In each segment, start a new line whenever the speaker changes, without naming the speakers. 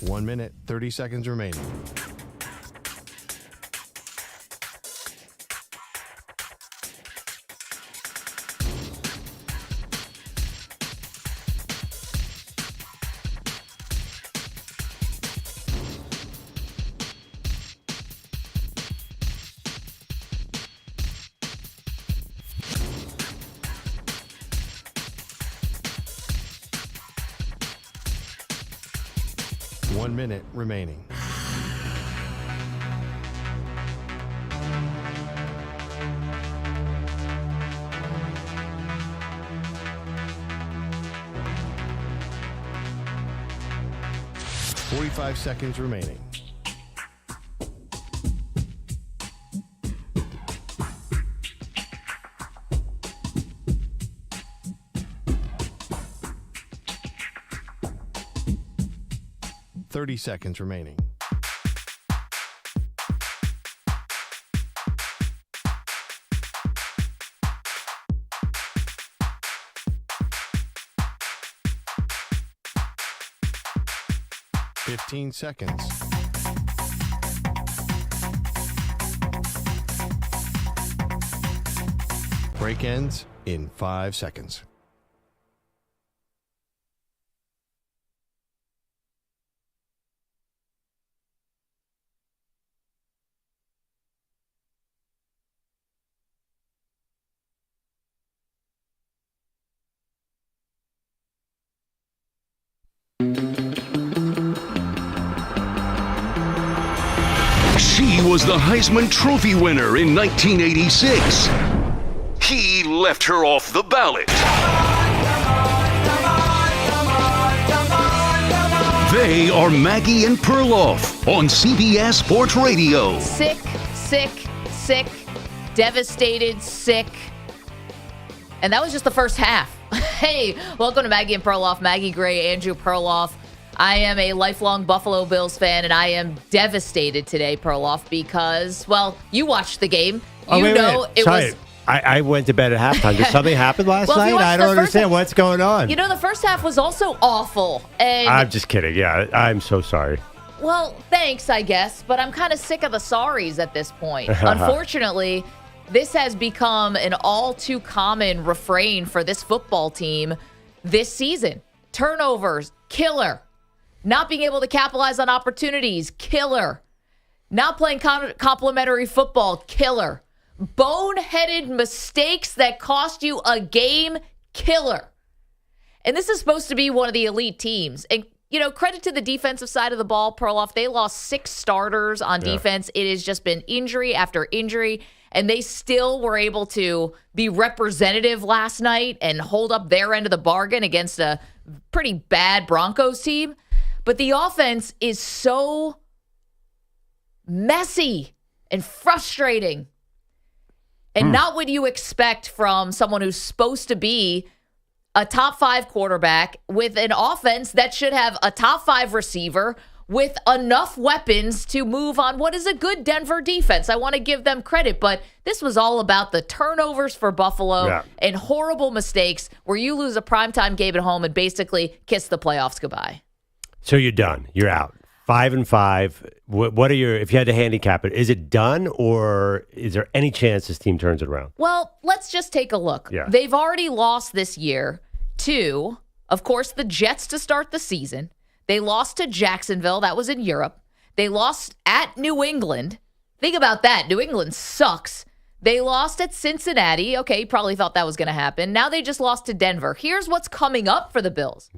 1 minute, 30 seconds remaining. One minute remaining. Forty-five seconds remaining. Thirty seconds remaining. Fifteen seconds. Break ends in 5 seconds.
She was the Heisman Trophy winner in 1986. He left her off the ballot. They are Maggie and Perloff on CBS Sports Radio.
Sick, devastated, sick. And that was just the first half. Hey, welcome to Maggie and Perloff. Maggie Gray, Andrew Perloff. I am a lifelong Buffalo Bills fan, and I am devastated today, Perloff, because, well, you watched the game.
I went to bed at halftime. Did something happen last night? I don't understand what's going on.
You know, the first half was also awful. And
I'm just kidding. Yeah, I'm so sorry.
Well, thanks, I guess, but I'm kind of sick of the sorries at this point. Unfortunately, this has become an all too common refrain for this football team this season. Turnovers, killer. Not being able to capitalize on opportunities, killer. Not playing complimentary football, killer. Boneheaded mistakes that cost you a game, killer. And this is supposed to be one of the elite teams. And, you know, credit to the defensive side of the ball, Perloff. They lost 6 starters on defense. It has just been injury after injury. And they still were able to be representative last night and hold up their end of the bargain against a pretty bad Broncos team. But the offense is so messy and frustrating. And not what you expect from someone who's supposed to be a top 5 quarterback with an offense that should have a top 5 receiver with enough weapons to move on what is a good Denver defense. I want to give them credit, but this was all about the turnovers for Buffalo and horrible mistakes where you lose a primetime game at home and basically kiss the playoffs goodbye.
So you're done. You're out. 5-5. What are your, if you had to handicap it, is it done or is there any chance this team turns it around?
Well, let's just take a look.
Yeah.
They've already lost this year to, of course, the Jets to start the season. They lost to Jacksonville. That was in Europe. They lost at New England. Think about that. New England sucks. They lost at Cincinnati. Okay, you probably thought that was going to happen. Now they just lost to Denver. Here's what's coming up for the Bills.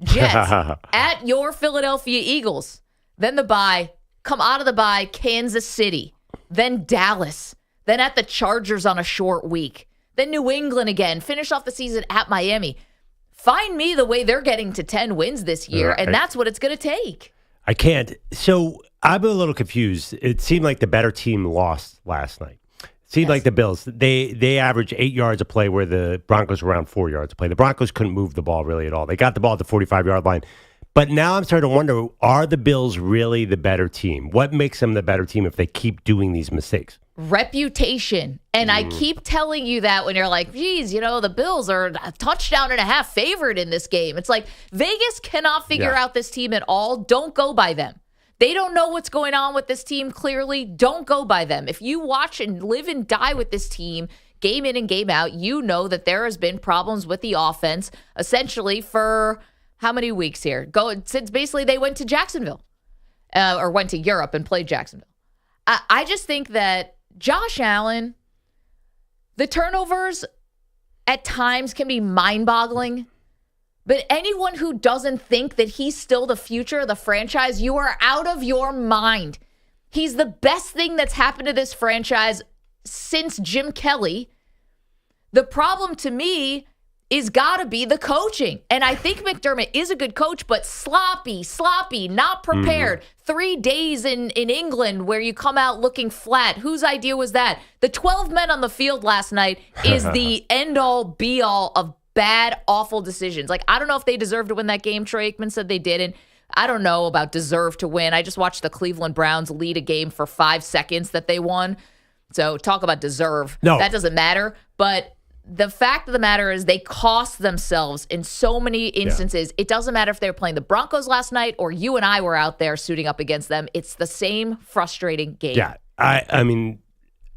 Jets at your Philadelphia Eagles. Then the bye. Come out of the bye, Kansas City. Then Dallas. Then at the Chargers on a short week. Then New England again. Finish off the season at Miami. Find me the way they're getting to 10 wins this year, and that's what it's going to take.
I can't. So I'm a little confused. It seemed like the better team lost last night. It seemed like the Bills. They averaged 8 yards a play where the Broncos were around 4 yards a play. The Broncos couldn't move the ball really at all. They got the ball at the 45-yard line. But now I'm starting to wonder, are the Bills really the better team? What makes them the better team if they keep doing these mistakes?
reputation. And I keep telling you that when you're like, geez, the Bills are a touchdown and a half favorite in this game. It's like Vegas cannot figure out this team at all. Don't go by them. They don't know what's going on with this team, clearly. Don't go by them. If you watch and live and die with this team, game in and game out, you know that there has been problems with the offense essentially for how many weeks here? Since basically they went to Jacksonville or went to Europe and played Jacksonville. I just think that Josh Allen, the turnovers at times can be mind-boggling. But anyone who doesn't think that he's still the future of the franchise, you are out of your mind. He's the best thing that's happened to this franchise since Jim Kelly. The problem to me is got to be the coaching. And I think McDermott is a good coach, but sloppy, not prepared. 3 days in England where you come out looking flat. Whose idea was that? The 12 men on the field last night is the end-all, be-all of bad, awful decisions. Like, I don't know if they deserved to win that game. Troy Aikman said they didn't. I don't know about deserve to win. I just watched the Cleveland Browns lead a game for 5 seconds that they won. So talk about deserve.
No.
That doesn't matter. But the fact of the matter is they cost themselves in so many instances. It doesn't matter if they were playing the Broncos last night or you and I were out there suiting up against them. It's the same frustrating game.
Yeah, I mean,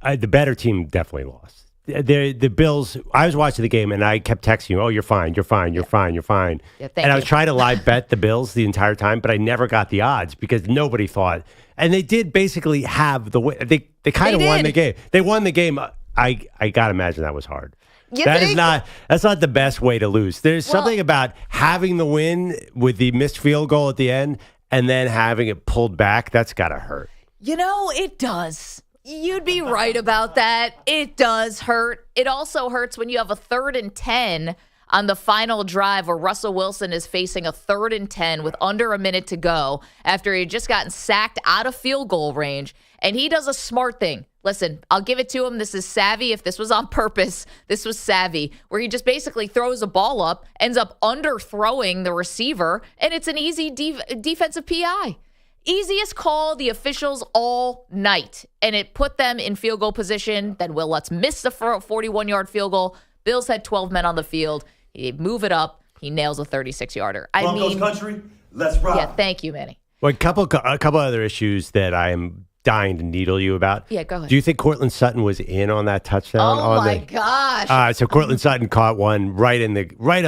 the better team definitely lost. The Bills, I was watching the game and I kept texting you, oh, you're fine. Yeah, and I was trying to live bet the Bills the entire time, but I never got the odds because nobody thought. And they did basically have the win. They kind of won the game. They won the game. I got to imagine that was hard. That's not the best way to lose. There's something about having the win with the missed field goal at the end and then having it pulled back. That's got to hurt.
It does. You'd be right about that. It does hurt. It also hurts when you have a 3rd and 10 on the final drive where Russell Wilson is facing a 3rd and 10 with under a minute to go after he had just gotten sacked out of field goal range. And he does a smart thing. Listen, I'll give it to him. This is savvy. If this was on purpose, this was savvy, where he just basically throws a ball up, ends up underthrowing the receiver, and it's an easy defensive PI. Easiest call the officials all night, and it put them in field goal position. Then Will Lutz missed the 41-yard field goal. Bills had 12 men on the field. He move it up. He nails a 36-yarder.
Broncos country, let's rock.
Yeah, thank you, Manny.
Well, a couple other issues that I am dying to needle you about.
Yeah, go ahead.
Do you think Cortland Sutton was in on that touchdown?
Oh my gosh!
So Cortland Sutton caught one right on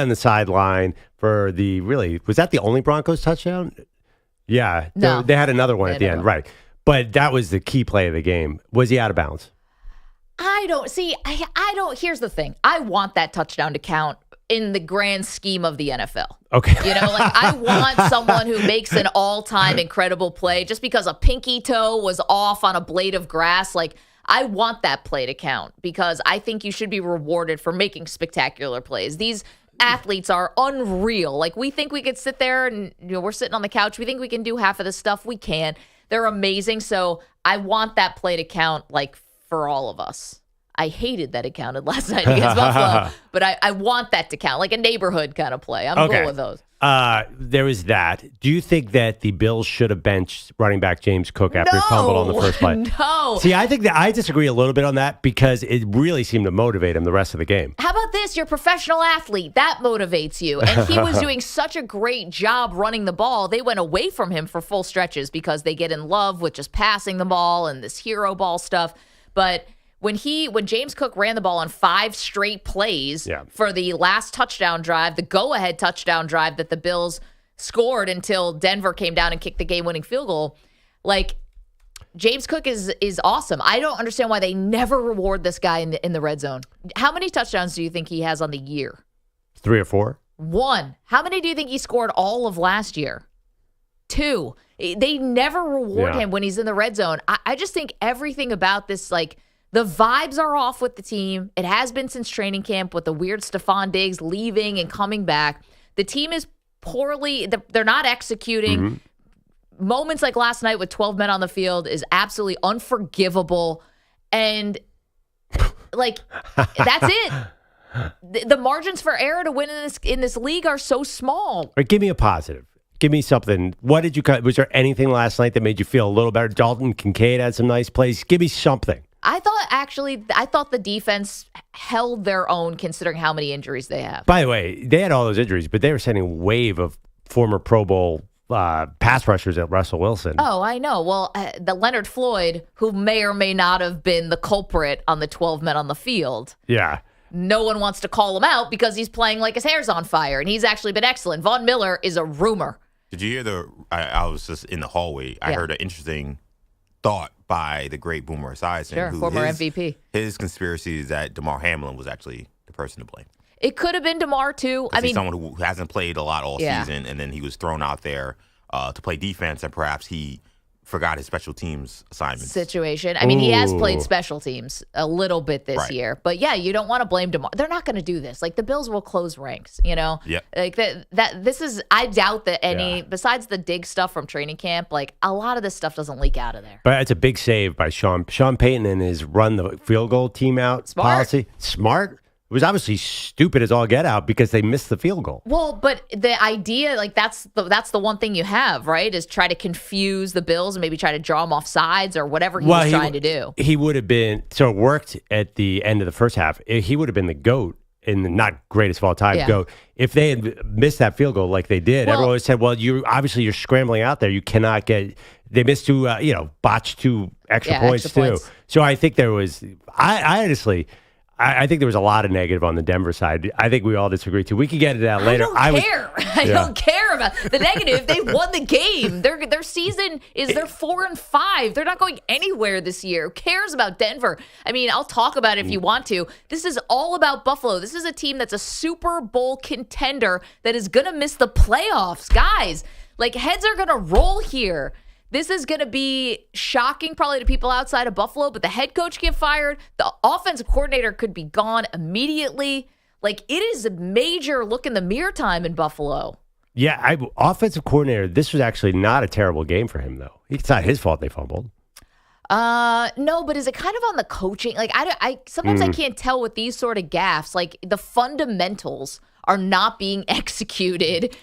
the sideline for was that the only Broncos touchdown? Yeah,
no.
They had another one at the end, right? But that was the key play of the game. Was he out of bounds?
I don't. Here's the thing. I want that touchdown to count in the grand scheme of the NFL.
Okay.
I want someone who makes an all-time incredible play just because a pinky toe was off on a blade of grass. Like, I want that play to count because I think you should be rewarded for making spectacular plays. These athletes are unreal. Like, we think we could sit there and we're sitting on the couch. We think we can do half of this stuff. We can. They're amazing. So I want that play to count, like, for all of us. I hated that it counted last night against Buffalo, but I want that to count, like a neighborhood kind of play. I'm cool with those.
There is that. Do you think that the Bills should have benched running back James Cook after he fumbled on the first play?
No.
See, I think that I disagree a little bit on that because it really seemed to motivate him the rest of the game.
How about this? You're a professional athlete. That motivates you. And he was doing such a great job running the ball. They went away from him for full stretches because they get in love with just passing the ball and this hero ball stuff. But when James Cook ran the ball on 5 straight plays for the last touchdown drive, the go-ahead touchdown drive that the Bills scored until Denver came down and kicked the game-winning field goal, like, James Cook is awesome. I don't understand why they never reward this guy in the red zone. How many touchdowns do you think he has on the year?
3 or 4?
1. How many do you think he scored all of last year? 2. They never reward him when he's in the red zone. I just think everything about this, like, the vibes are off with the team. It has been since training camp with the weird Stephon Diggs leaving and coming back. The team is poorly. They're not executing. Mm-hmm. Moments like last night with 12 men on the field is absolutely unforgivable. And, like, that's it. The margins for error to win in this league are so small.
Right, give me a positive. Give me something. What did you cut? Was there anything last night that made you feel a little better? Dalton Kincaid had some nice plays. Give me something.
I thought the defense held their own considering how many injuries they have.
By the way, they had all those injuries, but they were sending a wave of former Pro Bowl pass rushers at Russell Wilson.
Oh, I know. Well, the Leonard Floyd, who may or may not have been the culprit on the 12 men on the field.
Yeah.
No one wants to call him out because he's playing like his hair's on fire, and he's actually been excellent. Von Miller is a rumor.
Did you hear I was just in the hallway. I heard an interesting thought by the great Boomer Esiason.
Sure, former MVP.
His conspiracy is that DeMar Hamlin was actually the person to blame.
It could have been DeMar, too.
He's someone who hasn't played a lot all season, and then he was thrown out there to play defense, and perhaps he forgot his special teams assignments.
Situation. I mean, he has played special teams a little bit this year. But, yeah, you don't want to blame DeMar. They're not going to do this. Like, the Bills will close ranks, you know?
Yep.
Like, this is, I doubt that besides the dig stuff from training camp, like, a lot of this stuff doesn't leak out of there.
But it's a big save by Sean Payton and his run the field goal team out policy. Smart. It was obviously stupid as all get out because they missed the field goal.
Well, but the idea, like that's the one thing you have, right? Is try to confuse the Bills and maybe try to draw them off sides or whatever he was trying to do.
He would have been, so it worked at the end of the first half. He would have been the GOAT in the not greatest of all time GOAT. If they had missed that field goal like they did, everyone would have said, well, you're scrambling out there. You cannot get, they missed two, botched two extra points too. So I think there was, I honestly, I think there was a lot of negative on the Denver side. I think we all disagree too. We can get into that later.
I don't care about the negative. They won the game. Their season is they're 4-5. They're not going anywhere this year. Who cares about Denver? I mean, I'll talk about it if you want to. This is all about Buffalo. This is a team that's a Super Bowl contender that is going to miss the playoffs. Guys, like heads are going to roll here. This is going to be shocking probably to people outside of Buffalo, but the head coach get fired. The offensive coordinator could be gone immediately. Like, it is a major look in the mirror time in Buffalo.
Yeah, offensive coordinator, this was actually not a terrible game for him, though. It's not his fault they fumbled.
No, but is it kind of on the coaching? Like, I sometimes I can't tell with these sort of gaffes. Like, the fundamentals are not being executed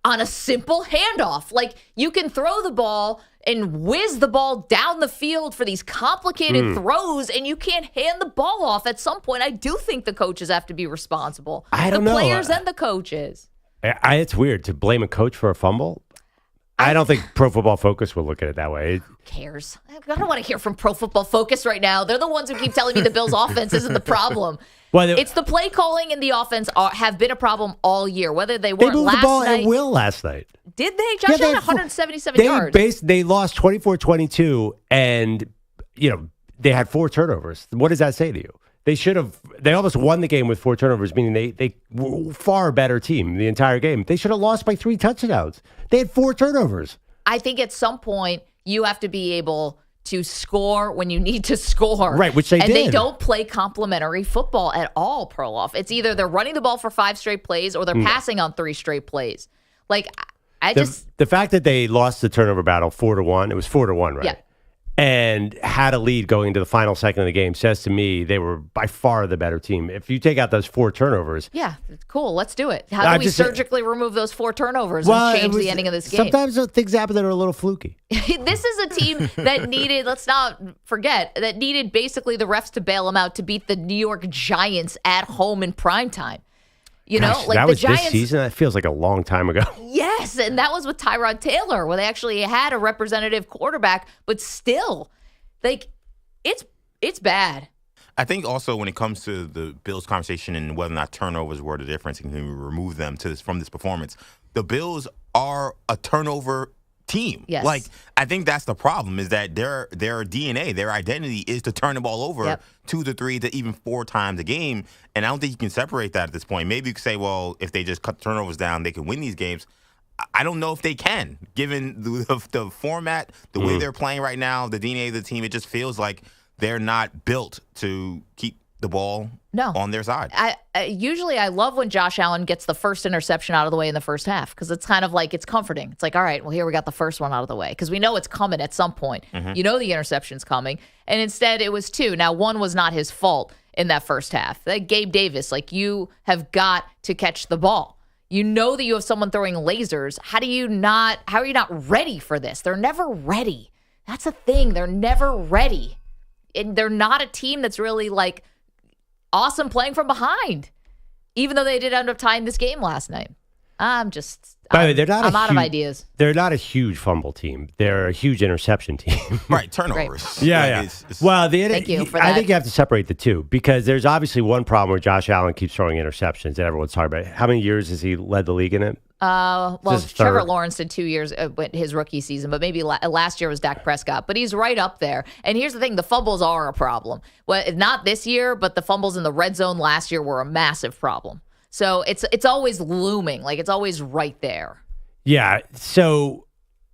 on a simple handoff. Like, you can throw the ball and whiz the ball down the field for these complicated throws, and you can't hand the ball off at some point. I do think the coaches have to be responsible.
I don't know.
The players and the coaches.
It's weird to blame a coach for a fumble. I don't think Pro Football Focus will look at it that way.
Who cares? I don't want to hear from Pro Football Focus right now. They're the ones who keep telling me the Bills' offense isn't the problem. Well, it's the play calling and the offense have been a problem all year. Whether they weren't
moved
last
the ball
night.
at will last night.
Did they? Josh had 177 yards.
They lost 24-22, and they had 4 turnovers. What does that say to you? They almost won the game with 4 turnovers, meaning they were a far better team the entire game. They should have lost by 3 touchdowns. They had 4 turnovers.
I think at some point you have to be able to score when you need to score.
Right, which they did.
And they don't play complementary football at all, Perloff. It's either they're running the ball for 5 straight plays or they're passing on 3 straight plays. Like,
the fact that they lost the turnover battle 4-1, it was 4-1, right?
Yeah.
And had a lead going into the final second of the game says to me they were by far the better team. If you take out those 4 turnovers.
Yeah, cool. Let's do it. How do we surgically remove those 4 turnovers and change the ending of this game?
Sometimes things happen that are a little fluky.
This is a team that needed, let's not forget, that needed basically the refs to bail them out to beat the New York Giants at home in primetime.
Gosh,
like
that
the
was
Giants,
this season? That feels like a long time ago.
Yes, and that was with Tyrod Taylor, where they actually had a representative quarterback, but still, like, it's bad.
I think also when it comes to the Bills conversation and whether or not turnovers were the difference and can we remove them from this performance, the Bills are a turnover team.
Yes.
Like, I think that's the problem is that their DNA, their identity is to turn the ball over 2 to 3 to even 4 times a game. And I don't think you can separate that at this point. Maybe you could say, well, if they just cut turnovers down, they can win these games. I don't know if they can, given the format, the way they're playing right now, the DNA of the team. It just feels like they're not built to keep the ball on their side.
Usually I love when Josh Allen gets the first interception out of the way in the first half because it's kind of like it's comforting. It's like, all right, well, here we got the first one out of the way because we know it's coming at some point. You know the interception's coming. And instead it was 2. Now, 1 was not his fault in that first half. That Gabe Davis, like, you have got to catch the ball. You know that you have someone throwing lasers. How are you not ready for this? They're never ready. That's a thing. They're never ready. And they're not a team that's really like awesome playing from behind, even though they did end up tying this game last night. I'm out of ideas.
They're not a huge fumble team. They're a huge interception team.
Right, turnovers.
Yeah. Well,
Thank you for that.
I think you have to separate the two because there's obviously one problem where Josh Allen keeps throwing interceptions and everyone's talking about it. How many years has he led the league in it?
Trevor Lawrence did 2 years his rookie season, but maybe last year was Dak Prescott. But he's right up there. And here's the thing: the fumbles are a problem. Well, not this year, but the fumbles in the red zone last year were a massive problem. So it's always looming, like it's always right there.
Yeah. So,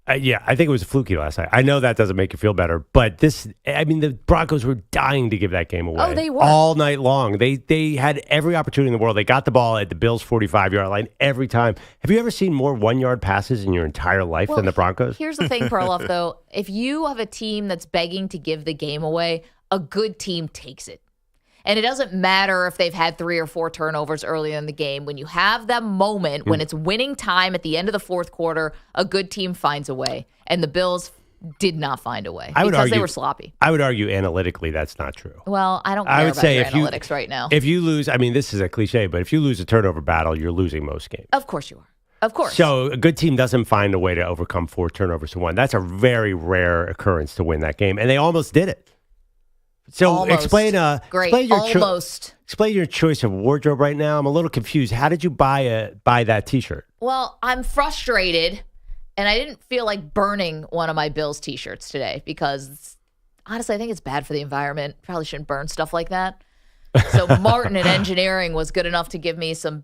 I think it was fluky last night. I know that doesn't make you feel better, but the Broncos were dying to give that game away.
Oh, they were.
All night long. They had every opportunity in the world. They got the ball at the Bills' 45-yard line every time. Have you ever seen more one-yard passes in your entire life than the Broncos?
Here's the thing, Perloff, though. If you have a team that's begging to give the game away, a good team takes it. And it doesn't matter if they've had 3 or 4 turnovers earlier in the game. When you have that moment, when it's winning time at the end of the fourth quarter, a good team finds a way. And the Bills did not find a way because they were sloppy.
I would argue analytically that's not true.
Well, I don't care about your analytics right now.
If you lose, this is a cliche, but if you lose a turnover battle, you're losing most games.
Of course you are. Of course.
So a good team doesn't find a way to overcome 4 turnovers to 1. That's a very rare occurrence to win that game. And they almost did it. So
almost.
Explain your choice of wardrobe right now. I'm a little confused. How did you buy that T-shirt?
Well, I'm frustrated, and I didn't feel like burning one of my Bills T-shirts today because, honestly, I think it's bad for the environment. Probably shouldn't burn stuff like that. So Martin at Engineering was good enough to give me some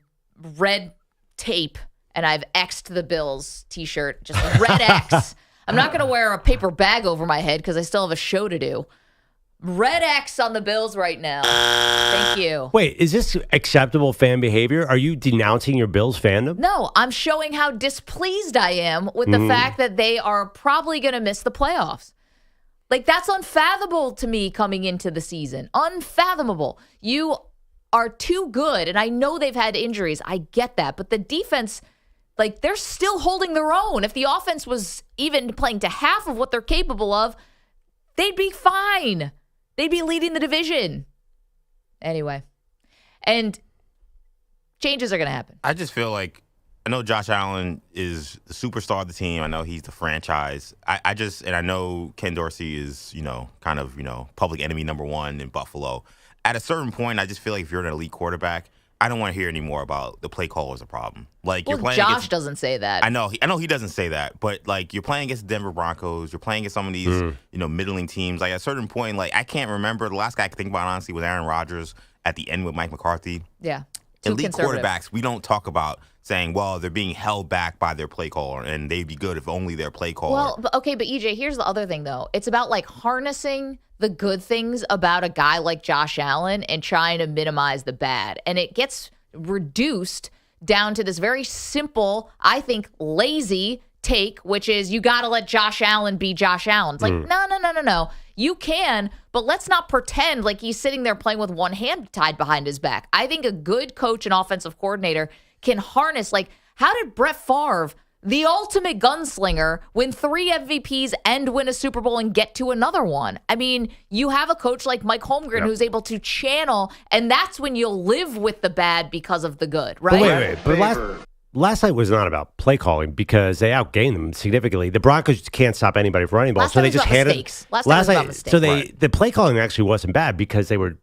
red tape, and I've X'd the Bills T-shirt, just a red X. I'm not going to wear a paper bag over my head because I still have a show to do. Red X on the Bills right now. Thank you.
Wait, is this acceptable fan behavior? Are you denouncing your Bills fandom?
No, I'm showing how displeased I am with the fact that they are probably going to miss the playoffs. Like, that's unfathomable to me coming into the season. Unfathomable. You are too good, and I know they've had injuries. I get that. But the defense, like, they're still holding their own. If the offense was even playing to half of what they're capable of, they'd be fine. They'd be leading the division. Anyway. And changes are going to happen.
I just feel like, I know Josh Allen is the superstar of the team. I know he's the franchise. And I know Ken Dorsey is, public enemy number 1 in Buffalo. At a certain point, I just feel like if you're an elite quarterback, I don't want to hear any more about the play call is a problem. Like, you're playing
Josh doesn't say that.
I know he doesn't say that, but like you're playing against the Denver Broncos, you're playing against some of these middling teams. Like at a certain point, like I can't remember the last guy I could think about honestly was Aaron Rodgers at the end with Mike McCarthy.
Yeah,
elite quarterbacks, we don't talk about saying, well, they're being held back by their play caller, and they'd be good if only their play caller.
Well, but EJ, here's the other thing though. It's about like harnessing the good things about a guy like Josh Allen and trying to minimize the bad, and it gets reduced down to this very simple, I think, lazy take, which is you got to let Josh Allen be Josh Allen. It's like, no. You can, but let's not pretend like he's sitting there playing with one hand tied behind his back. I think a good coach and offensive coordinator can harness, like, how did Brett Favre, the ultimate gunslinger, win 3 MVPs and win a Super Bowl and get to another one? I mean, you have a coach like Mike Holmgren who's able to channel, and that's when you'll live with the bad because of the good, right?
But last night was not about play calling because they outgained them significantly. The Broncos can't stop anybody from running the ball,
so they just handed mistakes. Last night was about mistakes.
So the play calling actually wasn't bad because they were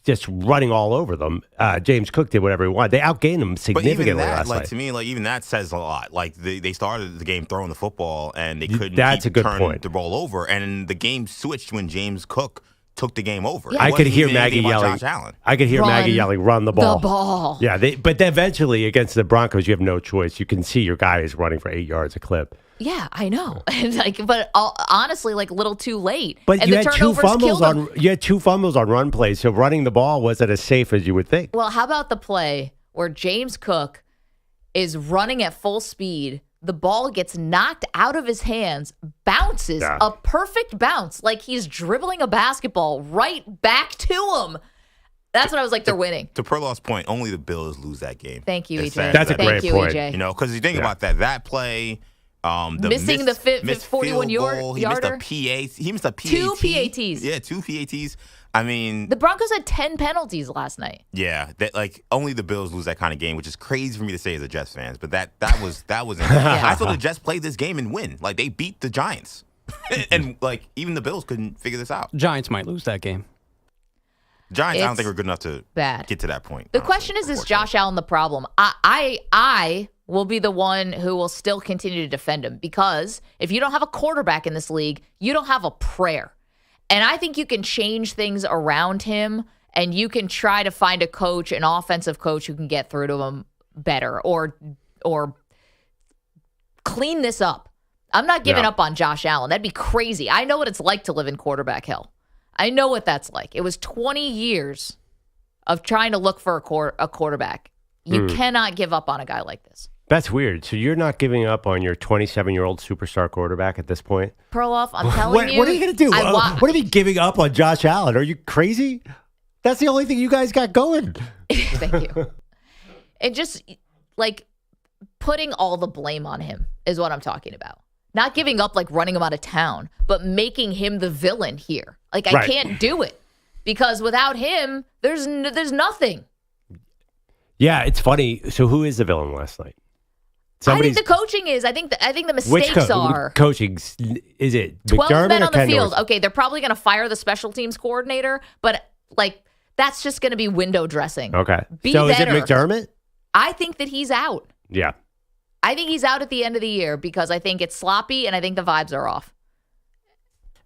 just running all over them. James Cook did whatever he wanted. They outgained them significantly last night.
To me, like even that says a lot. Like they started the game throwing the football and they couldn't turn the ball over, and the game switched when James Cook took the game over.
Yeah.
I could hear Maggie yelling. I could hear Maggie yelling, "Run the ball!"
The ball.
Yeah, but then eventually against the Broncos, you have no choice. You can see your guy is running for 8 yards a clip.
Yeah, I know. But honestly, like a little too late.
But
and
you
the
had 2 fumbles on. You had 2 fumbles on run plays, so running the ball wasn't as safe as you would think.
Well, how about the play where James Cook is running at full speed? The ball gets knocked out of his hands, bounces, a perfect bounce, like he's dribbling a basketball right back to him. That's what I was like, they're winning.
To Perloff's point, only the Bills lose that game.
Thank you, EJ.
That's a great point.
EJ.
Because you think about that play,
Missing the
missed
41
field goal. He
yarder.
missed a PA. He missed a PAT.
2 PATs.
Yeah, 2 PATs. I mean,
The Broncos had 10 penalties last night.
yeah, that like only the Bills lose that kind of game, which is crazy for me to say as a Jets fan. But that was I thought the Jets played this game and win. Like they beat the Giants, and like even the Bills couldn't figure this out.
Giants might lose that game.
Giants, I don't
It's
think are good enough to
bad.
get to that point.
The question is Josh Allen the problem? I will be the one who will still continue to defend him, because if you don't have a quarterback in this league, you don't have a prayer. And I think you can change things around him, and you can try to find a coach, an offensive coach, who can get through to him better or clean this up. I'm not giving up on Josh Allen. That'd be crazy. I know what it's like to live in quarterback hell. I know what that's like. It was 20 years of trying to look for a quarterback. You cannot give up on a guy like this.
That's weird. So you're not giving up on your 27-year-old superstar quarterback at this point?
Perloff, I'm telling you.
What are you going to do? What are you giving up on Josh Allen? Are you crazy? That's the only thing you guys got going.
Thank you. And just like putting all the blame on him is what I'm talking about. Not giving up, like running him out of town, but making him the villain here. Like I can't do it, because without him, there's nothing.
Yeah, it's funny. So who is the villain last night?
I think the coaching is. I think the mistakes are.
Coaching, is it
12
McDermott
men
or
on the
Ken
field.
Dorsey?
Okay, they're probably going to fire the special teams coordinator, but like that's just going to be window dressing.
Okay.
Be
so
better.
is it McDermott?
I think that he's out.
Yeah.
I think he's out at the end of the year because I think it's sloppy and I think the vibes are off.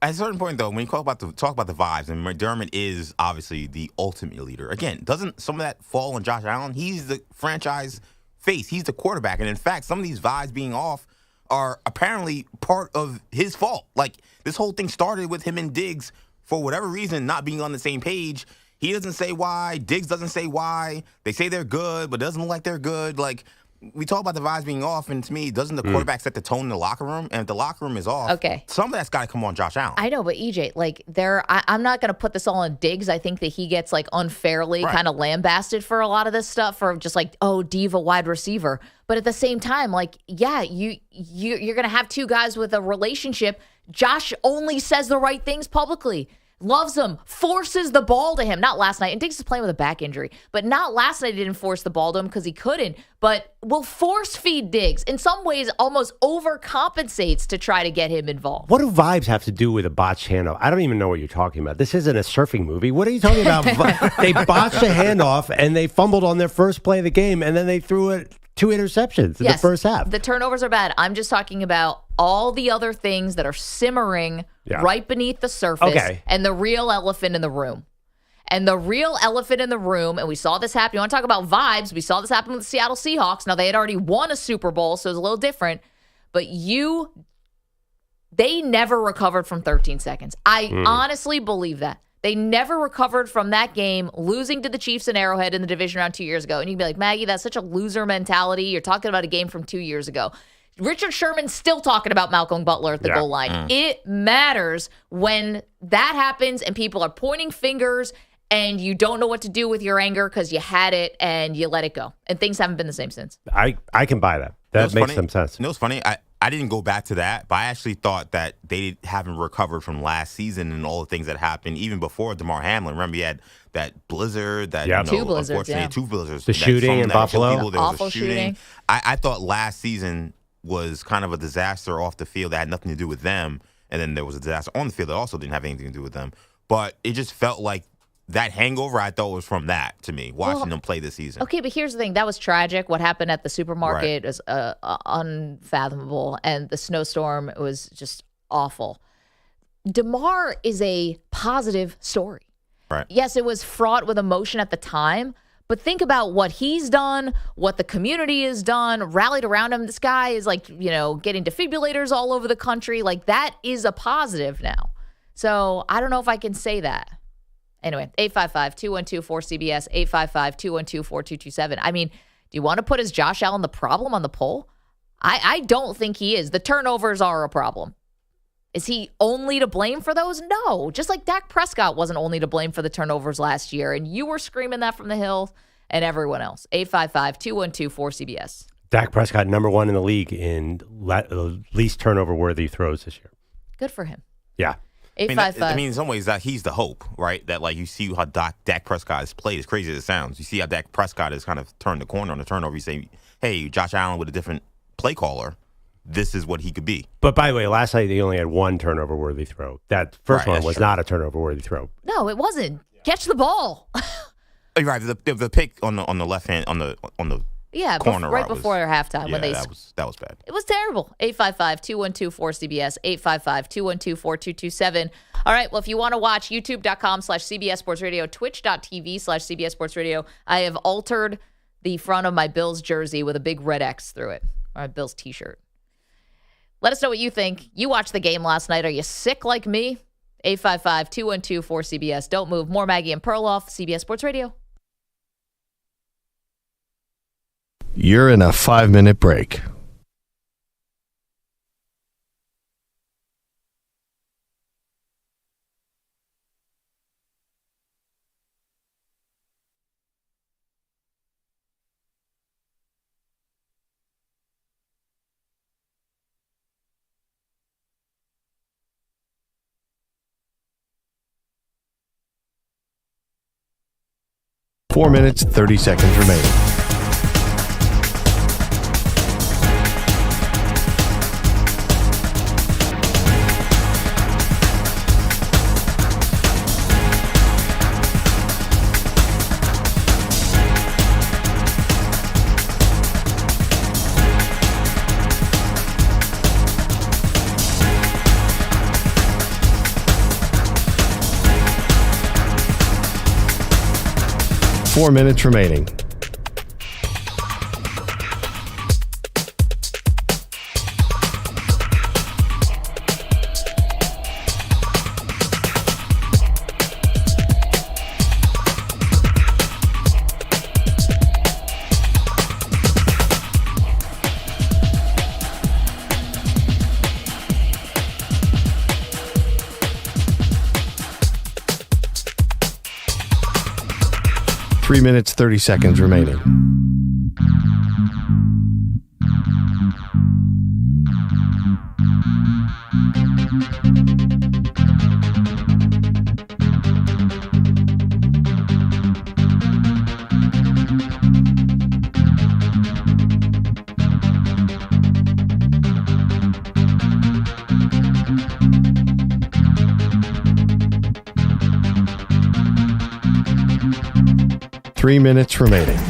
At a certain point, though, when you talk about the vibes, and McDermott is obviously the ultimate leader. Again, doesn't some of that fall on Josh Allen? He's the franchise face. He's the quarterback. And in fact, some of these vibes being off are apparently part of his fault. Like, this whole thing started with him and Diggs, for whatever reason, not being on the same page. He doesn't say why. Diggs doesn't say why. They say they're good, but it doesn't look like they're good. Like, we talk about the vibes being off, and to me, doesn't the quarterback set the tone in the locker room? And if the locker room is off, some of that's got to come on Josh Allen.
I know, but EJ, like I'm not going to put this all on Diggs. I think that he gets like unfairly kind of lambasted for a lot of this stuff, for just like, oh, diva wide receiver. But at the same time, like, yeah, you're going to have two guys with a relationship. Josh only says the right things publicly. Loves him, forces the ball to him. Not last night. And Diggs is playing with a back injury. But not last night he didn't force the ball to him because he couldn't. But will force feed Diggs. In some ways, almost overcompensates to try to get him involved.
What do vibes have to do with a botched handoff? I don't even know what you're talking about. This isn't a surfing movie. What are you talking about? They botched a handoff and they fumbled on their first play of the game, and then they threw it 2 interceptions in the first half.
The turnovers are bad. I'm just talking about all the other things that are simmering right beneath the surface and the real elephant in the room. And the real elephant in the room, and we saw this happen. You want to talk about vibes? We saw this happen with the Seattle Seahawks. Now, they had already won a Super Bowl, so it was a little different. But they never recovered from 13 seconds. I honestly believe that. They never recovered from that game, losing to the Chiefs in Arrowhead in the division round 2 years ago. And you'd be like, Maggie, that's such a loser mentality. You're talking about a game from 2 years ago. Richard Sherman's still talking about Malcolm Butler at the goal line. It matters when that happens and people are pointing fingers and you don't know what to do with your anger because you had it and you let it go. And things haven't been the same since.
I can buy that. That makes some sense.
You know what's funny? I didn't go back to that, but I actually thought that they haven't recovered from last season and all the things that happened even before DeMar Hamlin. Remember, he had that blizzard,
two blizzards.
The shooting in Buffalo.
Awful shooting.
I thought last season was kind of a disaster off the field that had nothing to do with them, and then there was a disaster on the field that also didn't have anything to do with them. But it just felt like that hangover, I thought, was from that to me, watching them play this season.
Okay, but here's the thing. That was tragic. What happened at the supermarket was unfathomable, and the snowstorm was just awful. DeMar is a positive story.
Right.
Yes, it was fraught with emotion at the time, but think about what he's done, what the community has done, rallied around him. This guy is like, getting defibrillators all over the country. Like, that is a positive now. So I don't know if I can say that. Anyway, 855-212-4CBS, 855-212-4227. I mean, do you want to put as Josh Allen the problem on the poll? I don't think he is. The turnovers are a problem. Is he only to blame for those? No. Just like Dak Prescott wasn't only to blame for the turnovers last year, and you were screaming that from the hill, and everyone else. 855-212-4CBS.
Dak Prescott, number 1 in the league in least turnover-worthy throws this year.
Good for him.
Yeah.
855.
I mean, in some ways, that he's the hope, right? That like you see how Dak Prescott has played. As crazy as it sounds, you see how Dak Prescott has kind of turned the corner on the turnover. You say, "Hey, Josh Allen with a different play caller, this is what he could be."
But by the way, last night he only had 1 turnover-worthy throw. That first one was not a turnover-worthy throw.
No, it wasn't. Catch the ball.
You're right. The pick on the left hand on the
Yeah,
corner
right
route
before halftime when they
that was bad.
It was terrible. 855-212-4CBS, 855-212-4227. All right, well, if you want to watch, youtube.com/CBS Sports Radio, twitch.tv/CBS Sports Radio. I have altered the front of my Bills jersey with a big red X through it, or a Bills t-shirt. Let us know what you think. You watched the game last night. Are you sick like me? 855-212-4CBS. Don't move. More Maggie and Perloff, CBS Sports Radio.
You're in a 5-minute break. Four minutes, 30 seconds remaining. Four minutes remaining. Three minutes, 30 seconds remaining. Three minutes remaining.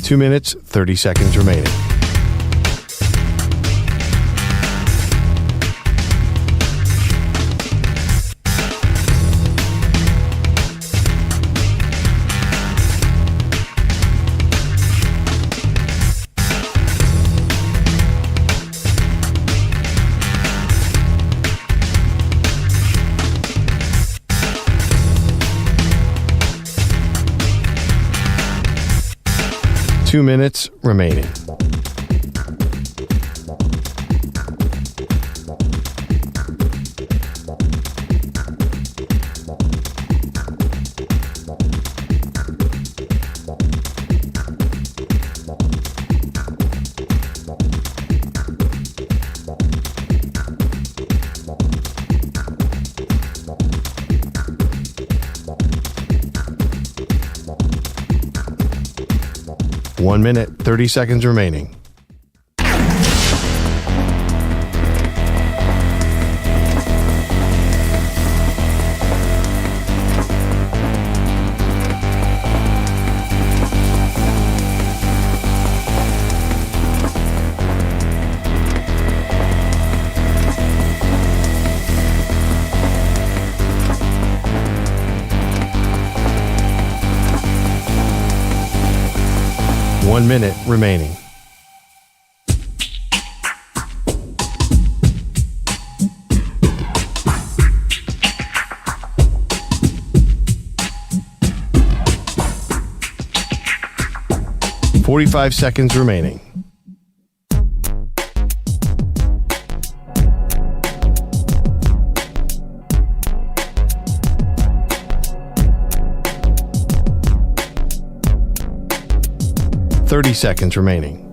Two minutes, 30 seconds remaining. Two minutes remaining. One minute, 30 seconds remaining. One minute remaining. 45 seconds remaining. Seconds remaining.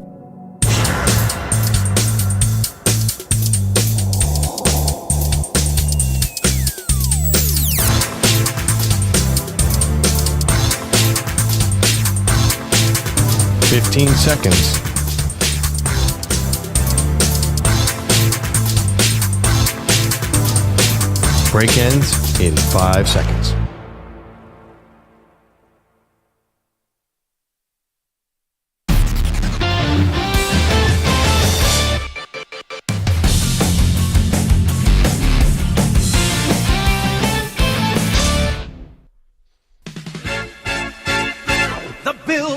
Seconds. Break ends in 5 seconds.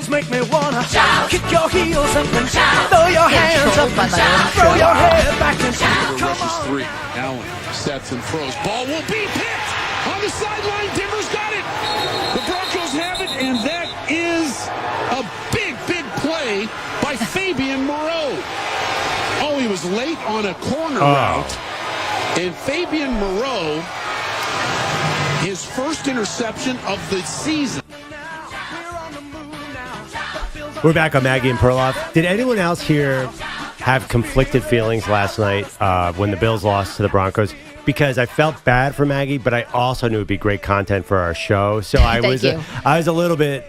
Make me wanna shout. Kick your heels up and shout. Throw your hands up and shout. Throw your head back and shout. Come on. Three. Allen sets and throws. Ball will be picked on the sideline. Denver's got it. The Broncos have it, and that is a big, big play by Fabian Moreau. Oh, he was late on a corner route, and Fabian Moreau, his first interception of the season.
We're back on Maggie and Perloff. Did anyone else here have conflicted feelings last night when the Bills lost to the Broncos? Because I felt bad for Maggie, but I also knew it'd be great content for our show. So I was a little bit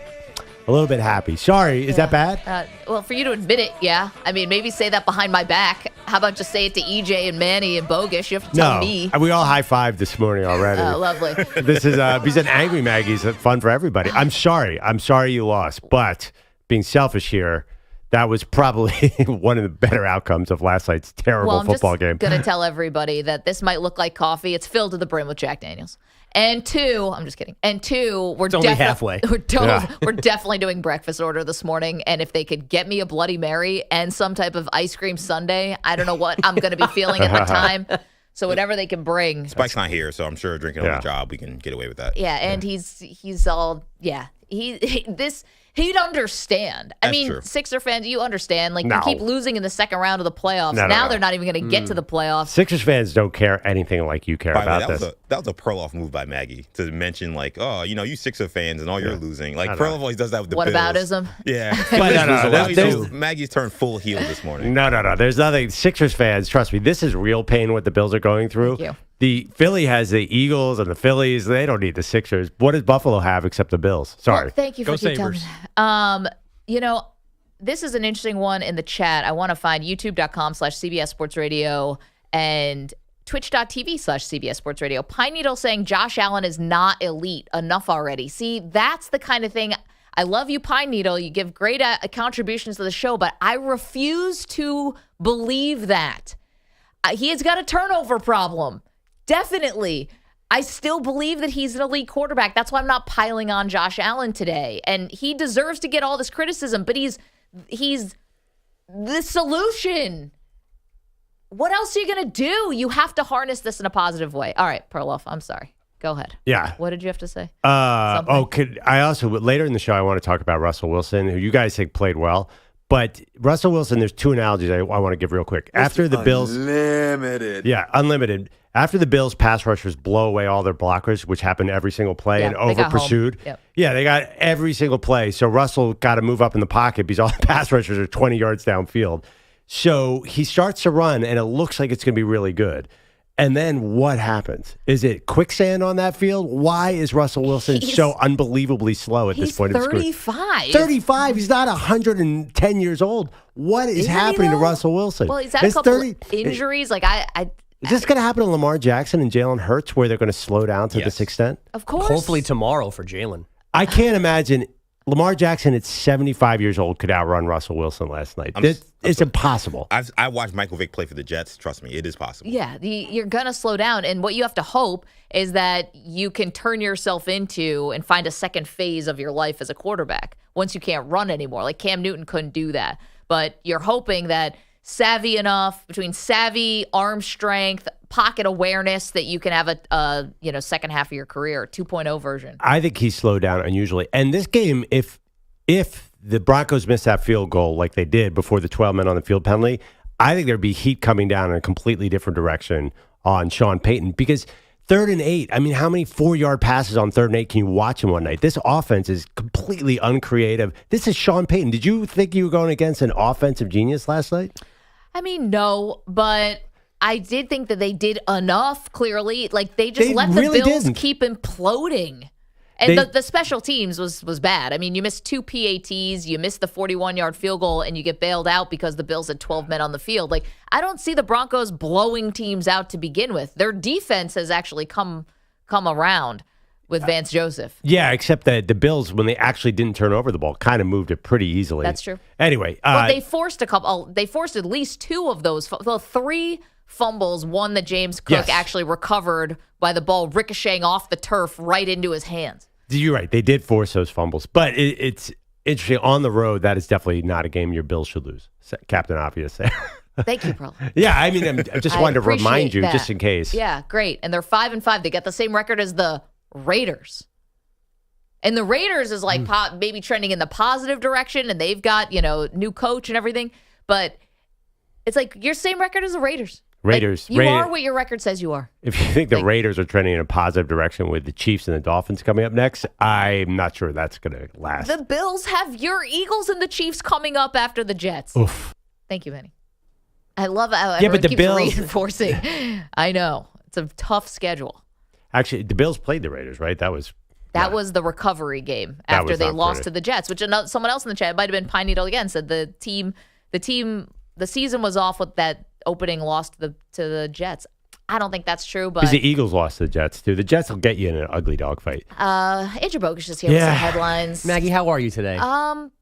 happy. Sorry, is that bad?
Well, for you to admit it, yeah. I mean, maybe say that behind my back. How about just say it to EJ and Manny and Bogus? You have to tell me.
We all high-fived this morning already.
Oh, lovely.
This is because an angry Maggie's fun for everybody. I'm sorry you lost, but being selfish here, that was probably one of the better outcomes of last night's terrible football game.
I'm just going to tell everybody that this might look like coffee. It's filled to the brim with Jack Daniels. And two, I'm just kidding. And two, we're
only halfway.
We're definitely doing breakfast order this morning. And if they could get me a Bloody Mary and some type of ice cream sundae, I don't know what I'm going to be feeling at the time. So whatever they can bring.
Spike's not here, so I'm sure drinking on the job, we can get away with that.
Yeah, and he's all, he'd understand. I mean, true. Sixer fans, you understand. Like, you keep losing in the second round of the playoffs. Now they're not even going to get to the playoffs.
Sixers fans don't care anything like you care about this.
That was a Perloff move by Maggie to mention, like, you Sixer fans and all you're losing. Like, Perloff always does that with the Bills.
Whataboutism?
Yeah.
No.
Maggie's turned full heel this morning.
No. There's nothing. Sixers fans, trust me, this is real pain what the Bills are going through.
Thank you.
The Philly has the Eagles and the Phillies. They don't need the Sixers. What does Buffalo have except the Bills? Sorry.
Well, thank you for telling me. This is an interesting one in the chat. I want to find youtube.com/CBS Sports Radio and twitch.tv/CBS Sports Radio. Pine Needle saying Josh Allen is not elite. Enough already. See, that's the kind of thing. I love you, Pine Needle. You give great contributions to the show, but I refuse to believe that. He has got a turnover problem. Definitely. I still believe that he's an elite quarterback. That's why I'm not piling on Josh Allen today. And he deserves to get all this criticism, but he's the solution. What else are you going to do? You have to harness this in a positive way. All right, Perloff, I'm sorry. Go ahead.
Yeah.
What did you have to say?
Later in the show, I want to talk about Russell Wilson, who you guys think played well. But Russell Wilson, there's two analogies I want to give real quick. After the Bills...
Unlimited.
Yeah, unlimited. After the Bills' pass rushers blow away all their blockers, which happened every single play and over-pursued.
Yep.
Yeah, they got every single play. So Russell got to move up in the pocket because all the pass rushers are 20 yards downfield. So he starts to run, and it looks like it's going to be really good. And then what happens? Is it quicksand on that field? Why is Russell Wilson so unbelievably slow at this point?
He's 35.
35. He's not 110 years old. What is happening to Russell Wilson?
Well, he's had a couple injuries.
Is this going to happen to Lamar Jackson and Jalen Hurts where they're going to slow down to this extent?
Of course.
Hopefully tomorrow for Jalen.
I can't imagine Lamar Jackson at 75 years old could outrun Russell Wilson last night. It's impossible.
I watched Michael Vick play for the Jets. Trust me, it is possible.
Yeah, you're going to slow down. And what you have to hope is that you can turn yourself into and find a second phase of your life as a quarterback once you can't run anymore. Like Cam Newton couldn't do that. But you're hoping that savvy enough, between savvy, arm strength, pocket awareness, that you can have a second half of your career, 2.0 version.
I think he slowed down unusually. And this game, if the Broncos missed that field goal like they did before the 12 men on the field penalty, I think there'd be heat coming down in a completely different direction on Sean Payton because 3rd and 8. I mean, how many 4-yard passes on 3rd and 8 can you watch in one night? This offense is completely uncreative. This is Sean Payton. Did you think you were going against an offensive genius last night?
I mean, no, but I did think that they did enough, clearly. Like, they just let
really
the Bills
didn't.
keep imploding. And the special teams was bad. I mean, you missed 2 PATs, you missed the 41-yard field goal, and you get bailed out because the Bills had 12 men on the field. Like, I don't see the Broncos blowing teams out to begin with. Their defense has actually come around with Vance Joseph.
Yeah, except that the Bills, when they actually didn't turn over the ball, kind of moved it pretty easily.
That's true.
Anyway.
Well, they forced at least 2 of those. Well, 3 fumbles, one that James Cook actually recovered by the ball ricocheting off the turf right into his hands.
You're right. They did force those fumbles. But it's interesting. On the road, that is definitely not a game your Bills should lose. Captain Obvious.
Thank you, Perloff.
Yeah, I mean, I just wanted to remind you,
that.
just in case.
Yeah, great. And they're 5-5. They got the same record as the Raiders. And the Raiders is like maybe trending in the positive direction, and they've got, new coach and everything. But it's like your same record as the Raiders.
Raiders.
Like, you are what your record says you are.
If you think the Raiders are trending in a positive direction with the Chiefs and the Dolphins coming up next, I'm not sure that's going to last.
The Bills have your Eagles and the Chiefs coming up after the Jets.
Oof.
Thank you, Benny. I love how everyone keeps reinforcing. I know. It's a tough schedule.
Actually, the Bills played the Raiders, right? That was
the recovery game after they lost to the Jets, which someone else in the chat, it might have been Pine Needle again, said the season was off with that opening loss to the Jets. I don't think that's true, but
because the Eagles lost to the Jets too. The Jets will get you in an ugly dogfight.
Andrew Bogusch is here with some headlines.
Maggie, how are you today?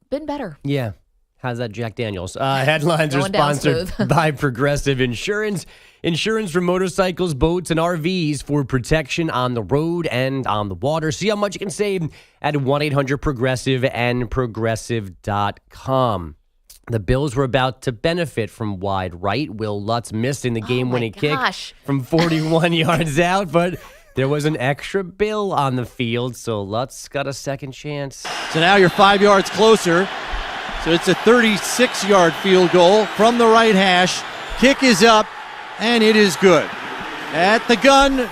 Been better.
Yeah. How's that Jack Daniels? Headlines are
Going down
sponsored
smooth.
by Progressive Insurance. Insurance for motorcycles, boats, and RVs for protection on the road and on the water. See how much you can save at 1-800-PROGRESSIVE and Progressive.com. The Bills were about to benefit from wide right. Will Lutz missing the game-winning kick from 41 yards out, but there was an extra Bill on the field, so Lutz got a second chance.
So now you're 5 yards closer. So it's a 36-yard field goal from the right hash. Kick is up, and it is good. At the gun,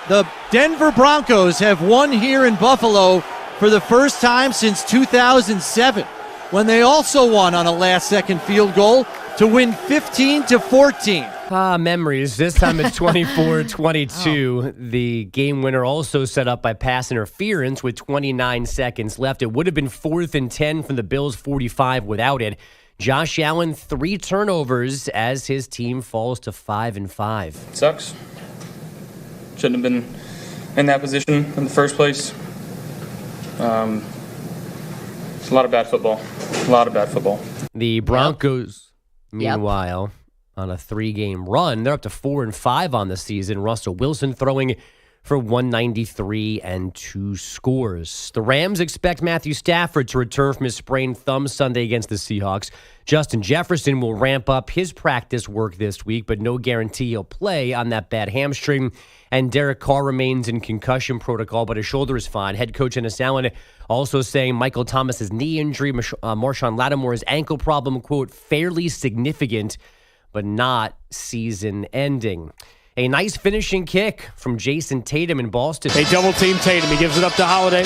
the Denver Broncos have won here in Buffalo for the first time since 2007, when they also won on a last-second field goal to win 15-14.
Memories. This time it's 24-22. The game winner also set up by pass interference with 29 seconds left. It would have been 4th and 10 from the Bills' 45 without it. Josh Allen, 3 turnovers as his team falls to 5-5.
Sucks. Shouldn't have been in that position in the first place. It's a lot of bad football. The
Broncos, meanwhile, on a 3-game run, they're up to 4-5 on the season. Russell Wilson throwing for 193 and 2 scores. The Rams expect Matthew Stafford to return from his sprained thumb Sunday against the Seahawks. Justin Jefferson will ramp up his practice work this week, but no guarantee he'll play on that bad hamstring. And Derek Carr remains in concussion protocol, but his shoulder is fine. Head coach Ennis Allen also saying Michael Thomas's knee injury, Marshawn Lattimore's ankle problem, quote, fairly significant, but not season-ending. A nice finishing kick from Jason Tatum in Boston.
They double-team Tatum. He gives it up to Holiday.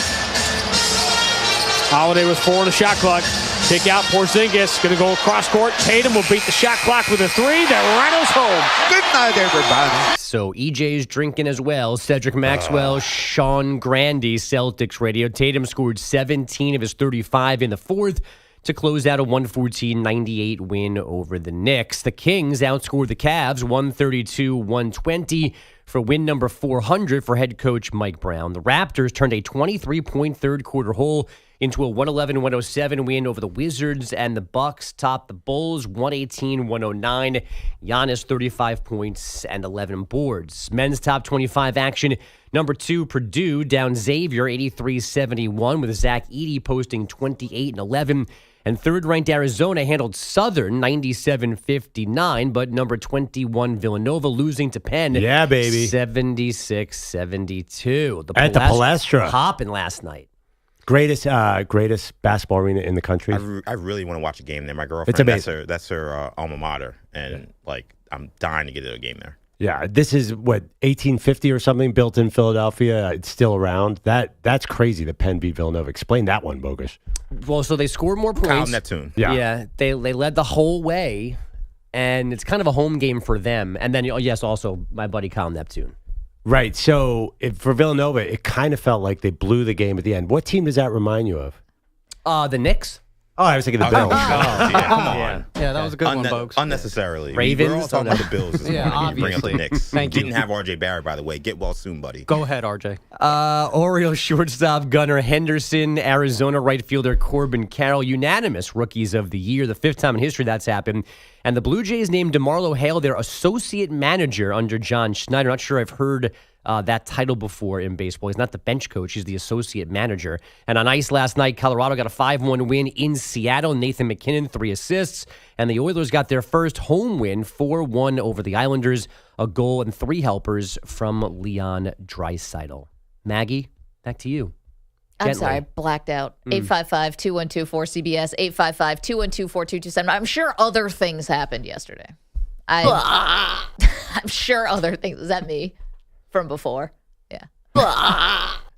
Holiday with 4 on the shot clock. Kick out Porzingis. Going to go across court. Tatum will beat the shot clock with a 3. The Rhinos home.
Good night, everybody.
So EJ's drinking as well. Cedric Maxwell, Sean Grandy, Celtics radio. Tatum scored 17 of his 35 in the 4th to close out a 114-98 win over the Knicks. The Kings outscored the Cavs 132-120 for win number 400 for head coach Mike Brown. The Raptors turned a 23-point third-quarter hole into a 111-107 win over the Wizards, and the Bucks topped the Bulls 118-109. Giannis 35 points and 11 boards. Men's top 25 action. Number 2, Purdue down Xavier 83-71 with Zach Edey posting 28 and 11. And third-ranked Arizona handled Southern 97-59, but number 21 Villanova losing to Penn.
Yeah, baby.
76-72.
At the Palestra.
Hopping last night.
Greatest basketball arena in the country.
I really want to watch a game there. My girlfriend,
It's amazing.
That's her alma mater, and I'm dying to get to a game there.
Yeah, this is what 1850 or something, built in Philadelphia. It's still around. That's crazy. The Penn beat Villanova. Explain that one, Bogus.
Well, so they scored more points.
Kyle Neptune.
Yeah, they led the whole way, and it's kind of a home game for them. And then, yes, also my buddy Kyle Neptune.
Right. So for Villanova, it kind of felt like they blew the game at the end. What team does that remind you of?
The Knicks.
Oh, I was thinking the Bills.
Yeah, come on.
Yeah, that was a good one, folks.
Unnecessarily.
Ravens.
We're all talking about the Bills this morning. You bring up the Knicks.
Thank you.
Didn't have R.J. Barrett, by the way. Get well soon, buddy.
Go ahead, RJ.
Orioles shortstop Gunnar Henderson, Arizona right fielder Corbin Carroll, unanimous rookies of the year, the 5th time in history that's happened. And the Blue Jays named DeMarlo Hale their associate manager under John Schneider. Not sure I've heard that title before in baseball. He's not the bench coach. He's the associate manager. And on ice last night, Colorado got a 5-1 win in Seattle. Nathan McKinnon, 3 assists. And the Oilers got their first home win, 4-1 over the Islanders. A goal and 3 helpers from Leon Draisaitl. Maggie, back to you.
I'm sorry, I blacked out. 855-212-4CBS, 855-212-4227. I'm sure other things happened yesterday. I'm sure other things. Is that me from before? Yeah.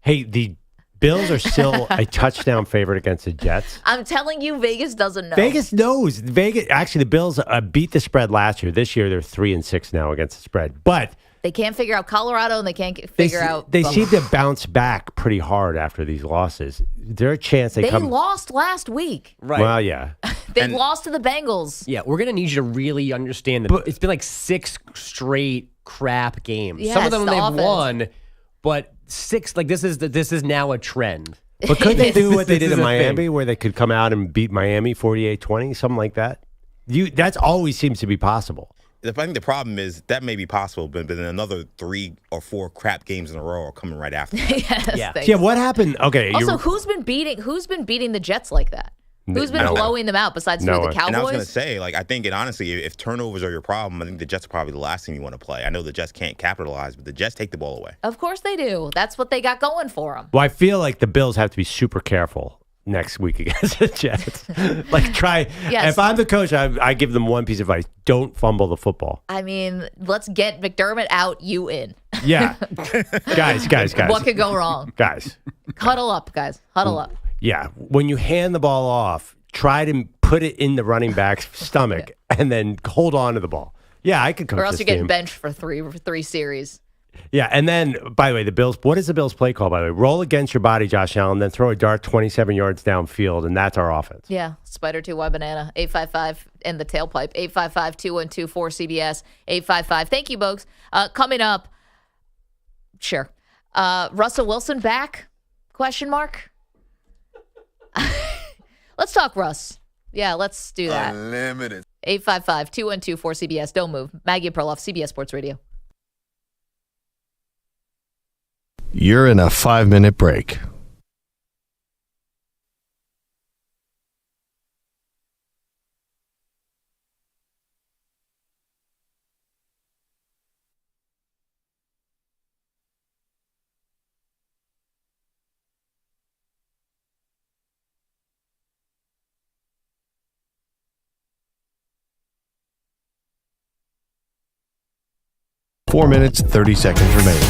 Hey, the Bills are still a touchdown favorite against the Jets.
I'm telling you, Vegas doesn't know.
Vegas knows. Actually, the Bills beat the spread last year. This year, they're 3-6 now against the spread. But
they can't figure out Colorado, and they can't figure out.
They seem to bounce back pretty hard after these losses. Is there a chance they come?
They lost last week.
Right.
Well, yeah.
They lost to the Bengals.
Yeah, we're going to need you to really understand that it's been like 6 straight crap games.
Yes,
some of them
the
they've
offense.
won, but 6, this is now a trend.
But could they do what they did in
This is a
Miami,
thing.
where they could come out and beat Miami 48-20, something like that? That's always seems to be possible.
I think the problem is that may be possible, but then another 3 or 4 crap games in a row are coming right after.
Yes,
Yeah.
thanks.
Yeah, what happened? Okay.
Also, who's been beating the Jets like that? Who's been
No one.
blowing them out besides
No
the
one.
Cowboys?
And I was going to say, I think, and honestly, if turnovers are your problem, I think the Jets are probably the last thing you want to play. I know the Jets can't capitalize, but the Jets take the ball away.
Of course they do. That's what they got going for them.
Well, I feel like the Bills have to be super careful next week against the Jets.
Yes.
If I'm the coach, I give them one piece of advice. Don't fumble the football.
I mean, let's get McDermott out, you in.
Yeah. Guys.
What could go wrong?
Guys.
Huddle up, guys. Huddle up.
Yeah. When you hand the ball off, try to put it in the running back's stomach and then hold on to the ball. Yeah, I could coach
Or else
this
you're getting
team.
benched for three series.
Yeah, and then, by the way, the Bills, what is the Bills play call, by the way? Roll against your body, Josh Allen, then throw a dart 27 yards downfield, and that's our offense.
Yeah, Spider 2Y Banana, 855 in the tailpipe, 855-212-4CBS, 855. Thank you, Bogues. Coming up, sure. Russell Wilson back? Question mark? Let's talk Russ. Yeah, let's do that.
Unlimited.
855-212-4CBS. Don't move. Maggie and Perloff, CBS Sports Radio.
You're in a 5-minute break. Four minutes, 30 seconds remaining.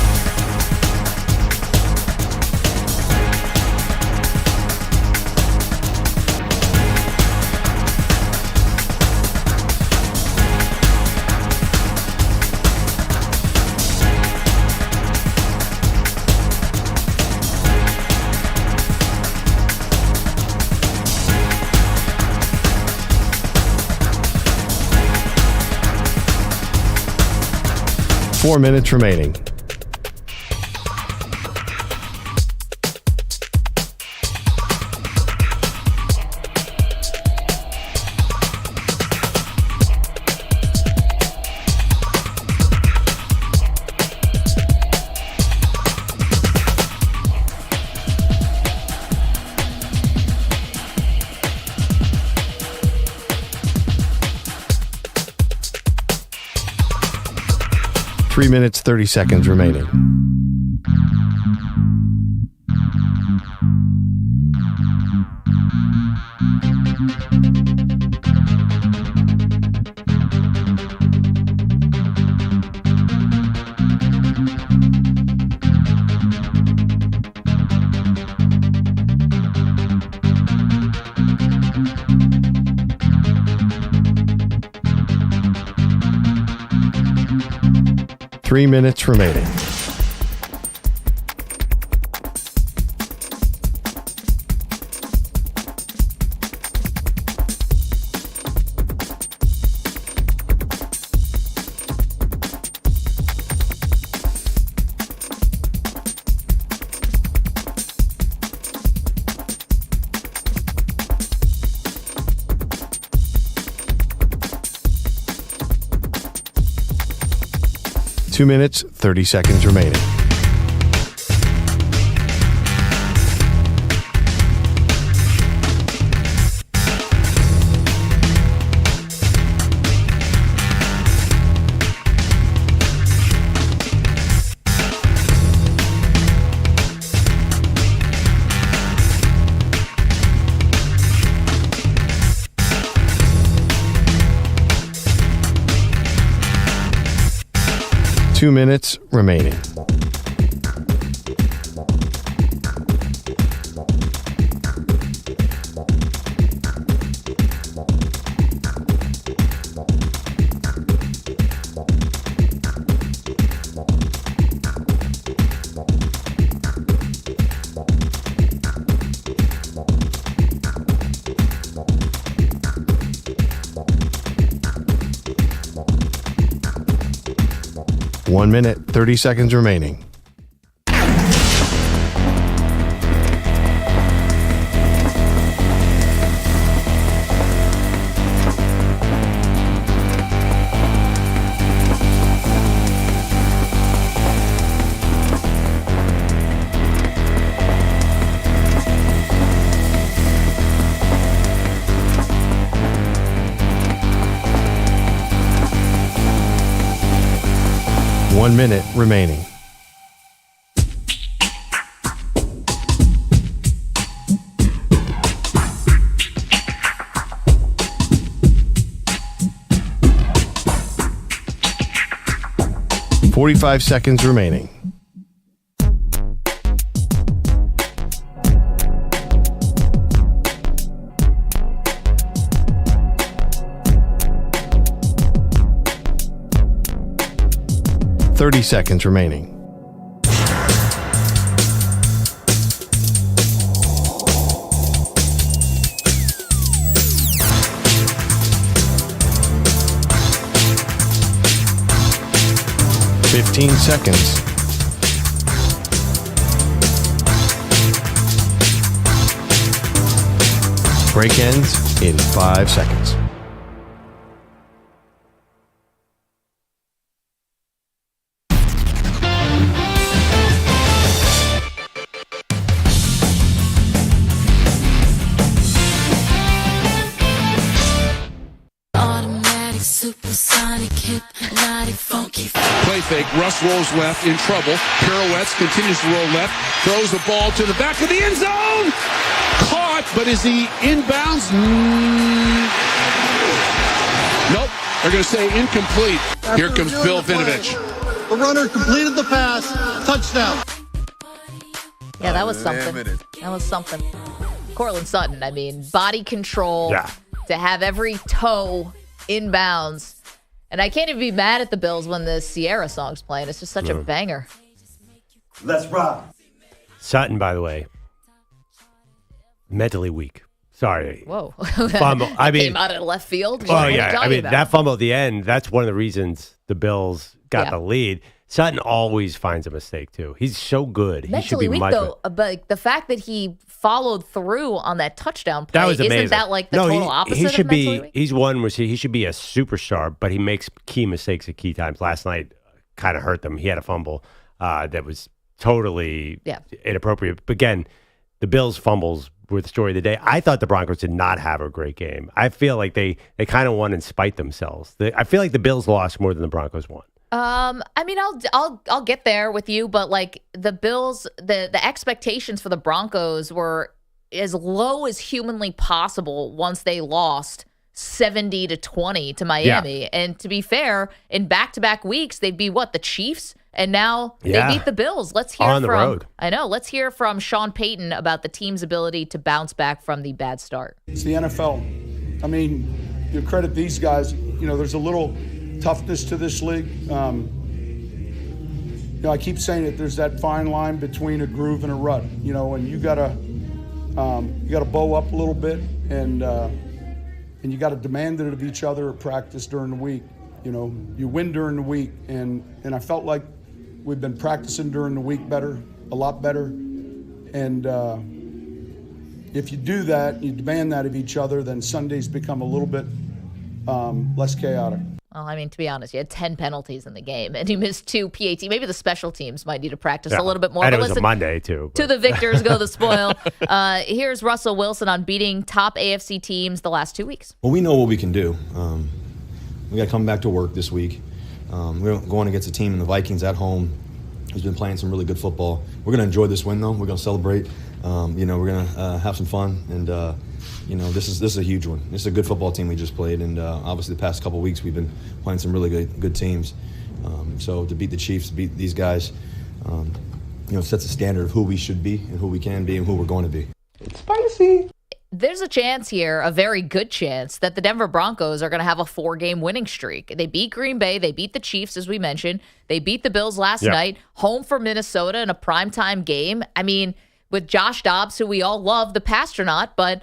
Four minutes remaining. Three minutes, 30 seconds remaining. Three minutes remaining. Two minutes, 30 seconds remaining. Two minutes remaining. One minute, 30 seconds remaining. One minute remaining. .45 seconds remaining. .30 seconds remaining. .15 seconds. Break ends in 5 seconds.
Play fake. Russ rolls left in trouble. Pirouettes, continues to roll left. Throws the ball to the back of the end zone. Caught, but is he inbounds? Nope. They're going to say incomplete. Here comes Bill Vinovich.
The runner completed the pass. Touchdown.
Yeah, that was something. That was something. Cortland Sutton, I mean, body control to have every toe inbounds. And I can't even be mad at the Bills when the Sierra song's playing. It's just such a banger.
Let's rock. Sutton, by the way, mentally weak. Sorry.
Whoa.
Fumble. I mean,
came out of left field.
Oh, yeah. I mean, that fumble at the end, that's one of the reasons the Bills got the lead. Sutton always finds a mistake, too. He's so good.
Mentally
he should be
weak, though, but the fact that he followed through on that touchdown play,
that was amazing.
Isn't that like the total opposite
he should
of mentally weak?
He's one where he should be a superstar, but he makes key mistakes at key times. Last night kind of hurt them. He had a fumble that was totally inappropriate. But again, the Bills' fumbles were the story of the day. I thought the Broncos did not have a great game. I feel like they kind of won in spite themselves. I feel like the Bills lost more than the Broncos won.
I mean, I'll get there with you, but like the Bills, the expectations for the Broncos were as low as humanly possible once they lost 70-20 to Miami.
Yeah.
And to be fair, in back-to-back weeks, they'd be the Chiefs, and now they beat the Bills. Let's hear
on the road.
I know. Let's hear from Sean Payton about the team's ability to bounce back from the bad start.
It's the NFL. I mean, you credit these guys. There's a little toughness to this league. I keep saying it. There's that fine line between a groove and a rut. And you gotta bow up a little bit, and you got to demand it of each other at practice during the week. You win during the week, and I felt like we've been practicing during the week a lot better. And if you do that, you demand that of each other, then Sundays become a little bit less chaotic.
Well, I mean, to be honest, you had 10 penalties in the game, and you missed 2 PAT. Maybe the special teams might need to practice a little bit more.
And
but
it was
listen,
a Monday, too.
To the victors go the spoil. Here's Russell Wilson on beating top AFC teams the last 2 weeks.
Well, we know what we can do. We got to come back to work this week. We're going against a team in the Vikings at home who's been playing some really good football. We're going to enjoy this win, though. We're going to celebrate. We're going to have some fun. And, this is a huge one. This is a good football team we just played. And obviously the past couple of weeks we've been playing some really good teams. So to beat the Chiefs, to beat these guys, sets a standard of who we should be and who we can be and who we're going to be.
It's spicy.
There's a chance here, a very good chance, that the Denver Broncos are going to have a 4-game winning streak. They beat Green Bay. They beat the Chiefs, as we mentioned. They beat the Bills last night, home for Minnesota in a primetime game. I mean, with Josh Dobbs, who we all love, the Pastronaut, but,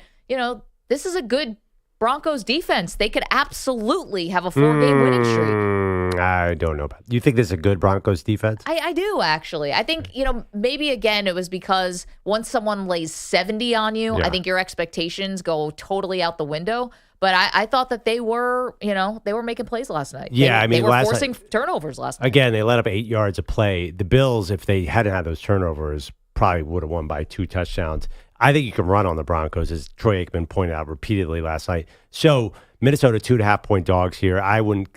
this is a good Broncos defense. They could absolutely have a 4-game winning streak.
I don't know about. Do you think this is a good Broncos defense?
I do, actually. I think, maybe again it was because once someone lays 70 on you, I think your expectations go totally out the window. But I thought that they were, they were making plays last night. They were forcing turnovers last night.
Again, they let up 8 yards of play. The Bills, if they hadn't had those turnovers, probably would have won by 2 touchdowns. I think you can run on the Broncos, as Troy Aikman pointed out repeatedly last night. So Minnesota 2.5-point dogs here.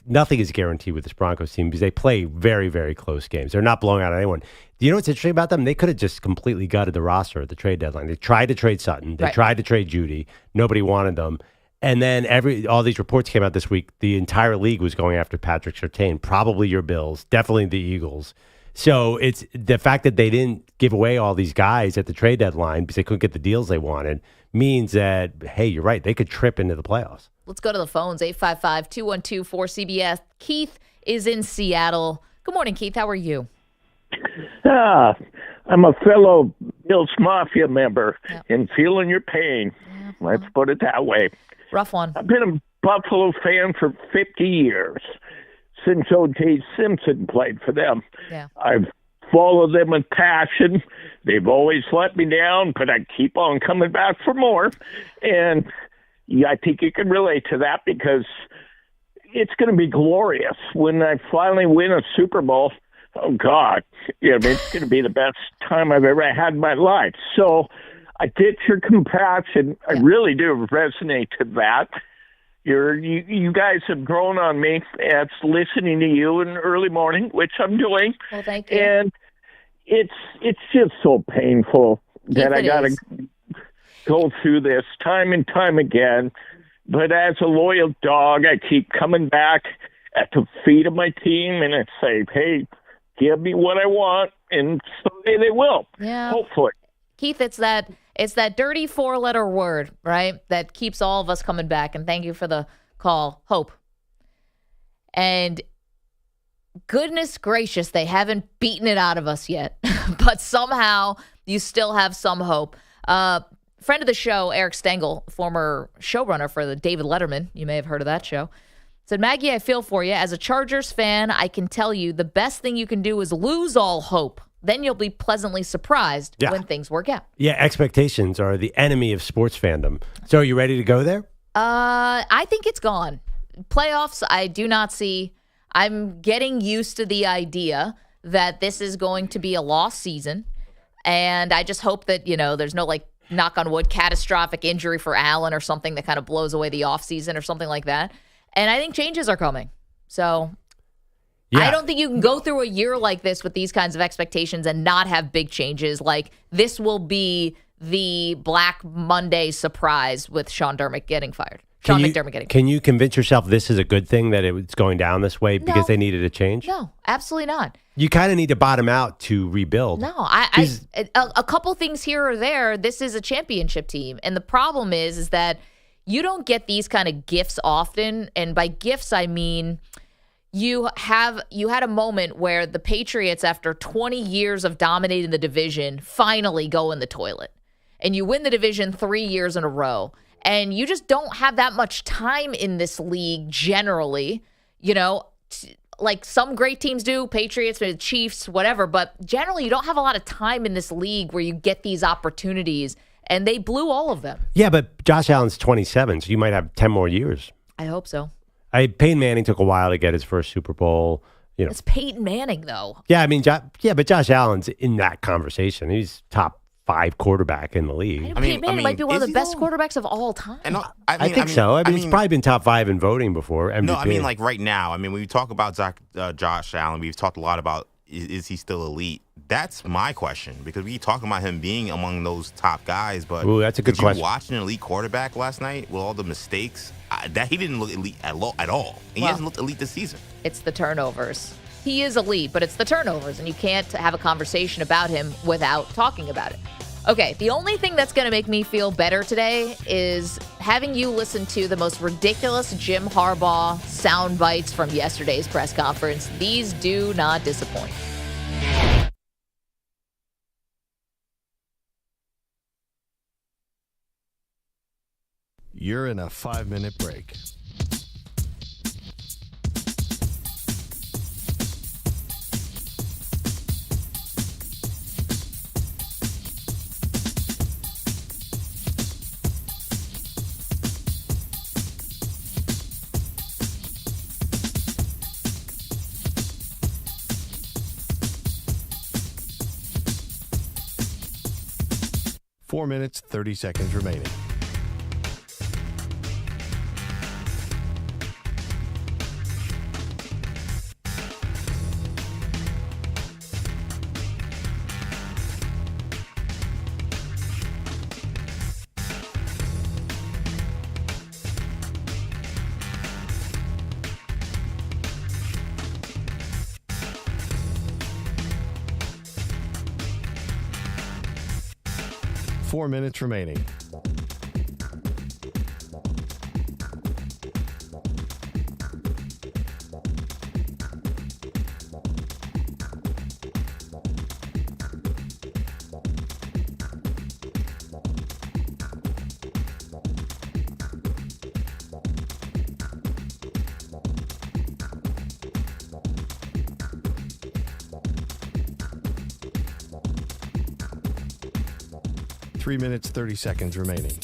Nothing is guaranteed with this Broncos team because they play very, very close games. They're not blowing out anyone. Do you know what's interesting about them? They could have just completely gutted the roster at the trade deadline. They tried to trade Sutton. They tried to trade Judy. Nobody wanted them. And then all these reports came out this week. The entire league was going after Patrick Surtain, probably your Bills, definitely the Eagles. So it's the fact that they didn't give away all these guys at the trade deadline because they couldn't get the deals they wanted means that, hey, you're right, they could trip into the playoffs.
Let's go to the phones, 855-212-4CBS. Keith is in Seattle. Good morning, Keith. How are you?
I'm a fellow Bills Mafia member and feeling your pain. Let's put it that way.
Rough one.
I've been a Buffalo fan for 50 years. Since O.J. Simpson played for them.
Yeah.
I've followed them with passion. They've always let me down, but I keep on coming back for more. And I think you can relate to that because it's going to be glorious when I finally win a Super Bowl. Oh, God. It's going to be the best time I've ever had in my life. So I get your compassion. I really do resonate to that. You guys have grown on me. It's listening to you in the early morning, which I'm doing.
Well, thank you.
And it's just so painful that I got to go through this time and time again. But as a loyal dog, I keep coming back at the feet of my team and I say, hey, give me what I want. And someday they will.
Yeah.
Hopefully.
Keith, it's that dirty 4-letter word, right, that keeps all of us coming back. And thank you for the call. Hope. And goodness gracious, they haven't beaten it out of us yet. But somehow you still have some hope. Friend of the show, Eric Stengel, former showrunner for the David Letterman, you may have heard of that show, said, Maggie, I feel for you. As a Chargers fan, I can tell you the best thing you can do is lose all hope. Then you'll be pleasantly surprised when things work out. Yeah,
expectations are the enemy of sports fandom. So are you ready to go there?
I think it's gone. Playoffs, I do not see. I'm getting used to the idea that this is going to be a lost season. And I just hope that, there's no, knock on wood, catastrophic injury for Allen or something that kind of blows away the offseason or something like that. And I think changes are coming. So I don't think you can go through a year like this with these kinds of expectations and not have big changes. Like, this will be the Black Monday surprise with Sean McDermott getting fired. McDermott getting fired.
Can you convince yourself this is a good thing that it's going down this way because they needed a change?
No, absolutely not.
You kind of need to bottom out to rebuild.
No, a couple things here or there. This is a championship team, and the problem is that you don't get these kind of gifts often. And by gifts, I mean you had a moment where the Patriots, after 20 years of dominating the division, finally go in the toilet, and you win the division 3 years in a row. And you just don't have that much time in this league generally, like some great teams do, Patriots, Chiefs, whatever. But generally, you don't have a lot of time in this league where you get these opportunities, and they blew all of them.
Yeah, but Josh Allen's 27, so you might have 10 more years.
I hope so.
Peyton Manning took a while to get his first Super Bowl.
It's Peyton Manning, though.
Yeah, I mean, but Josh Allen's in that conversation. He's top 5 quarterback in the league.
Peyton Manning might be one of the best quarterbacks of all time.
I think so. I mean, he's probably been top 5 in voting before. MVP.
No, I mean, like right now. I mean, when we talk about Josh Allen, we've talked a lot about is he still elite? That's my question because we keep talking about him being among those top guys. But
that's a good question.
Did you watch an elite quarterback last night with all the mistakes? That he didn't look elite at all. He hasn't looked elite this season.
It's the turnovers. He is elite, but it's the turnovers, and you can't have a conversation about him without talking about it. Okay, the only thing that's going to make me feel better today is having you listen to the most ridiculous Jim Harbaugh sound bites from yesterday's press conference. These do not disappoint.
You're in a 5-minute break. Four minutes, 30 seconds remaining. Four minutes remaining. Three minutes, 30 seconds remaining.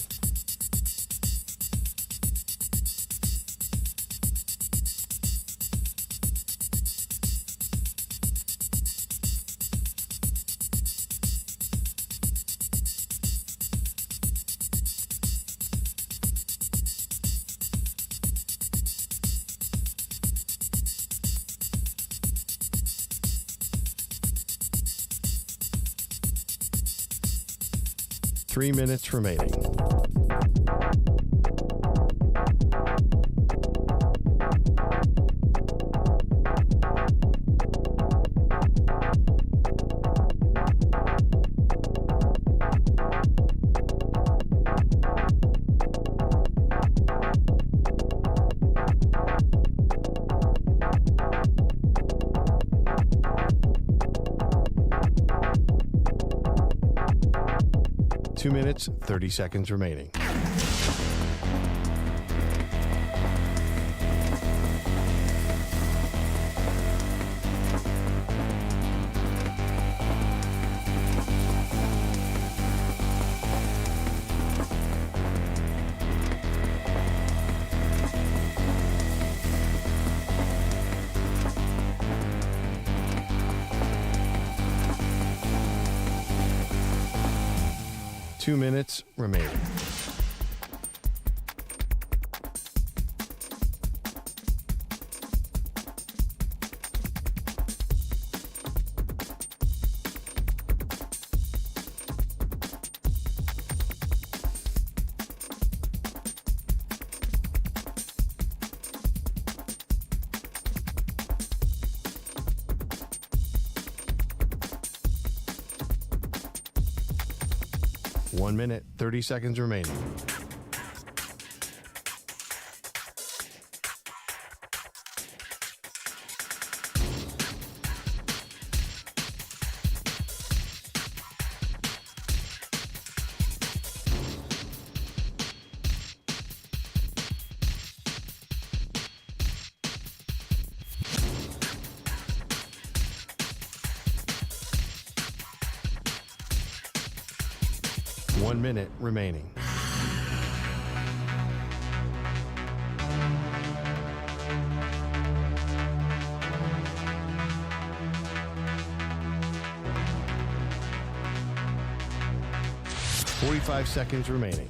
Three minutes remaining. Two minutes, 30 seconds remaining. Two minutes remaining. 1 minute, 30 seconds remaining. One minute remaining. Forty-five seconds remaining.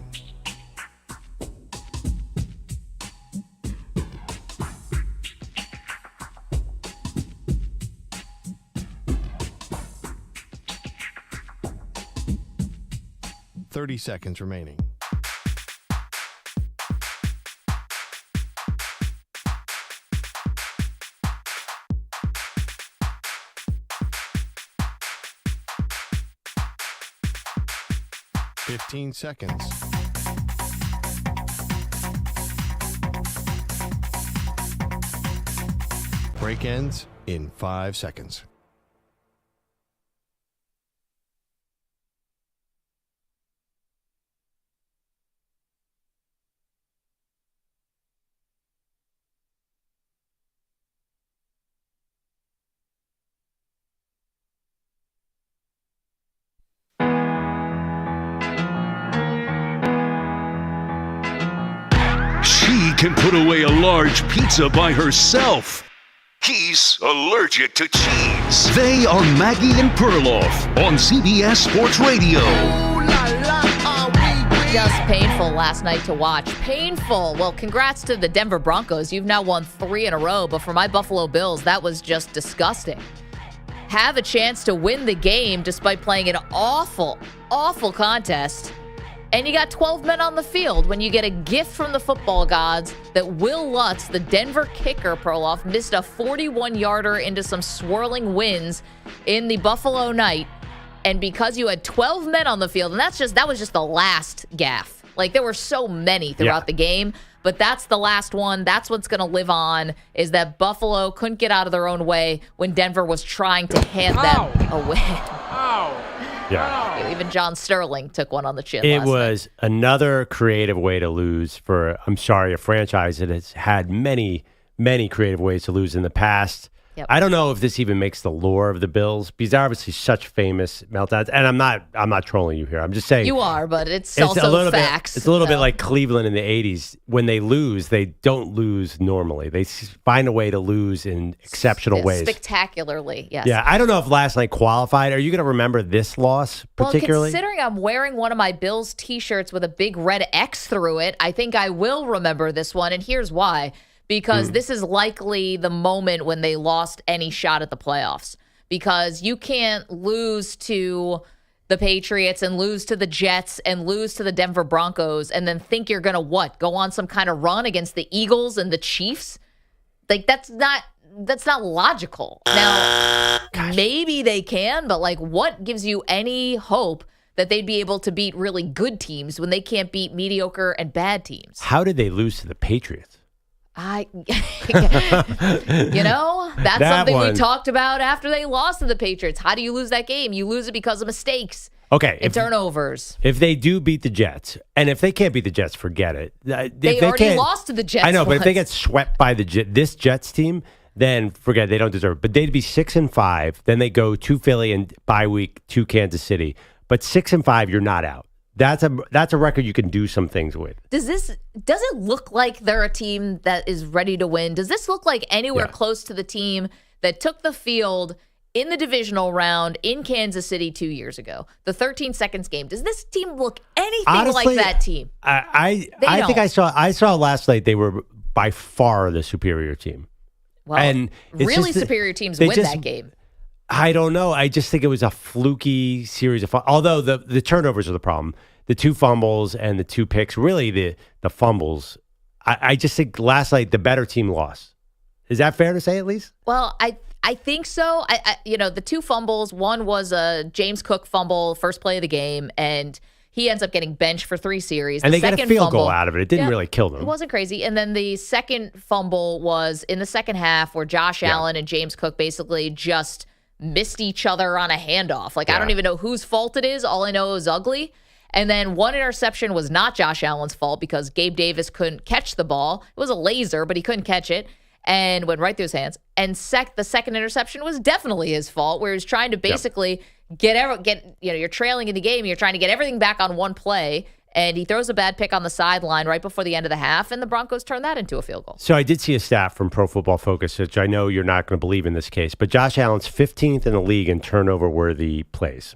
Thirty seconds remaining. Fifteen seconds. Break ends in 5 seconds.
She can put away a large pizza by herself. He's allergic to cheese. They are Maggie and Perloff on CBS Sports Radio.
Just painful last night to watch. Painful. Well, congrats to the Denver Broncos. You've now won 3 in a row, but for my Buffalo Bills, that was just disgusting. Have a chance to win the game despite playing an awful, awful contest. And you got 12 men on the field when you get a gift from the football gods that Will Lutz, the Denver kicker, Perloff, missed a 41-yarder into some swirling winds in the Buffalo night. And because you had 12 men on the field, and that was just the last gaffe. Like, there were so many throughout the game, but that's the last one. That's what's going to live on, is that Buffalo couldn't get out of their own way when Denver was trying to hand them a win.
Yeah.
Even John Sterling took one on the chin.
It was another creative way to lose for, a franchise that has had many, many creative ways to lose in the past.
Yep.
I don't know if this even makes the lore of the Bills, because they're obviously such famous meltdowns. And I'm not trolling you here. I'm just saying
you are, but it's also
a little
facts.
It's a little bit like Cleveland in the 80s. When they lose, they don't lose normally. They find a way to lose in exceptional ways.
Spectacularly, yes.
Yeah, I don't know if last night qualified. Are you going to remember this loss particularly?
Well, considering I'm wearing one of my Bills T-shirts with a big red X through it, I think I will remember this one, and here's why. Because this is likely the moment when they lost any shot at the playoffs. Because you can't lose to the Patriots and lose to the Jets and lose to the Denver Broncos and then think you're going to go on some kind of run against the Eagles and the Chiefs? Like, that's not logical. Now, maybe they can, but what gives you any hope that they'd be able to beat really good teams when they can't beat mediocre and bad teams?
How did they lose to the Patriots?
That's something we talked about after they lost to the Patriots. How do you lose that game? You lose it because of mistakes.
Okay.
And turnovers.
If they do beat the Jets, and if they can't beat the Jets, forget it.
They already lost to the Jets.
I know, but if they get swept by this Jets team, then forget it. They don't deserve it. But they'd be 6-5. Then they go to Philly and bye week to Kansas City. But 6-5, you're not out. That's a record you can do some things with.
Does it look like they're a team that is ready to win? Does this look like anywhere close to the team that took the field in the divisional round in Kansas City 2 years ago? The 13 seconds game. Does this team look anything
Honestly,
like that team?
I think I saw last night they were by far the superior team.
Well,
and
really superior teams win that game.
I don't know. I just think it was a fluky series of although the turnovers are the problem. The 2 fumbles and the 2 picks, really the fumbles. I just think last night the better team lost. Is that fair to say at least?
Well, I think so. The 2 fumbles, one was a James Cook fumble, first play of the game, and He ends up getting benched for 3 series.
And
The
they got a
second
field goal
fumble-
out of it. It didn't
Yeah,
really kill them.
It wasn't crazy. And then the second fumble was in the second half where Josh Allen and James Cook basically just missed each other on a handoff. Like, I don't even know whose fault it is. All I know is ugly. And then one interception was not Josh Allen's fault because Gabe Davis couldn't catch the ball. It was a laser, but he couldn't catch it and went right through his hands. And the second interception was definitely his fault, where he was trying to basically you're trailing in the game, you're trying to get everything back on one play, and he throws a bad pick on the sideline right before the end of the half, and the Broncos turn that into a field goal.
So I did see a stat from Pro Football Focus, which I know you're not going to believe in this case, but Josh Allen's 15th in the league in turnover-worthy plays,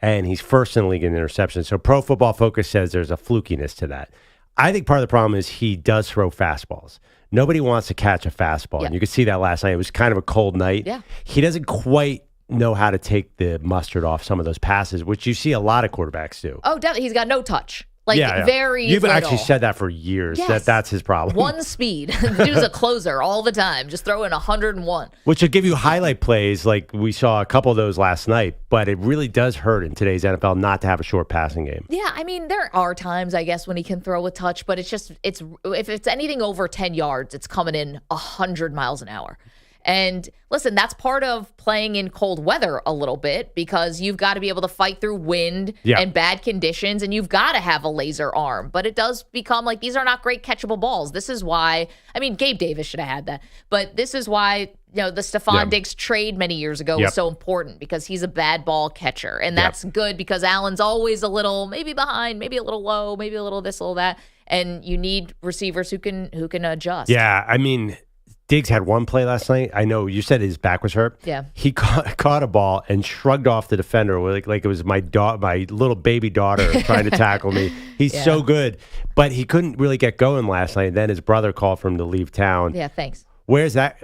and he's first in the league in interceptions. So Pro Football Focus says there's a flukiness to that. I think part of the problem is he does throw fastballs. Nobody wants to catch a fastball, and you could see that last night. It was kind of a cold night.
Yeah.
He doesn't quite know how to take the mustard off some of those passes, which you see a lot of quarterbacks do.
Oh, definitely. He's got no touch. Like, very
You've
little.
actually said that for years, that's his problem.
One speed. The dude's a closer all the time. Just throw in 101.
Which will give you highlight plays, like we saw a couple of those last night, but it really does hurt in today's NFL not to have a short passing game.
Yeah, I mean, there are times, I guess, when he can throw a touch, but it's if it's anything over 10 yards, it's coming in 100 miles an hour. And listen, that's part of playing in cold weather a little bit, because you've got to be able to fight through wind and bad conditions, and you've got to have a laser arm. But it does become like these are not great catchable balls. This is why, I mean, Gabe Davis should have had that. But this is why, the Stephon Diggs trade many years ago was so important, because he's a bad ball catcher. And that's good because Allen's always a little maybe behind, maybe a little low, maybe a little this, a little that. And you need receivers who can adjust.
Yeah, I mean, Diggs had one play last night. I know you said his back was hurt.
Yeah.
He caught a ball and shrugged off the defender like it was my little baby daughter trying to tackle me. He's so good, but he couldn't really get going last night. And then his brother called for him to leave town.
Yeah, thanks.
Where's that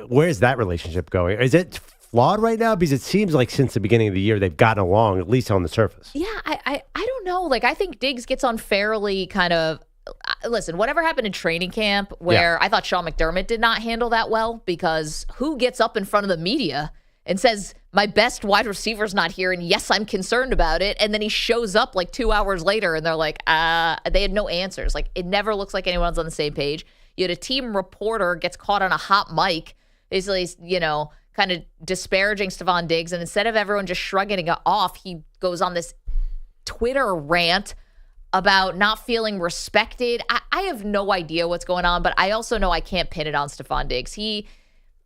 relationship going? Is it flawed right now? Because it seems like since the beginning of the year they've gotten along, at least on the surface.
Yeah, I don't know. Like, I think Diggs gets unfairly kind of. Listen, whatever happened in training camp where I thought Sean McDermott did not handle that well, because who gets up in front of the media and says, my best wide receiver's not here, and yes, I'm concerned about it, and then he shows up like 2 hours later and they're like, they had no answers. Like, it never looks like anyone's on the same page. You had a team reporter gets caught on a hot mic, basically, kind of disparaging Stephon Diggs, and instead of everyone just shrugging it off, he goes on this Twitter rant about not feeling respected. I have no idea what's going on, but I also know I can't pin it on Stephon Diggs. He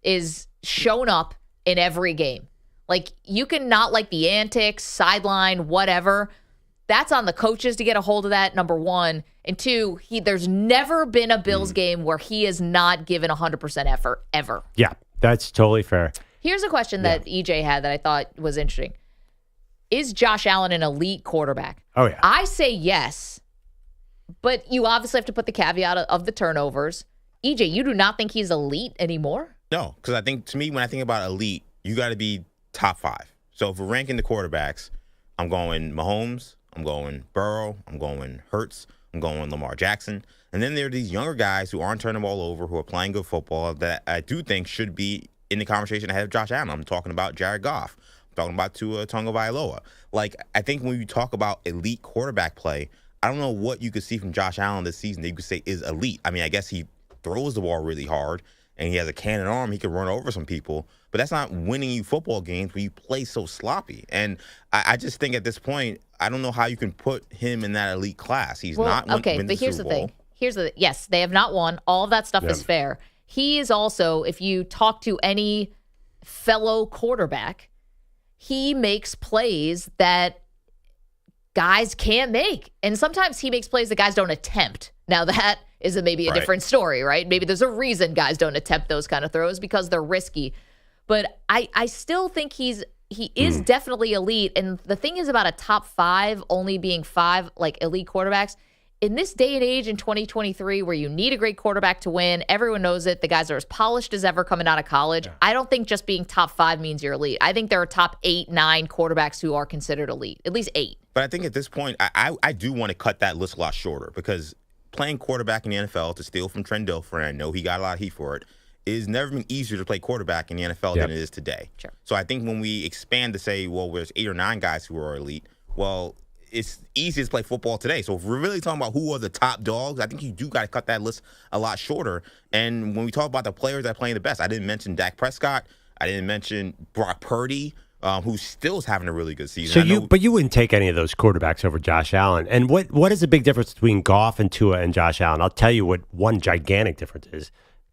is shown up in every game. Like, you can not like the antics, sideline, whatever. That's on the coaches to get a hold of that, number one. And two, there's never been a Bills game where he has not given 100% effort, ever.
Yeah, that's totally fair.
Here's a question that EJ had that I thought was interesting. Is Josh Allen an elite quarterback?
Oh, yeah.
I say yes, but you obviously have to put the caveat of the turnovers. EJ, you do not think he's elite anymore?
No, because I think, to me, when I think about elite, you got to be top 5. So if we're ranking the quarterbacks, I'm going Mahomes, I'm going Burrow, I'm going Hurts, I'm going Lamar Jackson. And then there are these younger guys who aren't turning the ball over, who are playing good football, that I do think should be in the conversation ahead of Josh Allen. I'm talking about Jared Goff. Talking about Tua Tagovailoa. Like, I think when you talk about elite quarterback play, I don't know what you could see from Josh Allen this season that you could say is elite. I mean, I guess he throws the ball really hard and he has a cannon arm. He can run over some people, but that's not winning you football games when you play so sloppy. And I just think at this point, I don't know how you can put him in that elite class. He's not
okay, but here's the thing. Yes, they have not won. All of that stuff is fair. He is also, if you talk to any fellow quarterback, he makes plays that guys can't make. And sometimes he makes plays that guys don't attempt. Now, that is maybe a different story, right? Maybe there's a reason guys don't attempt those kind of throws, because they're risky. But I still think he is definitely elite. And the thing is about a top 5 only being 5 like elite quarterbacks. In this day and age in 2023 where you need a great quarterback to win, everyone knows it. The guys are as polished as ever coming out of college. I don't think just being top 5 means you're elite. I think there are top 8, 9 quarterbacks who are considered elite, at least 8.
But I think at this point, I do want to cut that list a lot shorter, because playing quarterback in the NFL, to steal from Trent Dilfer, and I know he got a lot of heat for it, is never been easier to play quarterback in the NFL than it is today.
Sure.
So I think when we expand to say, well, there's 8 or 9 guys who are elite, well, it's easiest to play football today. So if we're really talking about who are the top dogs, I think you do got to cut that list a lot shorter. And when we talk about the players that are playing the best, I didn't mention Dak Prescott. I didn't mention Brock Purdy, who still is having a really good season.
So you wouldn't take any of those quarterbacks over Josh Allen. And what is the big difference between Goff and Tua and Josh Allen? I'll tell you what one gigantic difference is.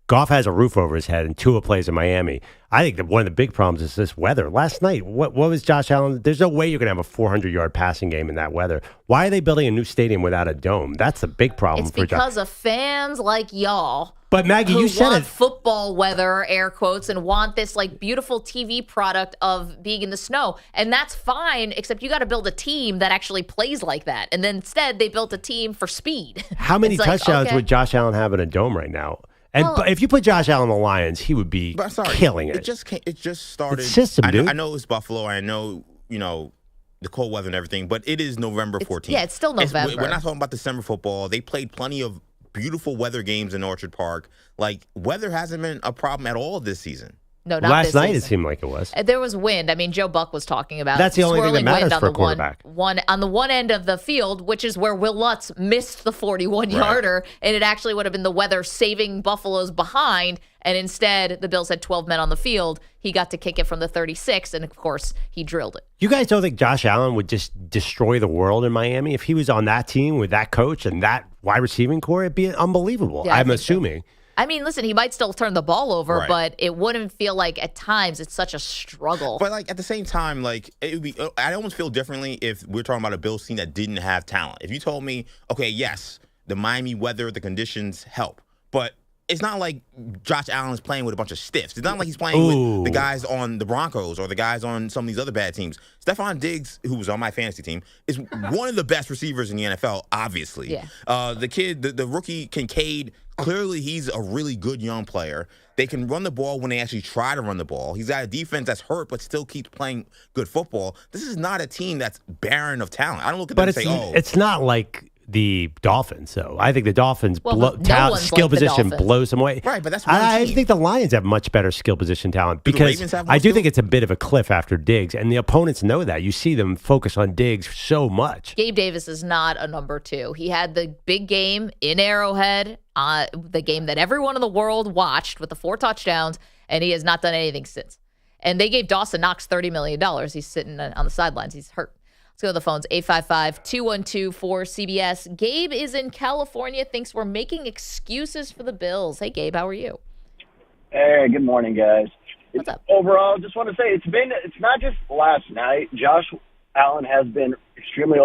Goff has a roof over his head, and Tua plays in Miami. I think that one of the big problems is this weather. Last night, what was Josh Allen? There's no way you're going to have a 400-yard passing game in that weather. Why are they building a new stadium without a dome? That's a big problem for Josh.
It's because of fans like y'all.
But Maggie, you said
want
it.
Football weather, air quotes, and want this like beautiful TV product of being in the snow. And that's fine, except you got to build a team that actually plays like that. And then instead, they built a team for speed.
How many touchdowns would Josh Allen have in a dome right now? And if you put Josh Allen on the Lions, he would be killing it.
It just started.
It's system, dude.
I know it's Buffalo. I know, the cold weather and everything, but it is November 14th.
Yeah, it's still November.
We're not talking about December football. They played plenty of beautiful weather games in Orchard Park. Like, weather hasn't been a problem at all this season.
No, not
last
this
night.
season.
It seemed like it was.
There was wind. I mean, Joe Buck was talking about
that's the only thing that matters for a quarterback.
On the one end of the field, which is where Will Lutz missed the 41-yarder, and it actually would have been the weather saving Buffalo's behind. And instead, the Bills had 12 men on the field. He got to kick it from the 36, and of course, he drilled it.
You guys don't think Josh Allen would just destroy the world in Miami if he was on that team with that coach and that wide receiving core? It'd be unbelievable.
Yeah,
I'm assuming.
So. I mean, listen, he might still turn the ball over, but it wouldn't feel like at times it's such a struggle.
But like at the same time, like it would be, I almost feel differently if we're talking about a Bills team that didn't have talent. If you told me, okay, yes, the Miami weather, the conditions help, but it's not like Josh Allen's playing with a bunch of stiffs. It's not like he's playing with the guys on the Broncos or the guys on some of these other bad teams. Stephon Diggs, who was on my fantasy team, is one of the best receivers in the NFL, obviously. Yeah. The kid, the rookie Kincaid, clearly he's a really good young player. They can run the ball when they actually try to run the ball. He's got a defense that's hurt but still keeps playing good football. This is not a team that's barren of talent. I don't look at them and say,
it's not like the Dolphins, though. I think the Dolphins skill position blows them away.
Right, but that's
I think the Lions have much better skill position talent because I do think it's a bit of a cliff after Diggs, and the opponents know that. You see them focus on Diggs so much.
Gabe Davis is not a number 2. He had the big game in Arrowhead, the game that everyone in the world watched with the 4 touchdowns, and he has not done anything since. And they gave Dawson Knox $30 million. He's sitting on the sidelines. He's hurt. Let's go to the phones, 855-212-4CBS. Gabe is in California, thinks we're making excuses for the Bills. Hey, Gabe, how are you?
Hey, good morning, guys.
What's up?
Overall, just want to say it's not just last night. Josh Allen has been extremely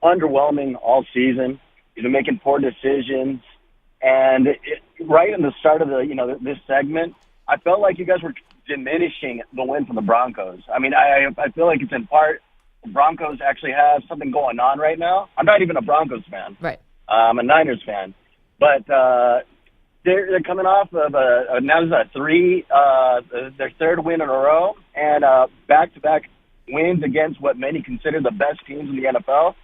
underwhelming all season. He's been making poor decisions. And right in the start of this segment, I felt like you guys were diminishing the win from the Broncos. I mean, I feel like it's in part the Broncos actually have something going on right now. I'm not even a Broncos fan.
Right.
I'm a Niners fan. But they're coming off of their third win in a row, and back-to-back wins against what many consider the best teams in the NFL.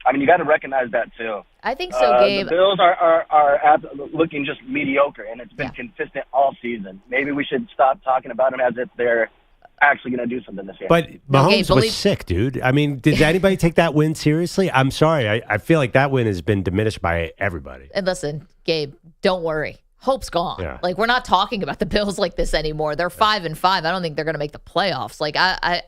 I mean, you got to recognize that too.
I think so, Gabe.
The Bills are looking just mediocre, and it's been consistent all season. Maybe we should stop talking about them as if they're actually going to do something this year.
But Mahomes was sick, dude. I mean, did anybody take that win seriously? I'm sorry. I feel like that win has been diminished by everybody.
And listen, Gabe, don't worry. Hope's gone. Yeah. Like, we're not talking about the Bills like this anymore. They're 5-5. I don't think they're going to make the playoffs. Like, I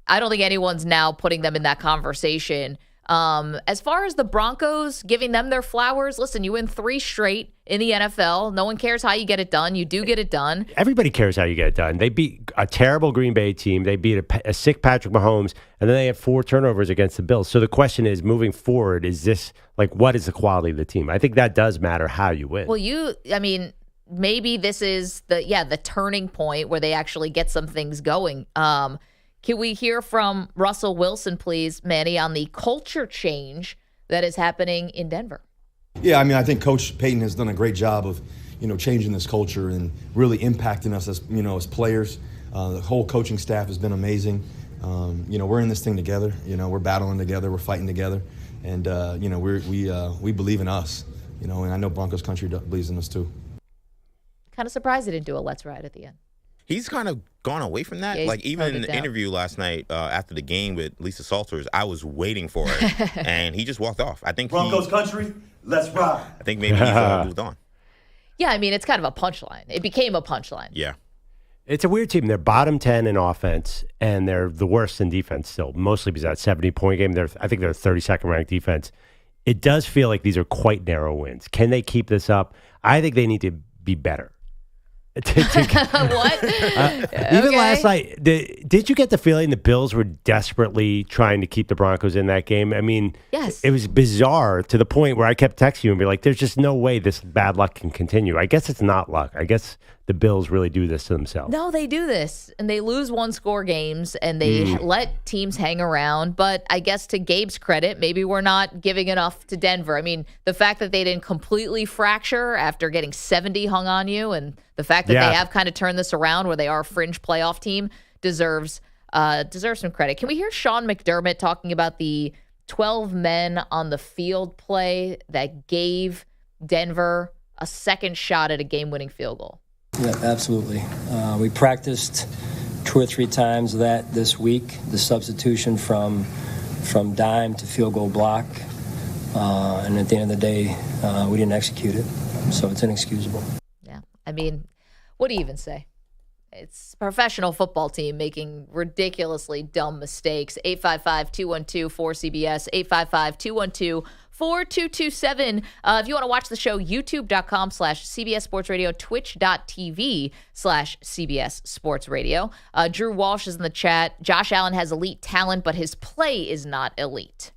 don't think anyone's now putting them in that conversation. As far as the Broncos, giving them their flowers, listen, you win 3 straight in the NFL. No one cares how you get it done. You do get it done.
Everybody cares how you get it done. They beat a terrible Green Bay team. They beat a sick Patrick Mahomes, and then they have 4 turnovers against the Bills. So the question is, moving forward, is this, like, what is the quality of the team? I think that does matter how you win.
Well, maybe this is the turning point where they actually get some things going. Can we hear from Russell Wilson, please, Manny, on the culture change that is happening in Denver?
Yeah, I mean, I think Coach Payton has done a great job of, changing this culture and really impacting us as players. The whole coaching staff has been amazing. We're in this thing together. We're battling together. We're fighting together. And, we believe in us, and I know Broncos country believes in us too.
Kind of surprised they didn't do a let's ride at the end.
He's kind of gone away from that.
Yeah,
like, even in the interview last night after the game with Lisa Salters, I was waiting for it, and he just walked off. I think
Broncos country, let's ride.
I think maybe he's moved on.
Yeah, I mean, it's kind of a punchline. It became a punchline.
Yeah.
It's a weird team. They're bottom 10 in offense, and they're the worst in defense still, mostly because of that 70-point game. I think they're 32nd ranked defense. It does feel like these are quite narrow wins. Can they keep this up? I think they need to be better.
What?
Even last night, did you get the feeling the Bills were desperately trying to keep the Broncos in that game? I mean,
yes.
It was bizarre to the point where I kept texting you and be like, there's just no way this bad luck can continue. I guess it's not luck. I guess the Bills really do this to themselves.
No, they do this, and they lose one-score games, and they let teams hang around. But I guess to Gabe's credit, maybe we're not giving enough to Denver. I mean, the fact that they didn't completely fracture after getting 70 hung on you, and the fact that they have kind of turned this around where they are a fringe playoff team deserves some credit. Can we hear Sean McDermott talking about the 12 men on the field play that gave Denver a second shot at a game-winning field goal?
Yeah, absolutely. We practiced 2 or 3 times that this week, the substitution from dime to field goal block. And at the end of the day, we didn't execute it. So it's inexcusable.
Yeah. I mean, what do you even say? It's a professional football team making ridiculously dumb mistakes. 855-212-4CBS, 855-212-4227. If you want to watch the show, youtube.com/CBS Sports Radio, twitch.tv/CBS Sports Radio. Drew Walsh is in the chat. Josh Allen has elite talent, but his play is not elite.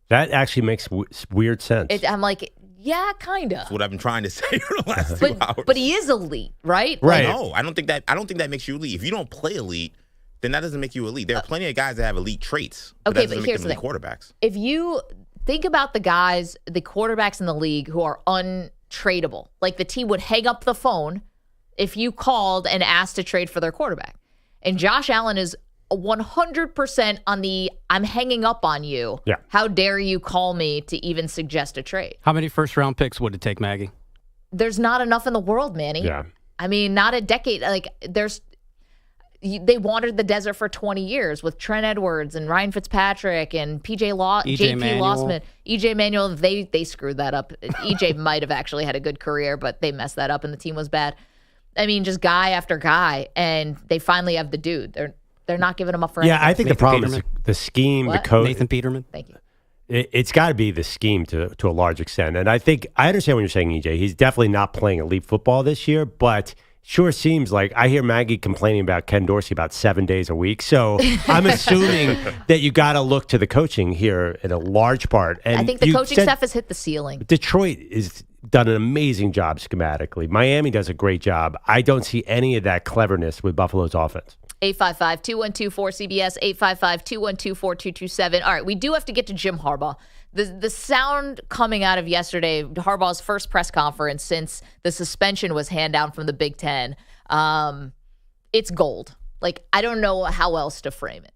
That actually makes weird sense.
I'm like, yeah, kind of.
That's what I've been trying to say for the last 2 hours.
But he is elite, right?
Right.
No, I don't think that makes you elite. If you don't play elite, then that doesn't make you elite. There are plenty of guys that have elite traits.
Okay,
that doesn't
but
make
here's
them
the
elite
thing.
quarterbacks.
If you think about the quarterbacks in the league who are untradeable, like the team would hang up the phone if you called and asked to trade for their quarterback. And Josh Allen is 100% on the I'm hanging up on you.
Yeah.
How dare you call me to even suggest a trade?
How many first-round picks would it take, Maggie?
There's not enough in the world, Manny.
Yeah.
I mean, not a decade. Like, they wandered the desert for 20 years with Trent Edwards and Ryan Fitzpatrick and JP Lossman. EJ Manuel, they screwed that up. EJ might have actually had a good career, but they messed that up and the team was bad. I mean, just guy after guy, and they finally have the dude. They're not giving him up for anything.
Yeah, I think the problem is the scheme, the coach.
Nathan Peterman.
Thank you.
It's got to be the scheme to a large extent. And I think I understand what you're saying, EJ. He's definitely not playing elite football this year, but sure seems like I hear Maggie complaining about Ken Dorsey about 7 days a week. So I'm assuming that you got to look to the coaching here in a large part. And
I think the coaching staff has hit the ceiling.
Detroit is done an amazing job schematically. Miami does a great job. I don't see any of that cleverness with Buffalo's offense.
855-212-4CBS, 855-212-4227. All right, we do have to get to Jim Harbaugh. The sound coming out of yesterday, Harbaugh's first press conference since the suspension was handed down from the Big Ten, it's gold. Like, I don't know how else to frame it.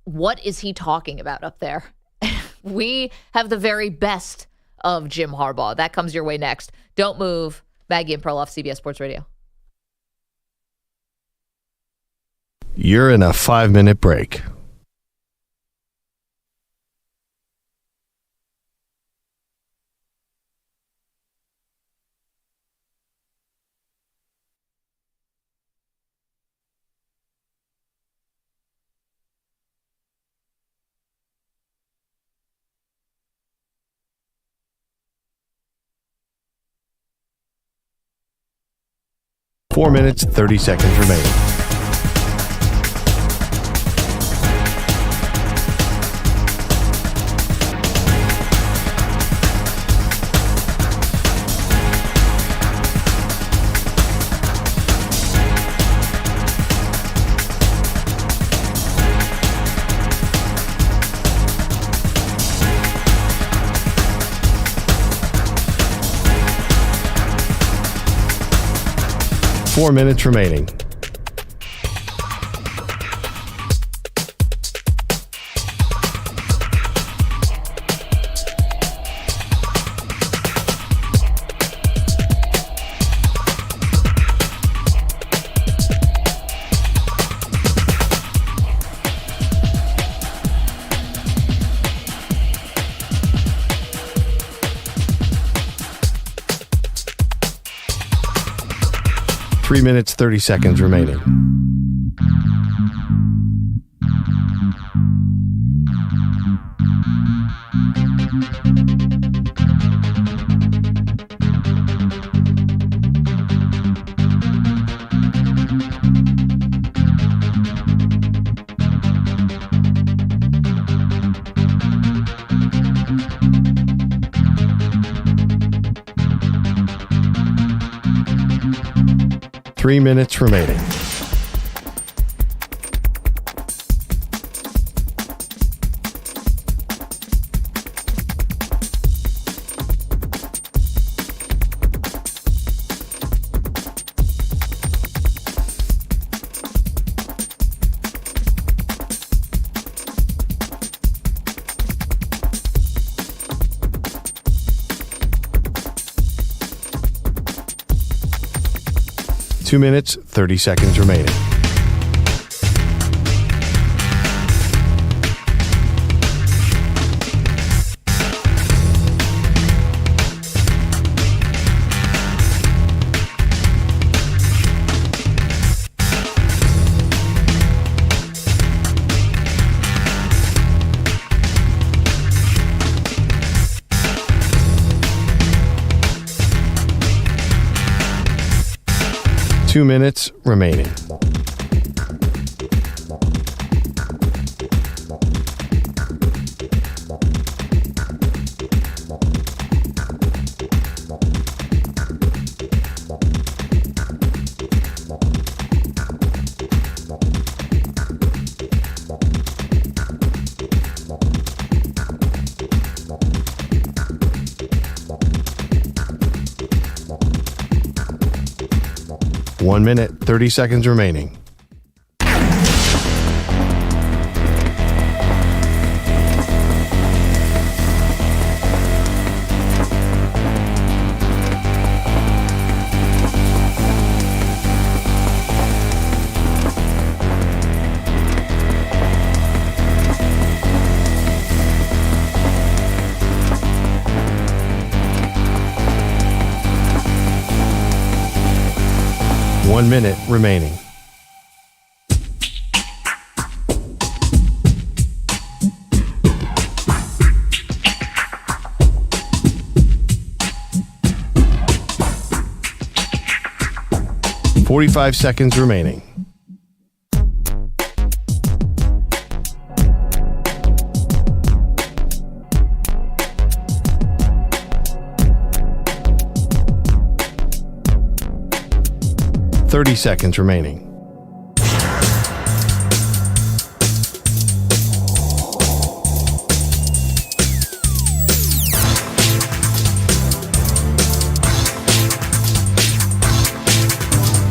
What is he talking about up there? We have the very best of Jim Harbaugh. That comes your way next. Don't move. Maggie and Perloff, CBS Sports Radio.
You're in a 5-minute break. Four minutes, 30 seconds remaining. Four minutes remaining. 3 minutes, 30 seconds remaining. Three minutes remaining. Two minutes, 30 seconds remaining. Two minutes remaining. One minute, 30 seconds remaining. One minute remaining. Forty-five seconds remaining. Thirty seconds remaining.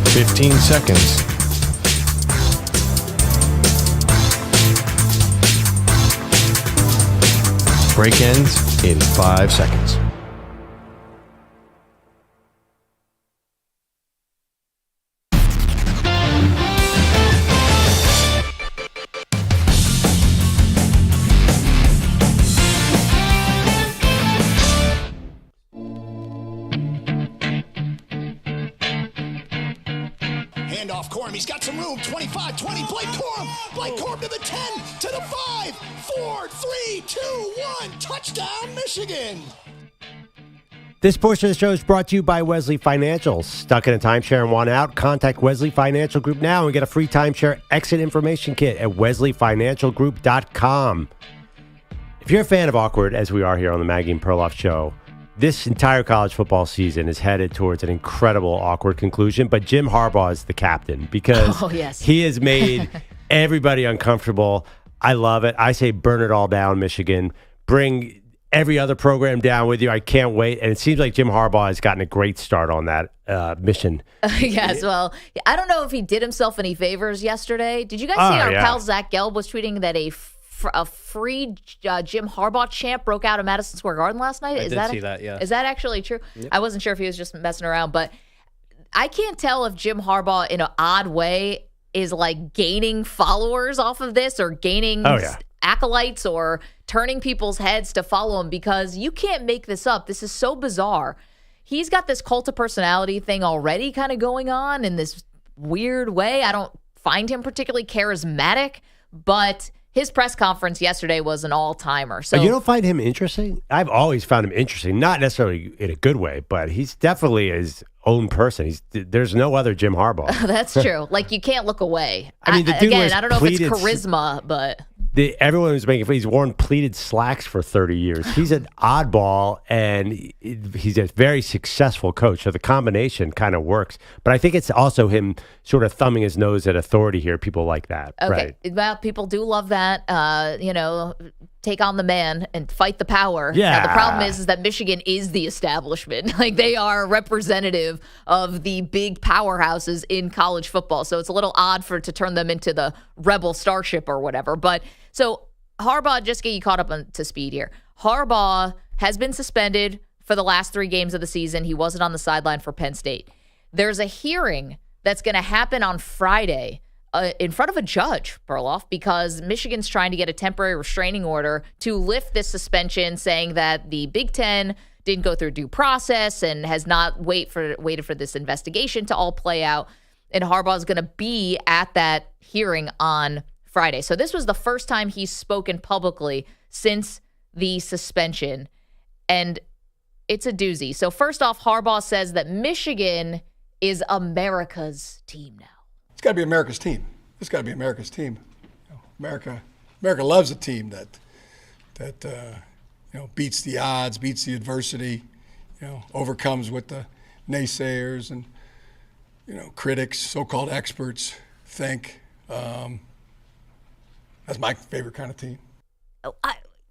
Fifteen seconds. Break ends in 5 seconds.
Handoff, Corum. He's got some room. 25, 20. Blake Corum. Blake Corum to the 10, to the 5, 4, 3, 2, 1. Touchdown, Michigan.
This portion of the show is brought to you by Wesley Financial. Stuck in a timeshare and want out? Contact Wesley Financial Group now and get a free timeshare exit information kit at wesleyfinancialgroup.com. If you're a fan of Awkward, as we are here on the Maggie and Perloff Show, this entire college football season is headed towards an incredible awkward conclusion, but Jim Harbaugh is the captain because he has made everybody uncomfortable. I love it. I say burn it all down, Michigan. Bring every other program down with you. I can't wait. And it seems like Jim Harbaugh has gotten a great start on that mission.
Yes, well, I don't know if he did himself any favors yesterday. Did you guys see our pal Zach Gelb was tweeting that a free Jim Harbaugh chant broke out in Madison Square Garden last night?
I did see that, yeah.
Is that actually true?
Yep.
I wasn't sure if he was just messing around, but I can't tell if Jim Harbaugh, in an odd way, is like gaining followers off of this or gaining acolytes or turning people's heads to follow him, because you can't make this up. This is so bizarre. he's got this cult of personality thing already kind of going on in this weird way. I don't find him particularly charismatic, but his press conference yesterday was an all-timer. So
you don't find him interesting? I've always found him interesting, not necessarily in a good way, but he's definitely his own person. There's no other Jim Harbaugh.
That's true. Like, you can't look away.
I mean, the dude
again,
wears
I don't know if it's
pleated
charisma, but
everyone was making fun. He's worn pleated slacks for 30 years. He's an oddball, and he's a very successful coach. So the combination kind of works. But I think it's also him sort of thumbing his nose at authority here. People like that.
okay.
Right?
Well, people do love that. Take on the man and fight the power.
Yeah.
Now, the problem is that Michigan is the establishment. Like, they are representative of the big powerhouses in college football. So it's a little odd to turn them into the rebel starship or whatever. But so Harbaugh, just get you caught up to speed here. Harbaugh has been suspended for the last 3 games of the season. He wasn't on the sideline for Penn State. There's a hearing that's going to happen on Friday in front of a judge, Perloff, because Michigan's trying to get a temporary restraining order to lift this suspension, saying that the Big Ten didn't go through due process and has not waited for this investigation to all play out. And Harbaugh's going to be at that hearing on Friday. So this was the first time he's spoken publicly since the suspension, and it's a doozy. So first off, Harbaugh says that Michigan is America's team now.
It's got to be America's team. It's got to be America's team. America loves a team that beats the odds, beats the adversity, overcomes what the naysayers and critics, so-called experts think. That's my favorite kind of team.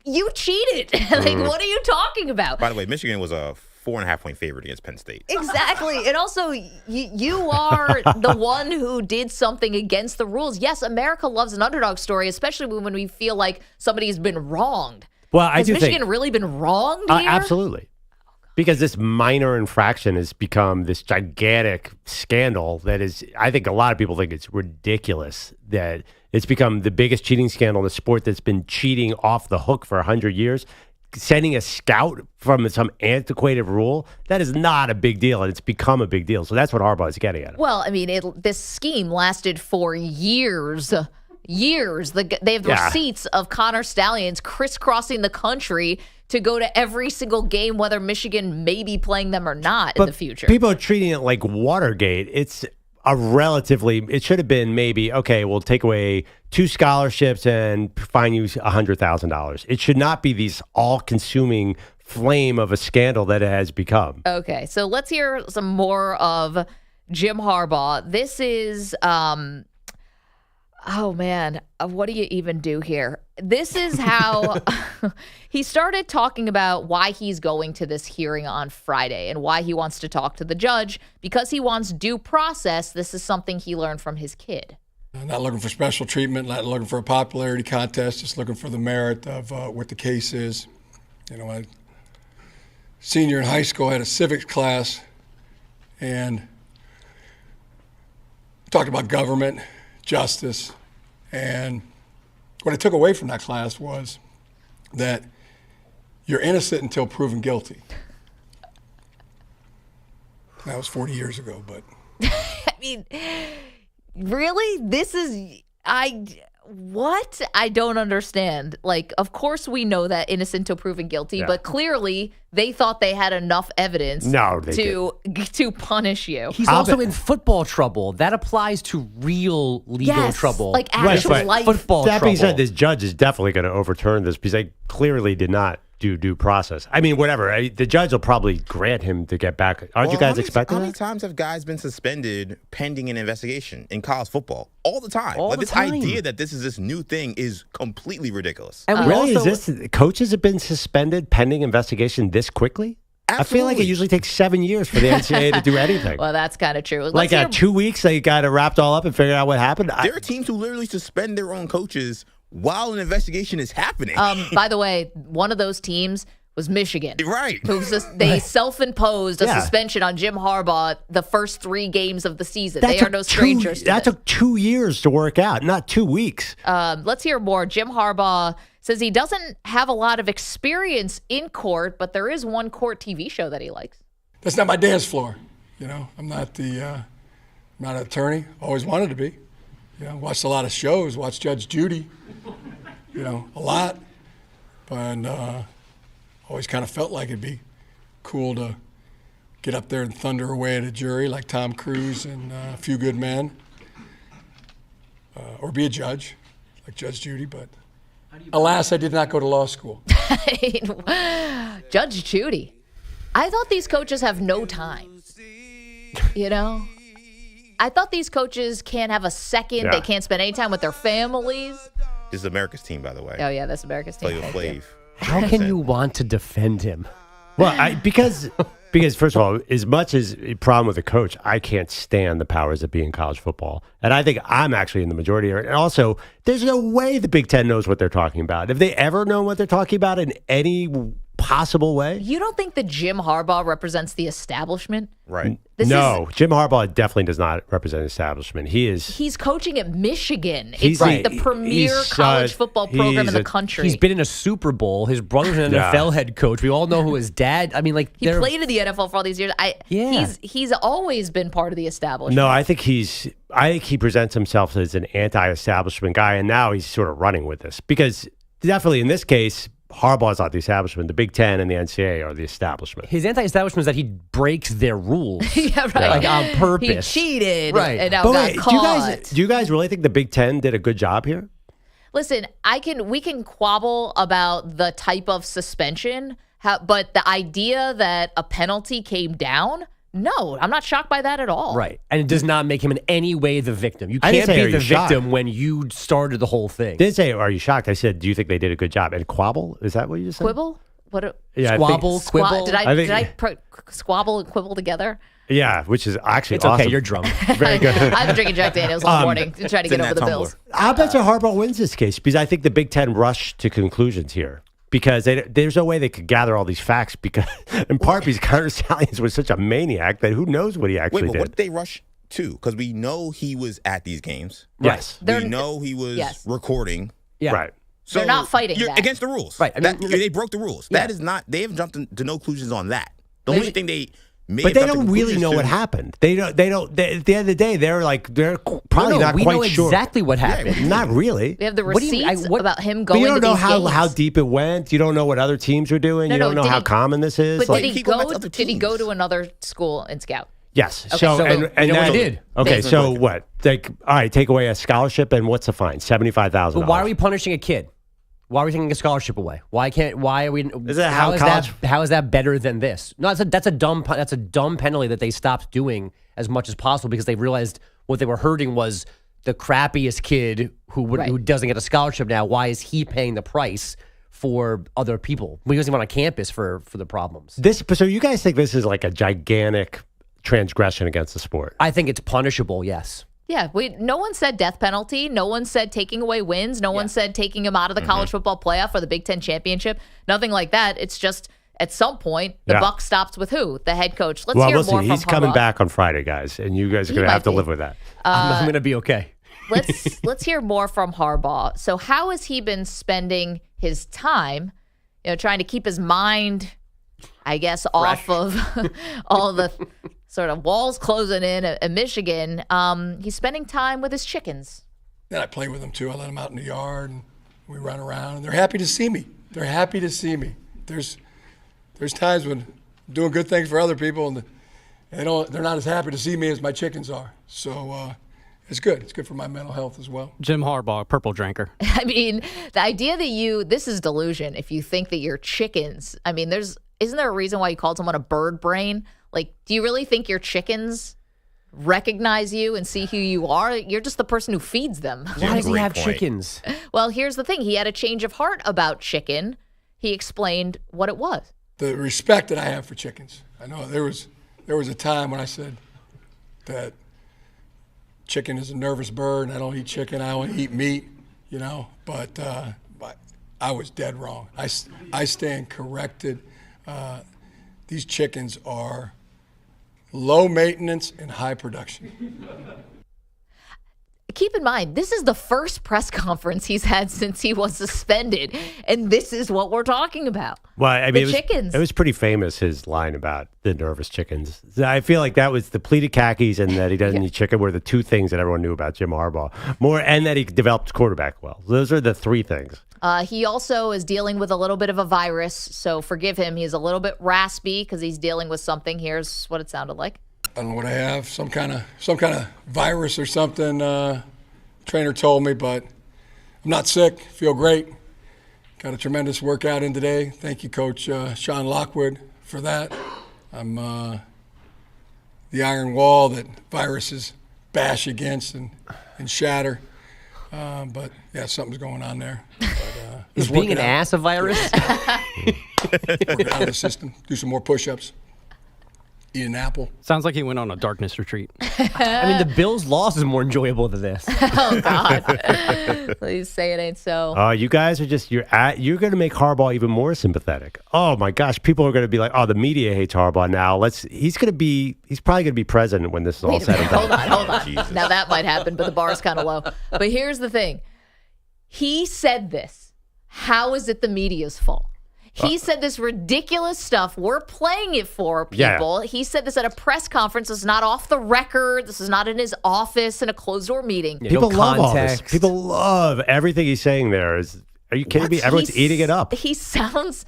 You cheated. What are you talking about?
By the way, Michigan was a 4.5-point favorite against Penn State.
Exactly. And also, you are the one who did something against the rules. Yes, America loves an underdog story, especially when we feel like somebody's been wronged.
Well, I do
Has Michigan
think,
really been wronged here?
Absolutely. Because this minor infraction has become this gigantic scandal that is, I think a lot of people think it's ridiculous that it's become the biggest cheating scandal in the sport that's been cheating off the hook for 100 years. Sending a scout from some antiquated rule, that is not a big deal, and it's become a big deal. So that's what Harbaugh is getting at.
Well, I mean, this scheme lasted for years. They have receipts of Connor Stallions crisscrossing the country to go to every single game, whether Michigan may be playing them or not in the future.
People are treating it like Watergate. It's it should have been maybe, okay, we'll take away 2 scholarships and fine you $100,000. It should not be these all-consuming flame of a scandal that it has become.
Okay, so let's hear some more of Jim Harbaugh. This is, oh man, what do you even do here? This is how he started talking about why he's going to this hearing on Friday and why he wants to talk to the judge, because he wants due process. This is something he learned from his kid.
Not looking for special treatment, not looking for a popularity contest, just looking for the merit of what the case is. I senior in high school, I had a civics class and talked about government, justice, and what I took away from that class was that you're innocent until proven guilty. That was 40 years ago, but.
I mean, really? This is, what? I don't understand. Like, of course we know that innocent until proven guilty, but clearly they thought they had enough evidence to punish you.
He's also in football trouble. That applies to real legal trouble.
Like actual life.
Football
that being
trouble.
said, this judge is definitely going to overturn this because they clearly did not do due process. I mean, whatever. The judge will probably grant him to get back. Aren't you guys expecting
How
that?
many times have guys been suspended pending an investigation in college football? All the time.
All the
this
time.
idea that this is this new thing is completely ridiculous.
And
really? Is this coaches have been suspended pending investigation this quickly?
Absolutely.
I feel like it usually takes 7 years for the NCAA to do anything.
Well, that's kind of true.
Like 2 weeks, they got it wrapped all up and figured out what happened.
There are teams who literally suspend their own coaches while an investigation is happening.
By the way, one of those teams was Michigan.
Right.
They self-imposed a suspension on Jim Harbaugh the first 3 games of the season. They are no strangers to
that took 2 years to work out, not 2 weeks.
Let's hear more. Jim Harbaugh says he doesn't have a lot of experience in court, but there is one court TV show that he likes.
that's not my dance floor. I'm not not an attorney. Always wanted to be. Watched a lot of shows. Watched Judge Judy. A lot. But always kind of felt like it'd be cool to get up there and thunder away at a jury like Tom Cruise and A Few Good Men, or be a judge like Judge Judy. But alas, I did not go to law school.
Judge Judy. I thought these coaches have no time. I thought these coaches can't have a second. Yeah. They can't spend any time with their families.
This is America's team, by the way.
Oh, yeah, that's America's team.
Play with Flav.
How can you want to defend him?
Well, because first of all, as much as a problem with the coach, I can't stand the powers that be in college football. And I think I'm actually in the majority here. And also, there's no way the Big Ten knows what they're talking about. Have they ever known what they're talking about in any possible way?
You don't think that Jim Harbaugh represents the establishment?
Right.
Jim Harbaugh definitely does not represent the establishment. He's
coaching at Michigan. It's like the premier college football program in the country.
He's been in a Super Bowl. His brother's an NFL head coach. We all know who his dad. I mean,
he played in the NFL for all these years. He's always been part of the establishment.
No, I think he presents himself as an anti-establishment guy, and now he's sort of running with this because definitely in this case, Harbaugh's not the establishment. The Big Ten and the NCAA are the establishment.
His anti-establishment is that he breaks their rules.
Yeah, right.
Like on purpose.
He cheated.
Right.
And now got caught.
Do you guys really think the Big Ten did a good job here?
Listen, we can quabble about the type of suspension, but the idea that a penalty came down, no, I'm not shocked by that at all.
Right. And it does not make him in any way the victim. You can't be the victim when you started the whole thing.
Didn't say, are you shocked? I said, do you think they did a good job? And quabble? Is that what you just said?
Quibble?
Squabble, quibble?
Did I squabble and quibble together?
Yeah, which is actually
it's
awesome.
Okay, you're drunk.
Very good.
I've been drinking Jack Daniels all morning to try to get over the Bills.
I bet you Harbaugh wins this case because I think the Big Ten rushed to conclusions here. Because there's no way they could gather all these facts because, in part, because Connor Stalions was such a maniac that who knows what he actually did.
What did they rush to? Because we know he was at these games.
Yes.
We know he was recording.
Yeah.
Right.
So they're not fighting
you're
that.
Against the rules.
Right.
They broke the rules. Yeah. That is not, they haven't jumped to no conclusions on that. The only thing they
but they don't really know what happened. They don't. at the end of the day, they're probably not quite sure.
We know exactly what happened.
Yeah, not really.
We have the receipts about him going.
But you don't know
games.
how deep it went. You don't know what other teams are doing. You don't know how common this is.
But did he go to another school and scout?
Yes.
Okay.
So and
what he did.
Okay. So what? All right. Take away a scholarship, and what's the fine? $75,000.
But why are we punishing a kid? Why are we taking a scholarship away? Why are we?
How
is that better than this? No, that's a dumb penalty that they stopped doing as much as possible because they realized what they were hurting was the crappiest kid who doesn't get a scholarship now. Why is he paying the price for other people? He wasn't even on campus for the problems.
So you guys think this is like a gigantic transgression against the sport?
I think it's punishable. Yes.
Yeah, no one said death penalty. No one said taking away wins. No one said taking him out of the college football playoff or the Big Ten championship. Nothing like that. It's just at some point the buck stops with who? The head coach. Let's hear more from
He's
Harbaugh.
coming back on Friday, guys, and you guys are going to have to live with that.
I'm going to be okay.
Let's hear more from Harbaugh. So how has he been spending his time? Trying to keep his mind, I guess, off of all the sort of walls closing in at Michigan. He's spending time with his chickens.
Then I play with them too. I let them out in the yard and we run around and they're happy to see me. They're happy to see me. There's times when I'm doing good things for other people and they're not as happy to see me as my chickens are. So it's good. It's good for my mental health as well.
Jim Harbaugh, purple drinker.
I mean, the idea that this is delusion if you think that your chickens, I mean, isn't there a reason why you called someone a bird brain? Like, do you really think your chickens recognize you and see who you are? You're just the person who feeds them.
Why does he have chickens?
Well, here's the thing. He had a change of heart about chicken. He explained what it was.
The respect that I have for chickens. I know there was a time when I said that chicken is a nervous bird and I don't eat chicken. I only eat meat, but I was dead wrong. I stand corrected. These chickens are low maintenance and high production.
keep in mind, this is the first press conference he's had since he was suspended, and this is what we're talking about.
Well, I mean,
chickens.
It was pretty famous, his line about the nervous chickens. I feel like that was the pleated khakis and that he doesn't eat chicken were the two things that everyone knew about Jim Harbaugh. And that he developed quarterback well. Those are the three things.
He also is dealing with a little bit of a virus, so forgive him. He's a little bit raspy because he's dealing with something. Here's what it sounded like.
I don't know what I have, some kind of virus or something. Trainer told me, but I'm not sick. Feel great. Got a tremendous workout in today. Thank you, Coach Sean Lockwood, for that. I'm the iron wall that viruses bash against and shatter. But yeah, something's going on there. But,
is being an ass a virus?
Working out of the system. Do some more push-ups. Eat an apple.
Sounds like he went on a darkness retreat.
I mean, the Bills' loss is more enjoyable than this.
Oh, God. Please say it ain't so.
You guys are just, you're going to make Harbaugh even more sympathetic. Oh, my gosh. People are going to be like, oh, the media hates Harbaugh now. He's probably going to be president when this is all said and done.
Hold on. Jesus. Now, that might happen, but the bar's kind of low. But here's the thing. He said this. How is it the media's fault? He said this ridiculous stuff. We're playing it for people. Yeah. He said this at a press conference. This is not off the record. This is not in his office in a closed-door meeting.
Yeah, people love all this. People love everything he's saying there. Are you kidding me? Everyone's eating it up.
He sounds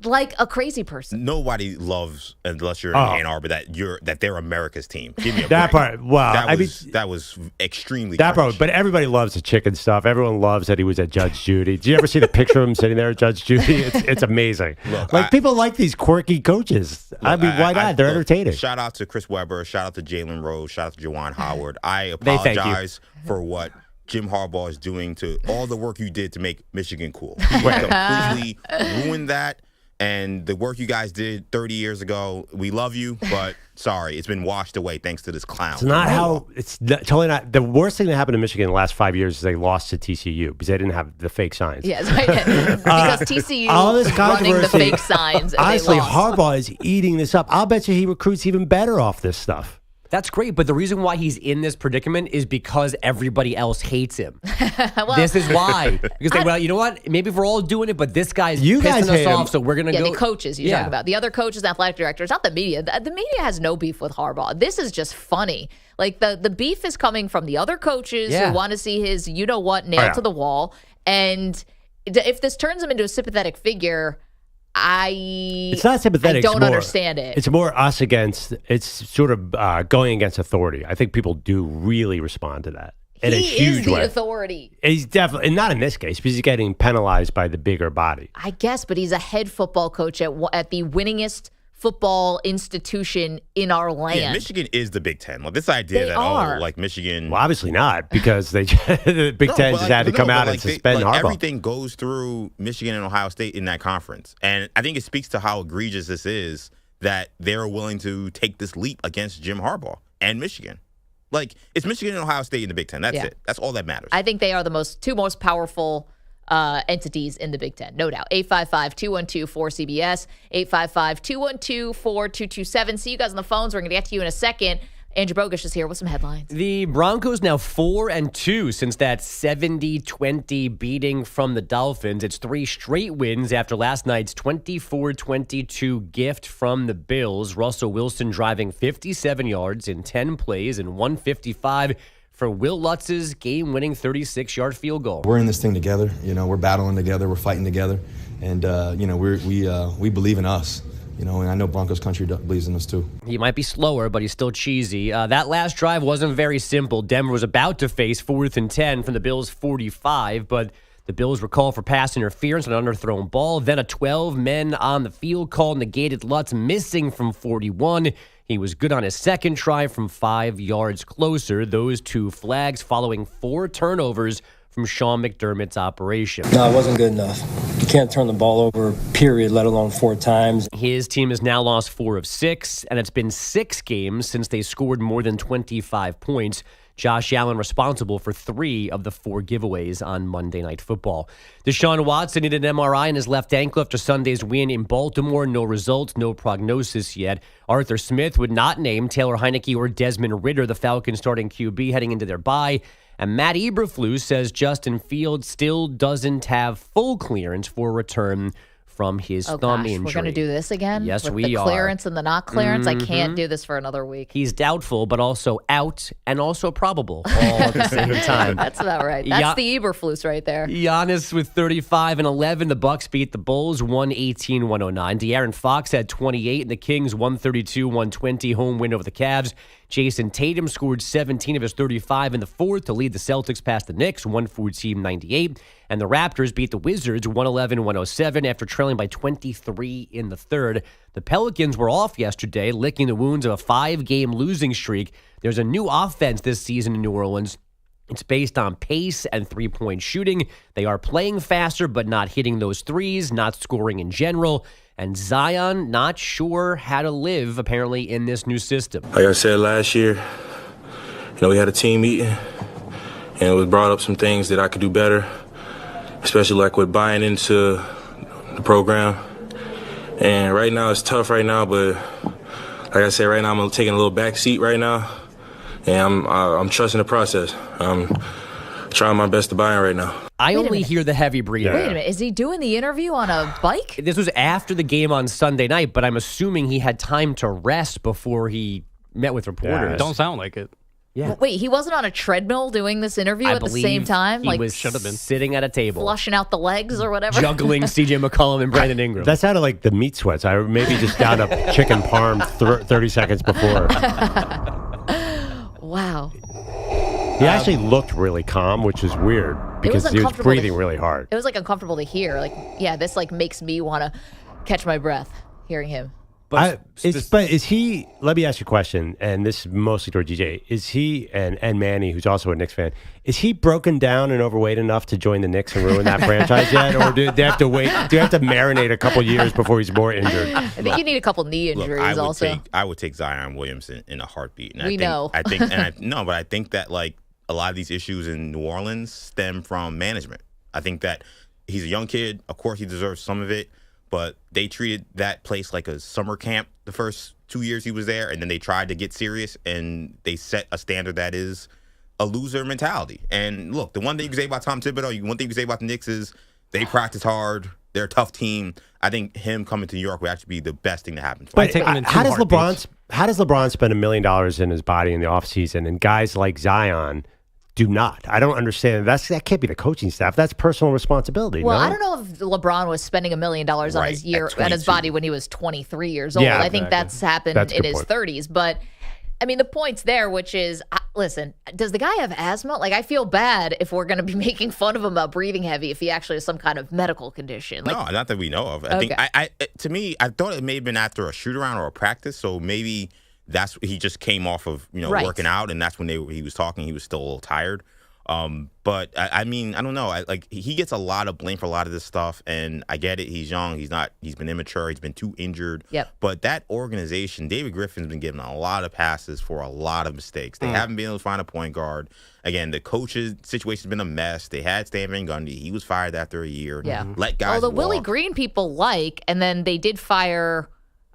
like a crazy person.
Nobody loves, unless you're in Ann Arbor, that they're America's team. Give me a
that
break.
part. Wow,
that was extremely.
That part, but everybody loves the chicken stuff. Everyone loves that he was at Judge Judy. Did you ever see the picture of him sitting there at Judge Judy? It's amazing. Look, people like these quirky coaches. Look, I mean, why not? They're entertaining.
Shout out to Chris Webber. Shout out to Jalen Rose. Shout out to Juwan Howard. I apologize for what Jim Harbaugh is doing to all the work you did to make Michigan cool. You completely ruined that. And the work you guys did 30 years ago, we love you, but sorry, it's been washed away thanks to this clown.
It's not totally not. The worst thing that happened to Michigan in the last 5 years is they lost to TCU because they didn't have the fake signs.
Yes, because TCU was running the fake signs. And
honestly,
Harbaugh
is eating this up. I'll bet you he recruits even better off this stuff.
That's great, but the reason why he's in this predicament is because everybody else hates him. This is why. Because you know what? Maybe if we're all doing it, but this guy's pissing us off, so we're going to go.
The coaches you're talking about. The other coaches, athletic directors, not the media. The media has no beef with Harbaugh. This is just funny. Like, the beef is coming from the other coaches who want to see his you-know-what nailed to the wall. And if this turns him into a sympathetic figure,
it's not sympathetic.
I don't understand it.
It's more us against. It's sort of going against authority. I think people do really respond to that in a huge way.
He is the authority.
He's definitely, and not in this case, because he's getting penalized by the bigger body.
I guess, but he's a head football coach at the winningest football institution in our land.
Yeah, Michigan is the Big Ten. Like this idea Michigan.
Well, obviously not, because the Big Ten just had to come out and suspend Harbaugh.
Everything goes through Michigan and Ohio State in that conference, and I think it speaks to how egregious this is that they're willing to take this leap against Jim Harbaugh and Michigan. Like it's Michigan and Ohio State in the Big Ten. That's it. That's all that matters.
I think they are the two most powerful entities in the Big Ten, no doubt. 855-212-4CBS, 855-212-4227. See you guys on the phones. We're going to get to you in a second. Andrew Bogusch is here with some headlines.
The Broncos now 4-2 since that 70-20 beating from the Dolphins. It's 3 straight wins after last night's 24-22 gift from the Bills. Russell Wilson driving 57 yards in 10 plays and 155 for Will Lutz's game-winning 36-yard field goal.
We're in this thing together. You know, we're battling together. We're fighting together. And, you know, we believe in us. You know, and I know Broncos country believes in us too.
He might be slower, but he's still cheesy. That last drive wasn't very simple. Denver was about to face 4th and 10 from the Bills' 45, but the Bills were called for pass interference on an underthrown ball. Then a 12 men on the field call negated Lutz missing from 41. He was good on his second try from 5 yards closer. Those 2 flags following 4 turnovers from Sean McDermott's operation.
No, it wasn't good enough. You can't turn the ball over, period, let alone 4 times.
His team has now lost 4 of 6, and it's been 6 games since they scored more than 25 points. Josh Allen responsible for 3 of the 4 giveaways on Monday Night Football. Deshaun Watson needed an MRI in his left ankle after Sunday's win in Baltimore. No results, no prognosis yet. Arthur Smith would not name Taylor Heineke or Desmond Ridder, the Falcons starting QB, heading into their bye. And Matt Eberflus says Justin Fields still doesn't have full clearance for return from his thumb injury.
We're going to do this again?
Yes,
with
we
the
are.
Clearance and the not clearance? I can't do this for another week.
He's doubtful, but also out and also probable all at the same time.
That's about right. That's the Eberflus right there.
Giannis with 35 and 11. The Bucks beat the Bulls 118-109. De'Aaron Fox had 28, and the Kings 132-120 home win over the Cavs. Jason Tatum scored 17 of his 35 in the fourth to lead the Celtics past the Knicks 114-98. And the Raptors beat the Wizards 111-107 after trailing by 23 in the third. The Pelicans were off yesterday, licking the wounds of a 5-game losing streak. There's a new offense this season in New Orleans. It's based on pace and three-point shooting. They are playing faster, but not hitting those threes, not scoring in general. And Zion not sure how to live, apparently, in this new system.
Like I said last year, we had a team meeting, and it was brought up some things that I could do better, especially like with buying into the program. And right now it's tough right now, but like I said, right now I'm taking a little back seat right now, and I'm trusting the process. I'm trying my best to buy in right now.
I only hear the heavy breathing.
Wait a minute. Is he doing the interview on a bike?
This was after the game on Sunday night, but I'm assuming he had time to rest before he met with reporters.
Don't sound like it.
Yeah.
Wait, he wasn't on a treadmill doing this interview at the same time?
He should have been sitting at a table.
Flushing out the legs or whatever?
Juggling CJ McCollum and Brandon Ingram.
That sounded like the meat sweats. I maybe just down a chicken parm 30 seconds before.
Wow.
He actually looked really calm, which is weird because he was breathing really hard.
It was uncomfortable to hear. This makes me want to catch my breath hearing him.
But is he? Let me ask you a question, and this is mostly toward DJ. Is he and Manny, who's also a Knicks fan, is he broken down and overweight enough to join the Knicks and ruin that franchise yet, or do they have to wait? Do you have to marinate a couple years before he's more injured?
I think you need a couple knee injuries.
I would take Zion Williamson in a heartbeat. And
I
think that a lot of these issues in New Orleans stem from management. I think that he's a young kid. Of course, he deserves some of it. But they treated that place like a summer camp the first 2 years he was there, and then they tried to get serious, and they set a standard that is a loser mentality. And look, the one thing you can say about Tom Thibodeau, one thing you can say about the Knicks is they practice hard. They're a tough team. I think him coming to New York would actually be the best thing to happen for him.
But how does LeBron spend $1 million in his body in the offseason, and guys like Zion do not? I don't understand. That can't be the coaching staff. That's personal responsibility.
Well,
no?
I don't know if LeBron was spending $1 million on his year and his body when he was 23 years old.
Yeah,
I think that's happened in his 30s. But I mean, the point's there, which is, listen, does the guy have asthma? I feel bad if we're going to be making fun of him about breathing heavy if he actually has some kind of medical condition.
No, not that we know of. I think to me, I thought it may have been after a shoot around or a practice. So maybe that's he just came off of working out, and that's when he was talking. He was still a little tired. But I mean, I don't know. He gets a lot of blame for a lot of this stuff, and I get it. He's young. He's been immature. He's been too injured.
Yep.
But that organization, David Griffin's been given a lot of passes for a lot of mistakes. They haven't been able to find a point guard. Again, the coach's situation's been a mess. They had Stan Van Gundy. He was fired after a year.
Yeah.
Let guys
the
walk.
Willie Green people and then they did fire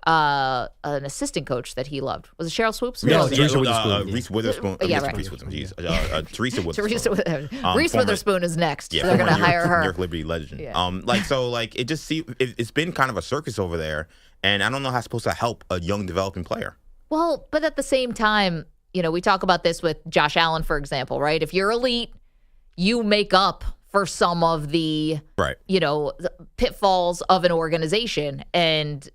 an assistant coach that he loved. Was it Cheryl Swoops?
Reese Witherspoon. Teresa Witherspoon.
Reese Witherspoon is next.
Yeah,
so they're going to hire her.
New York Liberty legend.
Yeah.
It's been kind of a circus over there, and I don't know how it's supposed to help a young developing player.
Well, but at the same time, we talk about this with Josh Allen, for example, right? If you're elite, you make up for some of the, the pitfalls of an organization. And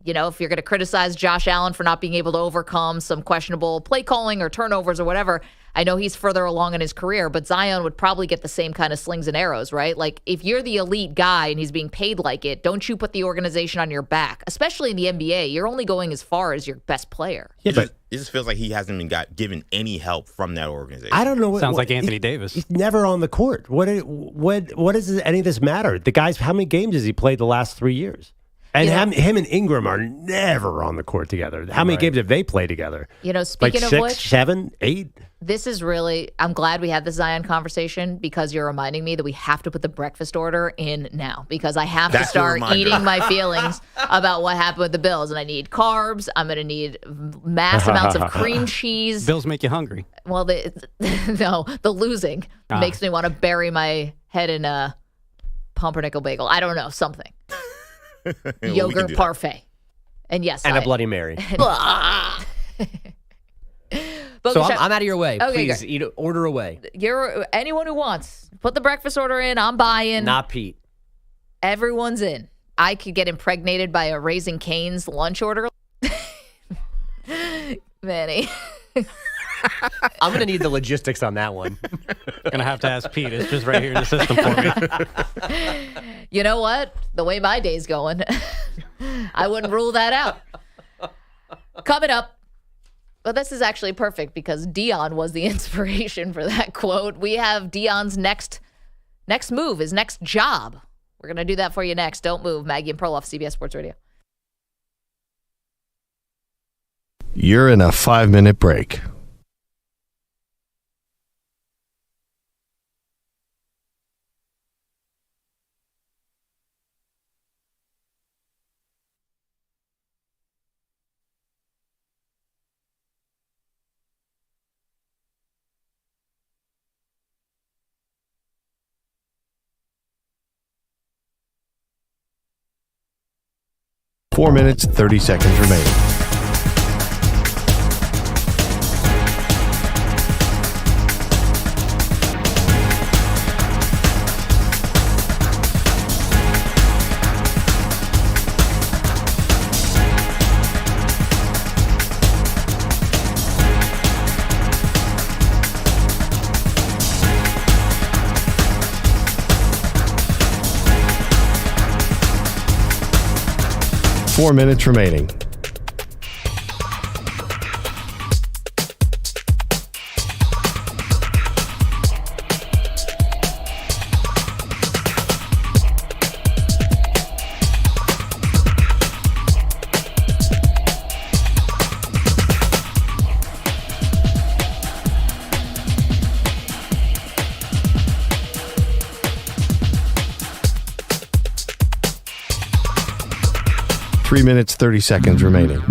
if you're going to criticize Josh Allen for not being able to overcome some questionable play calling or turnovers or whatever, I know he's further along in his career, but Zion would probably get the same kind of slings and arrows, right? If you're the elite guy and he's being paid like it, don't you put the organization on your back, especially in the NBA. You're only going as far as your best player.
Yeah, but it just feels like he hasn't been given any help from that organization.
I don't know.
Sounds like Anthony Davis.
He's never on the court. What does any of this matter? The guy's, how many games has he played the last 3 years? And him and Ingram are never on the court together. How many games have they played together?
Speaking
like
of
6,
which,
7, 8?
this is really, I'm glad we had the Zion conversation because you're reminding me that we have to put the breakfast order in now because I have to start eating my feelings about what happened with the Bills. And I need carbs. I'm going to need mass amounts of cream cheese.
Bills make you hungry.
Well, the losing makes me want to bury my head in a pumpernickel bagel. I don't know, something. Yogurt parfait. And yes.
And a Bloody Mary.
So
I'm out of your way.
Okay,
please order away.
You're anyone who wants. Put the breakfast order in. I'm buying.
Not Pete.
Everyone's in. I could get impregnated by a Raising Cane's lunch order. Manny.
I'm going to need the logistics on that one.
Going to have to ask Pete. It's just right here in the system for
me. You know what? The way my day's going, I wouldn't rule that out. Coming up. But this is actually perfect because Dion was the inspiration for that quote. We have Dion's next move, his next job. We're going to do that for you next. Don't move. Maggie and Perloff, CBS Sports Radio.
You're in a 5-minute break. Four minutes, 30 seconds remaining. Four minutes remaining. Three minutes, 30 seconds remaining.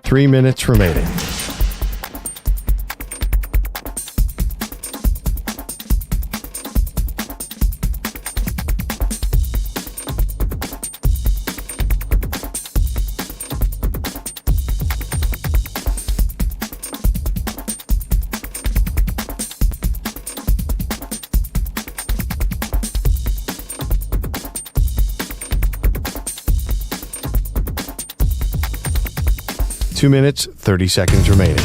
Three minutes remaining. Two minutes, 30 seconds remaining.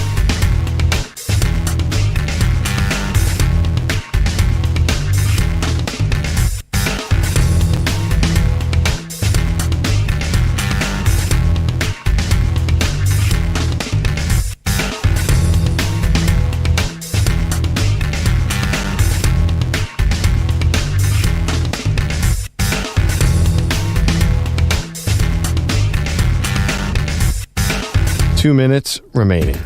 Two minutes remaining.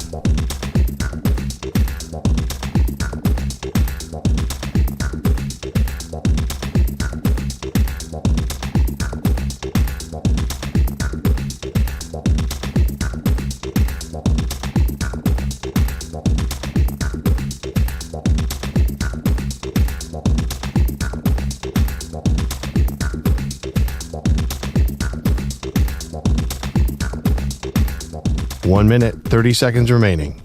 One minute, 30 seconds remaining.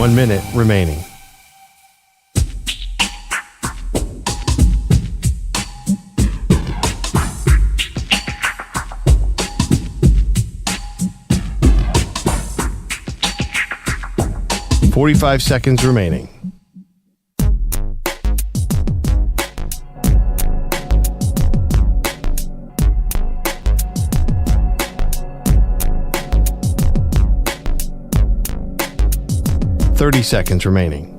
1 minute remaining. $45 seconds remaining. $30 seconds remaining.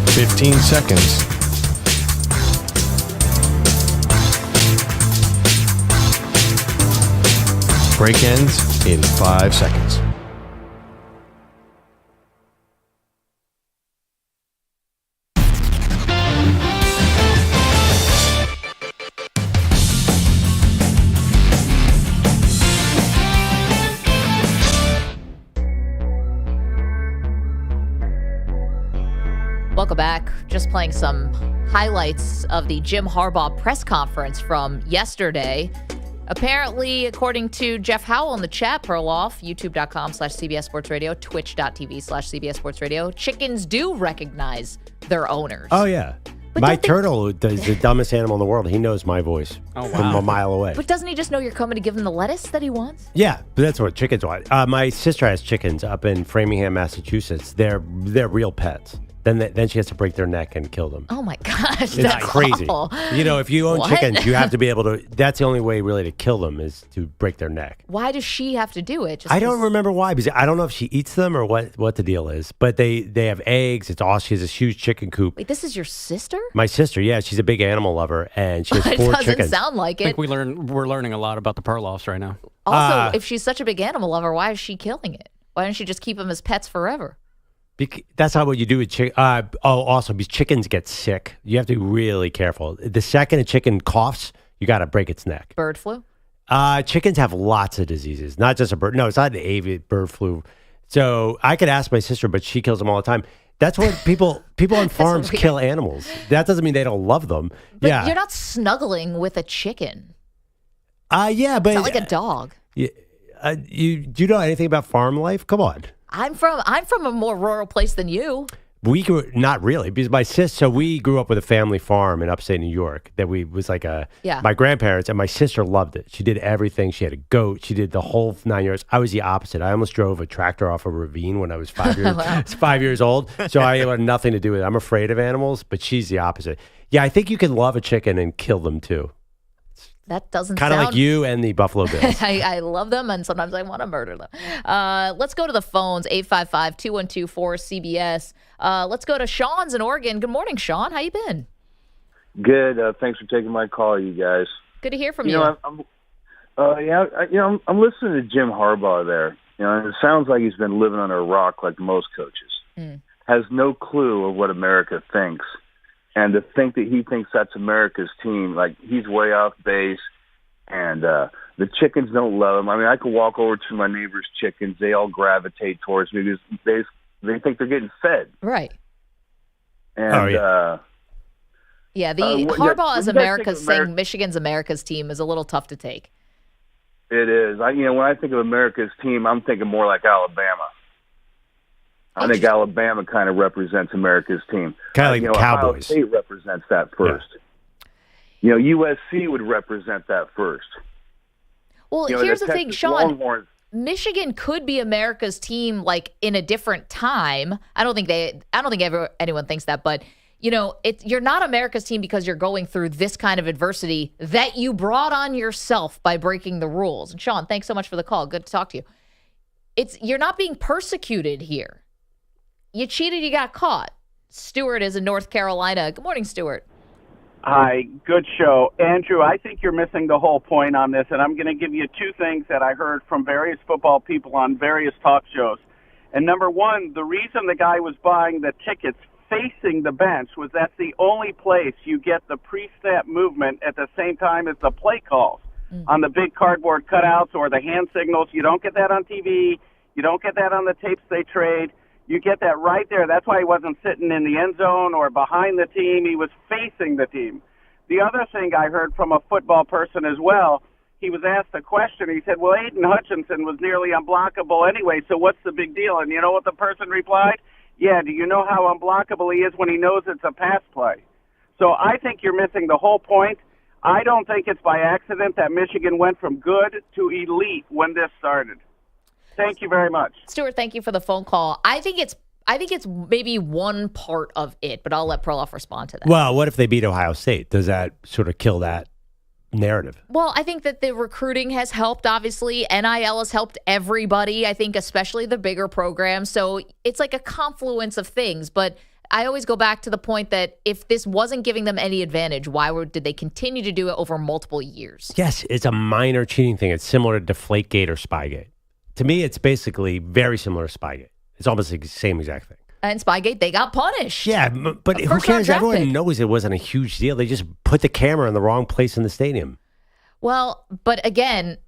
$15 seconds. Break ends in 5 seconds.
Welcome back. Just playing some highlights of the Jim Harbaugh press conference from yesterday. Apparently, according to Jeff Howell in the chat, Perloff, youtube.com/CBS Sports Radio, twitch.tv/CBS Sports Radio, chickens do recognize their owners.
Oh, yeah.
But
my turtle is the dumbest animal in the world. He knows my voice from a mile away.
But doesn't he just know you're coming to give him the lettuce that he wants?
Yeah, but that's what chickens want. My sister has chickens up in Framingham, Massachusetts. They're real pets. Then she has to break their neck and kill them.
Oh, my gosh.
It's
That's
crazy.
awful.
You know, if you own
What?
chickens, you have to be able to. That's the only way really to kill them is to break their neck.
Why does she have to do it? Just
I don't remember why, because I don't know if she eats them or what the deal is. But they have eggs. It's awesome. She has a huge chicken coop.
Wait, this is your sister?
My sister, yeah, she's a big animal lover, and she has
It
4
doesn't
chickens.
sound like
I think
it.
we're learning a lot about the Perloffs right now.
Also, if she's such a big animal lover, why is she killing it? Why don't she just keep them as pets forever?
That's not what you do with chicken. Also, because chickens get sick. You have to be really careful. The second a chicken coughs, you got to break its neck.
Bird flu?
Chickens have lots of diseases, not just a bird. No, it's not an avian bird flu. So I could ask my sister, but she kills them all the time. That's what people on farms kill animals. That doesn't mean they don't love them.
But
yeah,
you're not snuggling with a chicken.
yeah, but
It's not like a dog.
do you know anything about farm life? Come on.
I'm from a more rural place than you.
We grew not really because my sister. So we grew up with a family farm in upstate New York. That was like my grandparents and my sister loved it. She did everything. She had a goat. She did the whole 9 years. I was the opposite. I almost drove a tractor off a ravine when I was 5 years 5 years old. So I had nothing to do with it. I'm afraid of animals, but she's the opposite. Yeah, I think you can love a chicken and kill them too.
That doesn't
kind of
sound...
like you and the Buffalo Bills.
I love them, and sometimes I want to murder them. Let's go to the phones, 855-212-4CBS. Let's go to Sean's in Oregon. Good morning, Sean. How you been?
Good. Thanks for taking my call, you guys.
Good to hear from you.
Know, I'm listening to Jim Harbaugh there. And it sounds like he's been living under a rock like most coaches. Has no clue of what America thinks. And to think that he thinks that's America's team, like he's way off base, and the chickens don't love him. I mean, I could walk over to my neighbor's chickens; they all gravitate towards me because they think they're getting fed.
Right.
And
Harbaugh is America's saying Michigan's America's team is a little tough to take.
It is. When I think of America's team, I'm thinking more like Alabama. I think Alabama kind of represents America's team.
Kind of like the Cowboys.
Ohio State represents that first. Yeah. USC would represent that first.
Well, here's the thing, Sean. Michigan could be America's team, like in a different time. I don't think anyone thinks that, but you're not America's team because you're going through this kind of adversity that you brought on yourself by breaking the rules. And Sean, thanks so much for the call. Good to talk to you. You're not being persecuted here. You cheated, you got caught. Stuart is in North Carolina. Good morning, Stuart.
Hi, good show. Andrew, I think you're missing the whole point on this, and I'm going to give you 2 things that I heard from various football people on various talk shows. And number one, the reason the guy was buying the tickets facing the bench was that's the only place you get the pre-snap movement at the same time as the play calls on the big cardboard cutouts or the hand signals. You don't get that on TV. You don't get that on the tapes they trade. You get that right there. That's why he wasn't sitting in the end zone or behind the team. He was facing the team. The other thing I heard from a football person as well, he was asked a question. He said, well, Aiden Hutchinson was nearly unblockable anyway, so what's the big deal? And you know what the person replied? Yeah, do you know how unblockable he is when he knows it's a pass play? So I think you're missing the whole point. I don't think it's by accident that Michigan went from good to elite when this started. Thank you very much.
Stuart, thank you for the phone call. I think it's maybe one part of it, but I'll let Perloff respond to that.
Well, what if they beat Ohio State? Does that sort of kill that narrative?
Well, I think that the recruiting has helped, obviously. NIL has helped everybody, I think, especially the bigger programs. So it's like a confluence of things. But I always go back to the point that if this wasn't giving them any advantage, did they continue to do it over multiple years?
Yes, it's a minor cheating thing. It's similar to Deflategate or Spygate. To me, it's basically very similar to Spygate. It's almost the same exact thing.
And Spygate, they got punished.
Yeah, but who cares? Everyone knows it wasn't a huge deal. They just put the camera in the wrong place in the stadium.
Well, but again,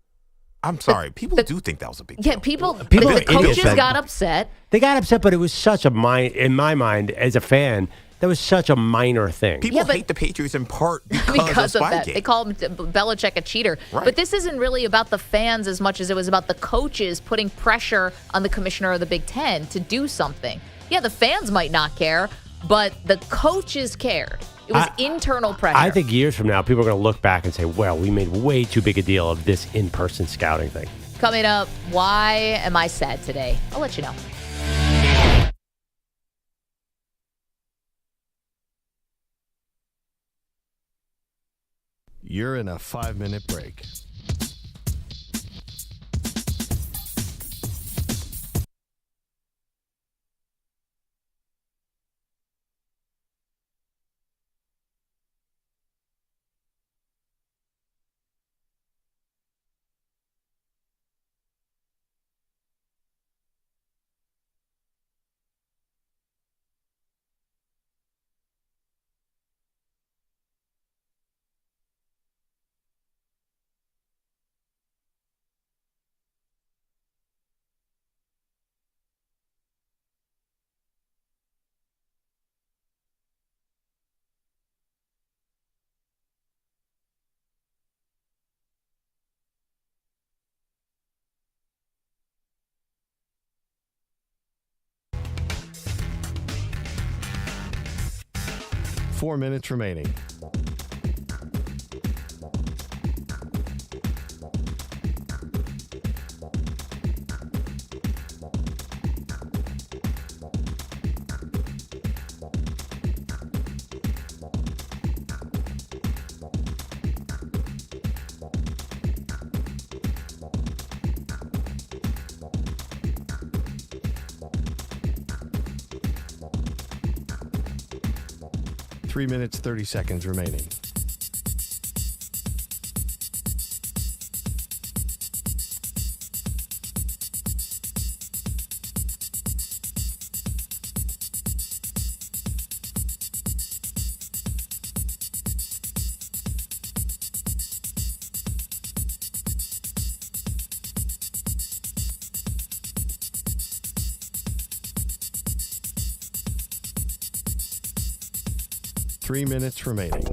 I'm sorry. People do think that was a big deal.
Yeah, people
the
coaches got upset.
They got upset, but it was such a in my mind, as a fan, that was such a minor thing.
People hate the Patriots in part because of
that.
Spygate.
They call Belichick a cheater.
Right.
But this isn't really about the fans as much as it was about the coaches putting pressure on the commissioner of the Big Ten to do something. Yeah, the fans might not care, but the coaches cared. It was internal pressure.
I think years from now, people are going to look back and say, well, we made way too big a deal of this in-person scouting thing.
Coming up, why am I sad today? I'll let you know.
You're in a 5-minute break. Four minutes remaining. Three minutes, 30 seconds remaining. Three minutes remaining.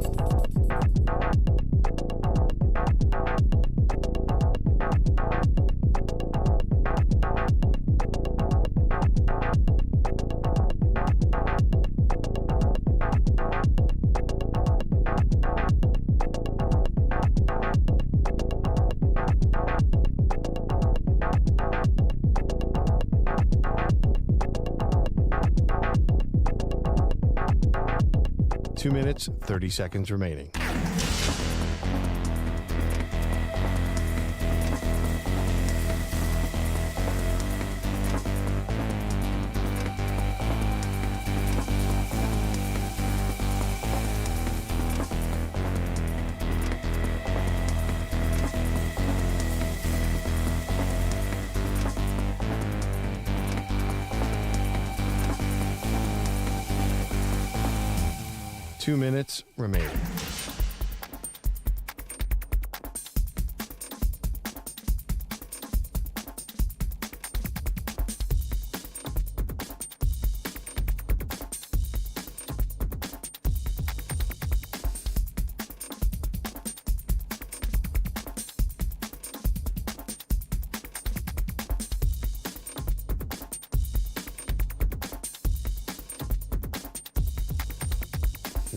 Two minutes, 30 seconds remaining. Two minutes remaining.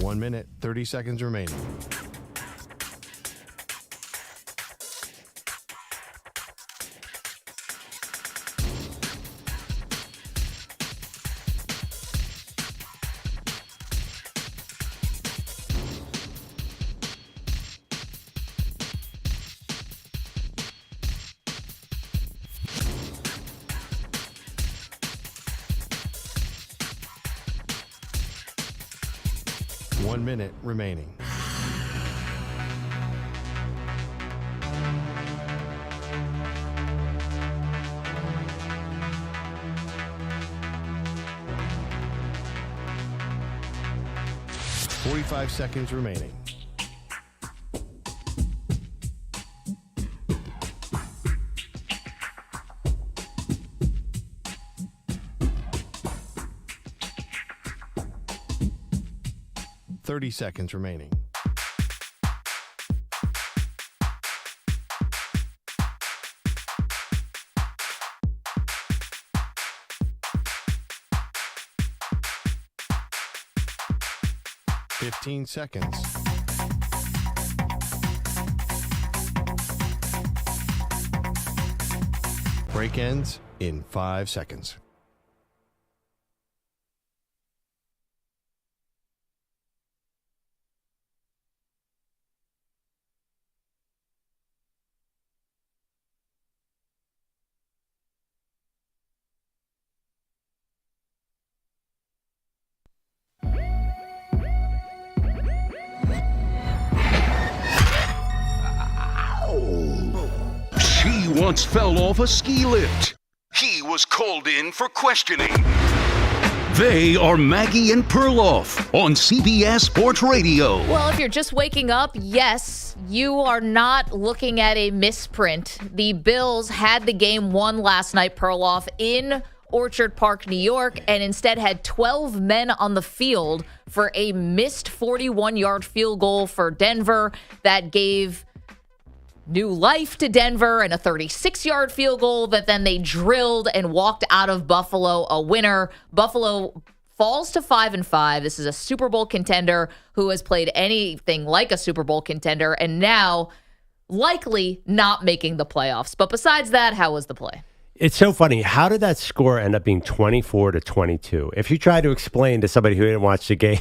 1 minute, 30 seconds remaining. One minute remaining. Forty-five seconds remaining. Thirty seconds remaining. Fifteen seconds. Break ends in 5 seconds.
She once fell off a ski lift. He was called in for questioning. They are Maggie and Perloff on CBS Sports Radio.
Well, if you're just waking up, yes, you are not looking at a misprint. The Bills had the game won last night, Perloff, in Orchard Park, New York, and instead had 12 men on the field for a missed 41-yard field goal for Denver that gave new life to Denver, and a 36-yard field goal that then they drilled and walked out of Buffalo a winner. Buffalo falls to 5-5. This is a Super Bowl contender who has played anything like a Super Bowl contender and now likely not making the playoffs. But besides that, how was the play?
It's so funny. How did that score end up being 24-22? If you try to explain to somebody who didn't watch the game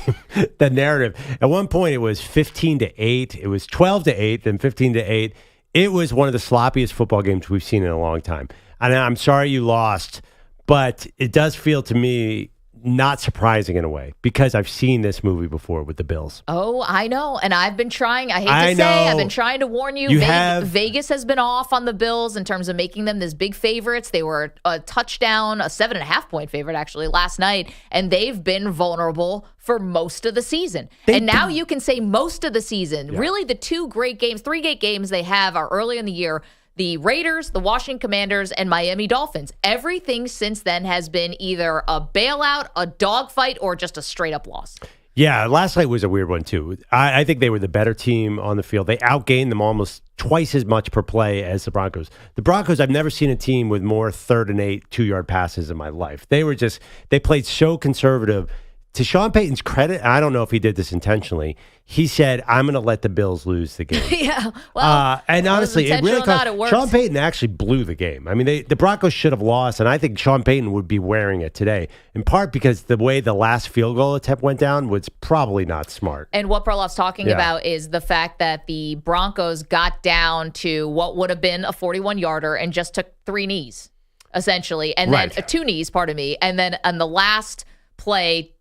the narrative, at one point it was 15-8, it was 12-8, then 15-8. It was one of the sloppiest football games we've seen in a long time. And I'm sorry you lost, but it does feel to me not surprising in a way because I've seen this movie before with the Bills.
Oh, I know. And I've been trying, I've been trying to warn you. Vegas has been off on the Bills in terms of making them this big favorites. They were a touchdown, a 7.5-point favorite actually last night, and they've been vulnerable for most of the season. Now you can say most of the season. Yeah. Really the three great games they have are early in the year. The Raiders, the Washington Commanders, and Miami Dolphins. Everything since then has been either a bailout, a dogfight, or just a straight-up loss.
Yeah, last night was a weird one, too. I think they were the better team on the field. They outgained them almost twice as much per play as the Broncos. The Broncos, I've never seen a team with more 3rd and 8 2-yard passes in my life. They played so conservative. To Sean Payton's credit, I don't know if he did this intentionally, he said, I'm going to let the Bills lose the game.
Yeah, well,
and honestly, it really
worked.
Sean Payton actually blew the game. I mean, the Broncos should have lost, and I think Sean Payton would be wearing it today, in part because the way the last field goal attempt went down was probably not smart.
And what Perloff's talking about is the fact that the Broncos got down to what would have been a 41-yarder and just took 3 knees, essentially, and then 2 knees, and then on the last play,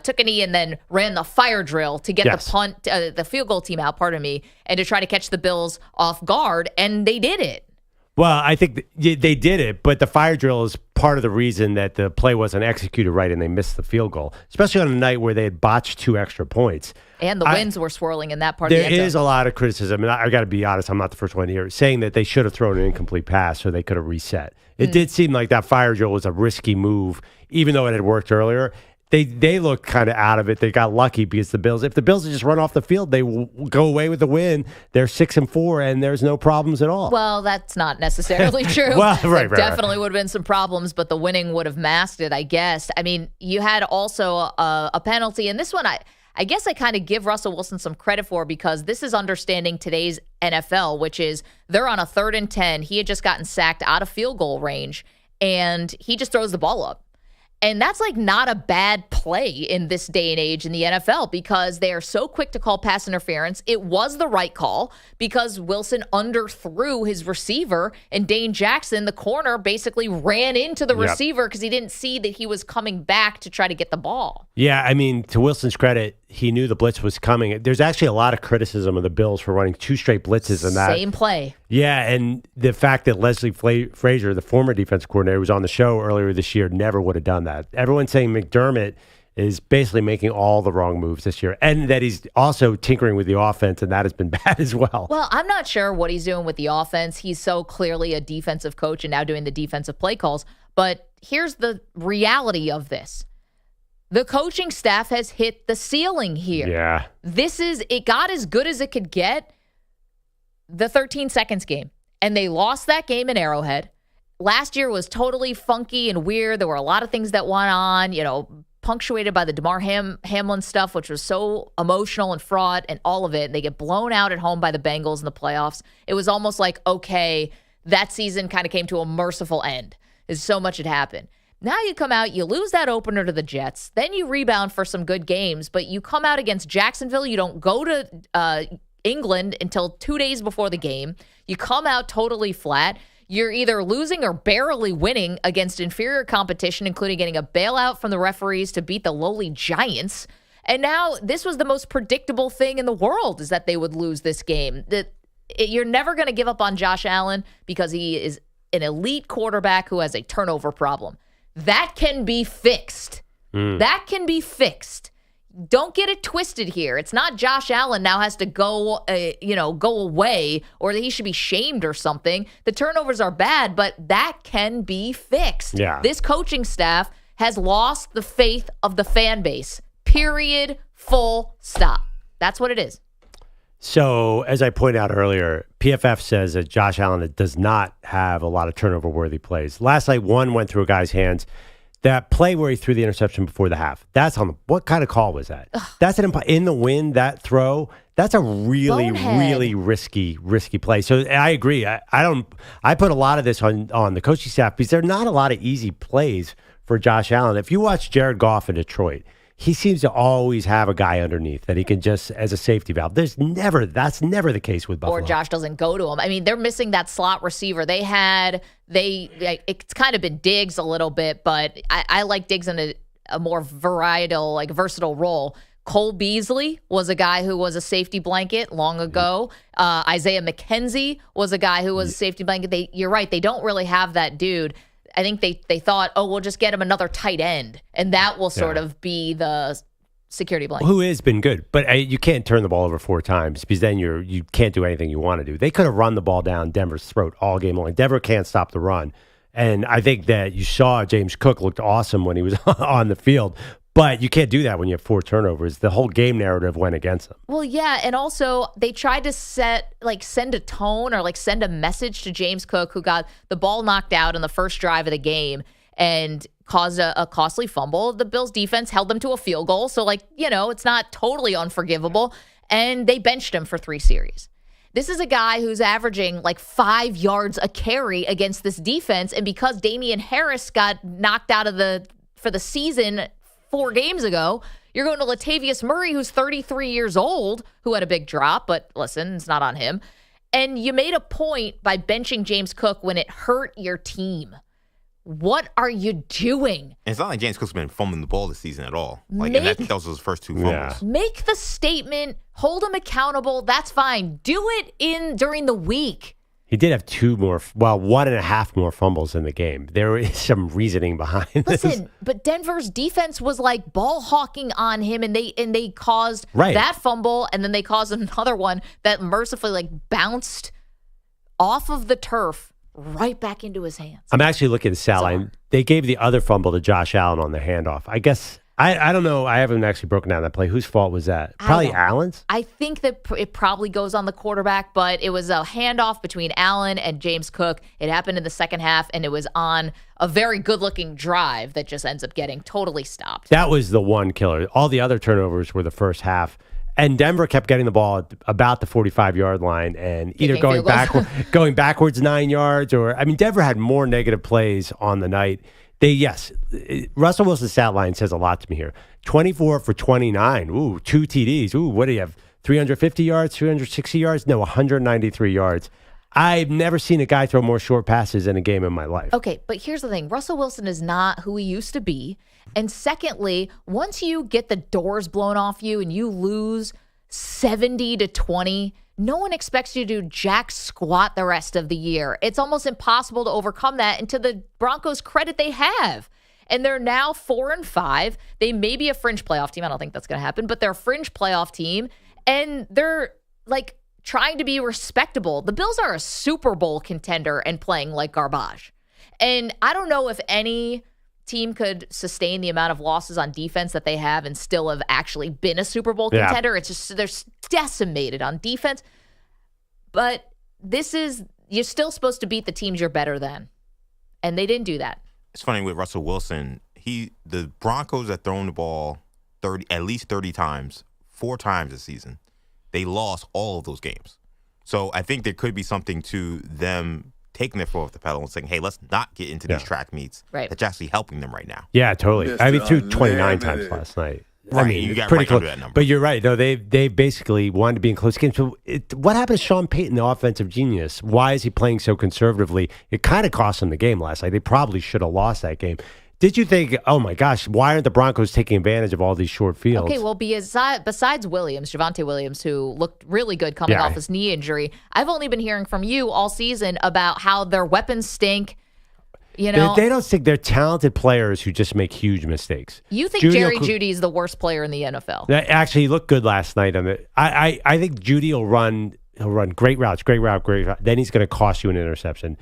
took a knee and then ran the fire drill to get the field goal team out, and to try to catch the Bills off guard, and they did it.
Well, I think they did it, but the fire drill is part of the reason that the play wasn't executed right and they missed the field goal, especially on a night where they had botched 2 extra points.
And the winds were swirling in that part of the end zone.
There is a lot of criticism, and I got to be honest, I'm not the first one here, saying that they should have thrown an incomplete pass so they could have reset. It did seem like that fire drill was a risky move, even though it had worked earlier. They looked kind of out of it. They got lucky because if the Bills had just run off the field, they will go away with the win. They're 6-4, and there's no problems at all.
Well, that's not necessarily true.
There
definitely would have been some problems, but the winning would have masked it, I guess. I mean, you had also a penalty, and this one, I guess I kind of give Russell Wilson some credit for because this is understanding today's NFL, which is they're on a 3rd and 10. He had just gotten sacked out of field goal range, and he just throws the ball up. And that's like not a bad play in this day and age in the NFL because they are so quick to call pass interference. It was the right call because Wilson underthrew his receiver, and Dane Jackson, the corner, basically ran into the receiver because he didn't see that he was coming back to try to get the ball.
Yeah, I mean, to Wilson's credit, he knew the blitz was coming. There's actually a lot of criticism of the Bills for running 2 straight blitzes in that.
Same play.
Yeah, and the fact that Leslie Frazier, the former defensive coordinator, was on the show earlier this year, never would have done that. Everyone's saying McDermott is basically making all the wrong moves this year, and that he's also tinkering with the offense, and that has been bad as well.
Well, I'm not sure what he's doing with the offense. He's so clearly a defensive coach and now doing the defensive play calls. But here's the reality of this. The coaching staff has hit the ceiling here.
Yeah.
It got as good as it could get the 13 seconds game. And they lost that game in Arrowhead. Last year was totally funky and weird. There were a lot of things that went on, punctuated by the DeMar Hamlin stuff, which was so emotional and fraught and all of it. They get blown out at home by the Bengals in the playoffs. It was almost like, okay, that season kind of came to a merciful end. There's so much had happened. Now you come out, you lose that opener to the Jets, then you rebound for some good games, but you come out against Jacksonville, you don't go to England until 2 days before the game. You come out totally flat. You're either losing or barely winning against inferior competition, including getting a bailout from the referees to beat the lowly Giants. And now this was the most predictable thing in the world, is that they would lose this game. You're never going to give up on Josh Allen because he is an elite quarterback who has a turnover problem. That can be fixed. That can be fixed. Don't get it twisted here. It's not Josh Allen now has to go away or that he should be shamed or something. The turnovers are bad, but that can be fixed.
Yeah.
This coaching staff has lost the faith of the fan base. Period. Full stop. That's what it is.
So, as I pointed out earlier, PFF says that Josh Allen does not have a lot of turnover-worthy plays. Last night, one went through a guy's hands. That play where he threw the interception before the half, that's on the, what kind of call was that? Ugh. That's in the wind, that throw. That's a really, really risky play. So I agree. I put a lot of this on the coaching staff because there are not a lot of easy plays for Josh Allen. If you watch Jared Goff in Detroit, he seems to always have a guy underneath that he can just, as a safety valve. That's never the case with Buffalo.
Or Josh doesn't go to him. I mean, they're missing that slot receiver. It's kind of been Diggs a little bit, but I like Diggs in a more versatile role. Cole Beasley was a guy who was a safety blanket long ago. Isaiah McKenzie was a guy who was a safety blanket. You're right. They don't really have that dude. I think they thought, we'll just get him another tight end, and that will sort of be the security blanket.
Who has been good, but you can't turn the ball over 4 times because then you can't do anything you want to do. They could have run the ball down Denver's throat all game long. Denver can't stop the run, and I think that you saw James Cook looked awesome when he was on the field. But you can't do that when you have 4 turnovers. The whole game narrative went against them.
Well, yeah, and also they tried to send a tone or send a message to James Cook, who got the ball knocked out in the first drive of the game and caused a costly fumble. The Bills defense held them to a field goal, so it's not totally unforgivable, and they benched him for 3 series. This is a guy who's averaging 5 yards a carry against this defense, and because Damian Harris got knocked out for the season 4 games ago, you're going to Latavius Murray, who's 33 years old, who had a big drop, but listen, it's not on him. And you made a point by benching James Cook when it hurt your team. What are you doing?
And it's not like James Cook's been fumbling the ball this season at all. And I think those were his first 2 fumbles. Yeah.
Make the statement, hold him accountable, that's fine. Do it during the week.
He did have 1.5 more fumbles in the game. There is some reasoning behind this.
Listen, but Denver's defense was ball hawking on him, and they caused that fumble, and then they caused another one that mercifully bounced off of the turf right back into his hands.
I'm actually looking at the stat line. They gave the other fumble to Josh Allen on the handoff. I guess I don't know. I haven't actually broken down that play. Whose fault was that? Probably Allen's?
I think that it probably goes on the quarterback, but it was a handoff between Allen and James Cook. It happened in the second half, and it was on a very good-looking drive that just ends up getting totally stopped.
That was the one killer. All the other turnovers were the first half. And Denver kept getting the ball at about the 45-yard line and either going backwards 9 yards or, I mean, Denver had more negative plays on the night. Russell Wilson's stat line says a lot to me here. 24 for 29. Ooh, 2 TDs. Ooh, what do you have? 350 yards, 360 yards? No, 193 yards. I've never seen a guy throw more short passes in a game in my life.
Okay, but here's the thing. Russell Wilson is not who he used to be. And secondly, once you get the doors blown off you and you lose 70-20, no one expects you to do jack squat the rest of the year. It's almost impossible to overcome that. And to the Broncos' credit, they have. And they're now 4-5. They may be a fringe playoff team. I don't think that's going to happen, but they're a fringe playoff team. And they're like trying to be respectable. The Bills are a Super Bowl contender and playing like garbage. And I don't know if any team could sustain the amount of losses on defense that they have and still have actually been a Super Bowl contender. It's just they're decimated on defense. But you're still supposed to beat the teams you're better than. And they didn't do that.
It's funny with Russell Wilson. The Broncos have thrown the ball at least 30 times, 4 times this season. They lost all of those games. So I think there could be something to them taking their foot off the pedal and saying, hey, let's not get into these track meets.
Right.
That's actually helping them right now.
Yeah, totally. I mean, threw 29 times last night.
Right,
I mean,
you got
pretty
right
close.
under that number.
But you're right. No, they basically wanted to be in close games. So what happened to Sean Payton, the offensive genius? Why is he playing so conservatively? It kind of cost them the game last night. They probably should have lost that game. Did you think, oh my gosh, why aren't the Broncos taking advantage of all these short fields?
Okay, well, besides Williams, Javonte Williams, who looked really good coming off his knee injury, I've only been hearing from you all season about how their weapons stink. You know,
they don't stink. They're talented players who just make huge mistakes.
You think Jerry Jeudy is the worst player in the NFL?
Actually, he looked good last night. I think Jeudy will run. He'll run great routes, great route. Then he's going to cost you an interception.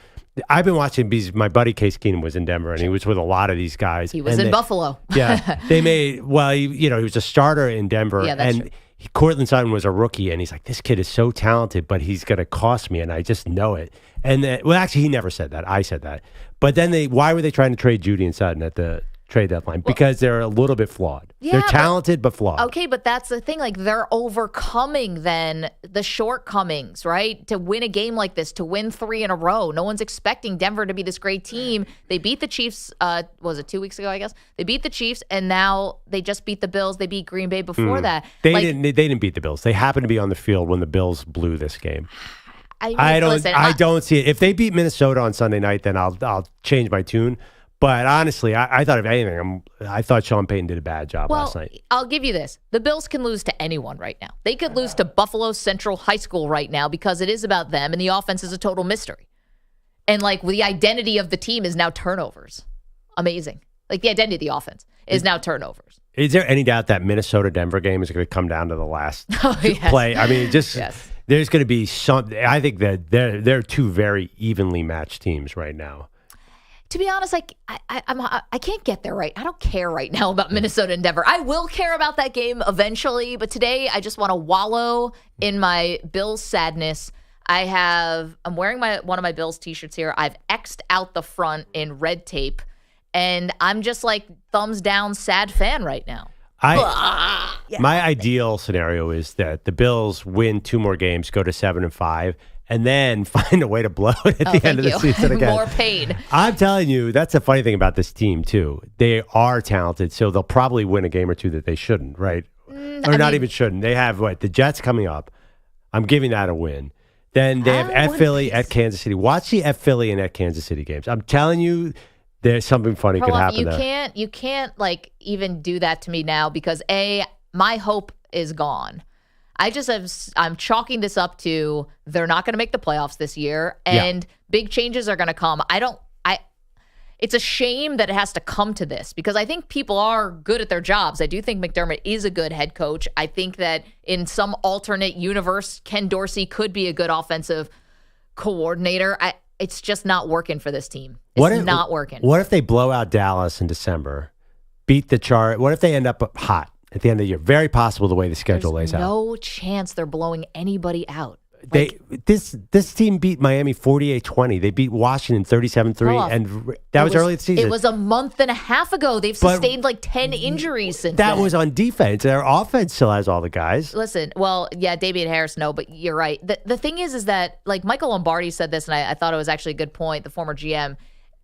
I've been watching because my buddy Case Keenum was in Denver and he was with a lot of these guys.
He was in Buffalo.
Yeah, he was a starter in Denver.
Yeah, that's true.
Cortland Sutton was a rookie, and he's like, this kid is so talented, but he's going to cost me, and I just know it. And actually, he never said that. I said that. But then why were they trying to trade Jeudy and Sutton at the trade deadline? Because they're a little bit flawed.
Yeah,
they're talented but flawed.
Okay, but that's the thing. Like, they're overcoming then the shortcomings, right? To win a game like this, to win 3 in a row. No one's expecting Denver to be this great team. They beat the Chiefs, was it 2 weeks ago, I guess? They beat the Chiefs, and now they just beat the Bills. They beat Green Bay before that.
They didn't beat the Bills. They happened to be on the field when the Bills blew this game. I don't see it. If they beat Minnesota on Sunday night, then I'll change my tune. But honestly, I thought, if anything, I thought Sean Payton did a bad job last night.
I'll give you this. The Bills can lose to anyone right now. They could lose to Buffalo Central High School right now because it is about them, and the offense is a total mystery. And, the identity of the team is now turnovers. Amazing. The identity of the offense is now turnovers.
Is there any doubt that Minnesota-Denver game is going to come down to the last play? I mean, there's going to be some. I think that they're 2 very evenly matched teams right now.
To be honest, I can't get there right. I don't care right now about Minnesota and Denver. I will care about that game eventually, but today I just want to wallow in my Bills sadness. I'm wearing one of my Bills t-shirts here. I've X'd out the front in red tape, and I'm just thumbs down sad fan right now.
My ideal scenario is that the Bills win 2 more games, go to 7-5, and then find a way to blow it at the end of the season again.
More pain.
I'm telling you, that's the funny thing about this team, too. They are talented, so they'll probably win a game or 2 that they shouldn't, right? Even shouldn't. They have, the Jets coming up. I'm giving that a win. Then they have at Philly, at Kansas City. Watch the at Philly and at Kansas City games. I'm telling you, there's something funny could happen there.
You can't even do that to me now because, my hope is gone. I'm chalking this up to they're not going to make the playoffs this year, and big changes are going to come. It's a shame that it has to come to this because I think people are good at their jobs. I do think McDermott is a good head coach. I think that in some alternate universe, Ken Dorsey could be a good offensive coordinator. It's just not working for this team. It's not working.
What if they blow out Dallas in December? beat the chart? What if they end up hot at the end of the year? Very possible the way the schedule lays out.
No chance they're blowing anybody out.
This team beat Miami 48-20. They beat Washington 37-3, and that was early in the season.
It was a month and a half ago. They've sustained like 10 injuries since
that
then.
was on defense. Their offense still has all the guys.
Listen, well, yeah, Damian Harris, no, but you're right. The thing is that like Michael Lombardi said this, and I thought it was actually a good point, the former GM.